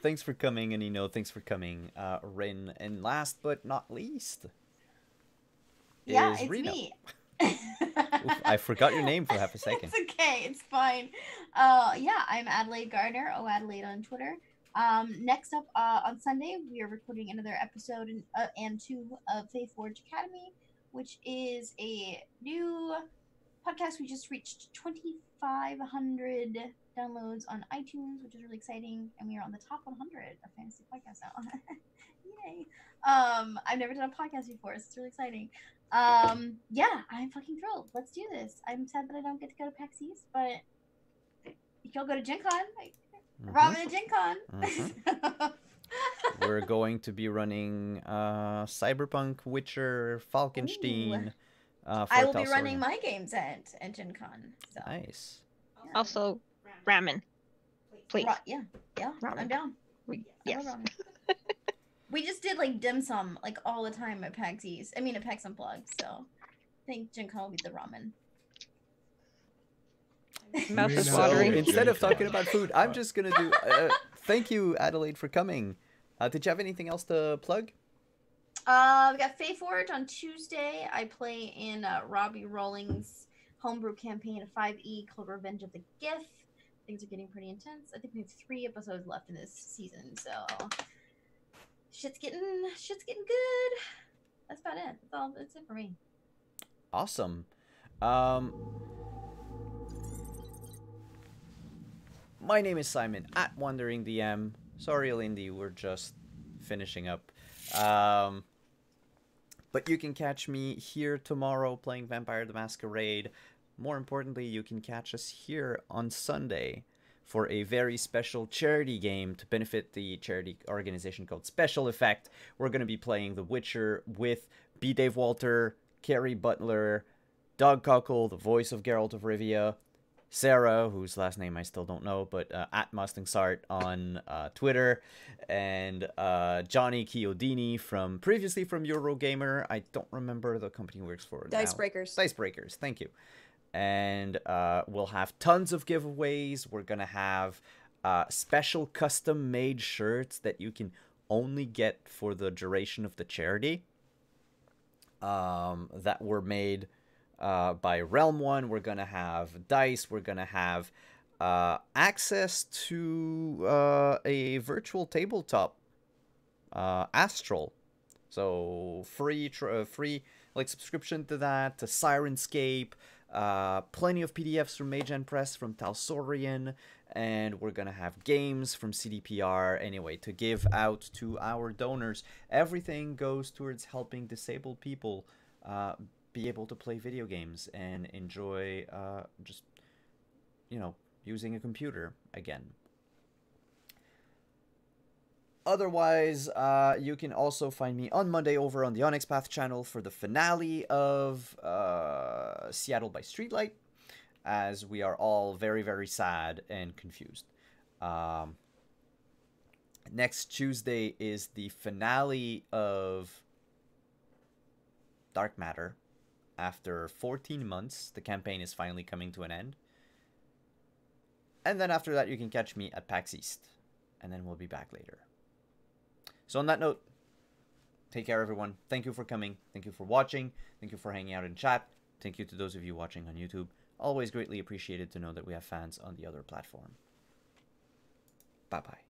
Thanks for coming, Anino. Thanks for coming, Rin. And last but not least, Yeah, is it's Rena. me. Oof, I forgot your name for half a second. It's okay, it's fine. Yeah, I'm Adelaide Gardner, Adelaide on Twitter. Next up on Sunday, we are recording another episode and 2 of Faith Forge Academy, which is a new podcast. We just reached 2,500 downloads on iTunes, which is really exciting, and we are on the top 100 of fantasy podcasts now. Yay! I've never done a podcast before, so it's really exciting. Yeah, I'm fucking thrilled. Let's do this. I'm sad that I don't get to go to PAX East, but if y'all go to Gen Con, Ramen at Gen Con. We're going to be running Cyberpunk, Witcher, Falkenstein. I will be running my games at Gen Con. So. Nice. Yeah. Also, ramen. Please. Yeah, Ramen. I'm down. Yes. We just did like dim sum like all the time at PAX East. I mean at PAX Unplugged, so I think Gen Con will be the ramen. Mouth is So watering. instead of talking about food, I'm just gonna do. Thank you, Adelaide, for coming. Did you have anything else to plug? We got Fae Forge on Tuesday. I play in Robbie Rawlings' homebrew campaign of 5e called Revenge of the Gith. Things are getting pretty intense. I think we have 3 episodes left in this season, so shit's getting good. That's about it. That's it for me. Awesome. My name is Simon at Wandering DM. Sorry, Lindy, we're just finishing up. But you can catch me here tomorrow playing Vampire the Masquerade. More importantly, you can catch us here on Sunday for a very special charity game to benefit the charity organization called Special Effect. We're going to be playing The Witcher with B. Dave Walter, Carrie Butler, Doug Cockle, the voice of Geralt of Rivia, Sarah, whose last name I still don't know, but at Mustangsart on Twitter, and Johnny Chiodini previously from Eurogamer. I don't remember the company he works for now. Dicebreakers. Dicebreakers, thank you. And we'll have tons of giveaways. We're going to have special custom-made shirts that you can only get for the duration of the charity that were made by Realm One. We're gonna have dice. We're gonna have access to a virtual tabletop Astral. So free like subscription to that, to Sirenscape, plenty of PDFs from Magen Press, from Talsorian, and we're gonna have games from CDPR anyway to give out to our donors. Everything goes towards helping disabled people be able to play video games and enjoy just, you know, using a computer again. Otherwise, you can also find me on Monday over on the Onyx Path channel for the finale of Seattle by Streetlight, as we are all very, very sad and confused. Next Tuesday is the finale of Dark Matter. After 14 months, the campaign is finally coming to an end. And then after that, you can catch me at PAX East. And then we'll be back later. So on that note, take care, everyone. Thank you for coming. Thank you for watching. Thank you for hanging out in chat. Thank you to those of you watching on YouTube. Always greatly appreciated to know that we have fans on the other platform. Bye-bye.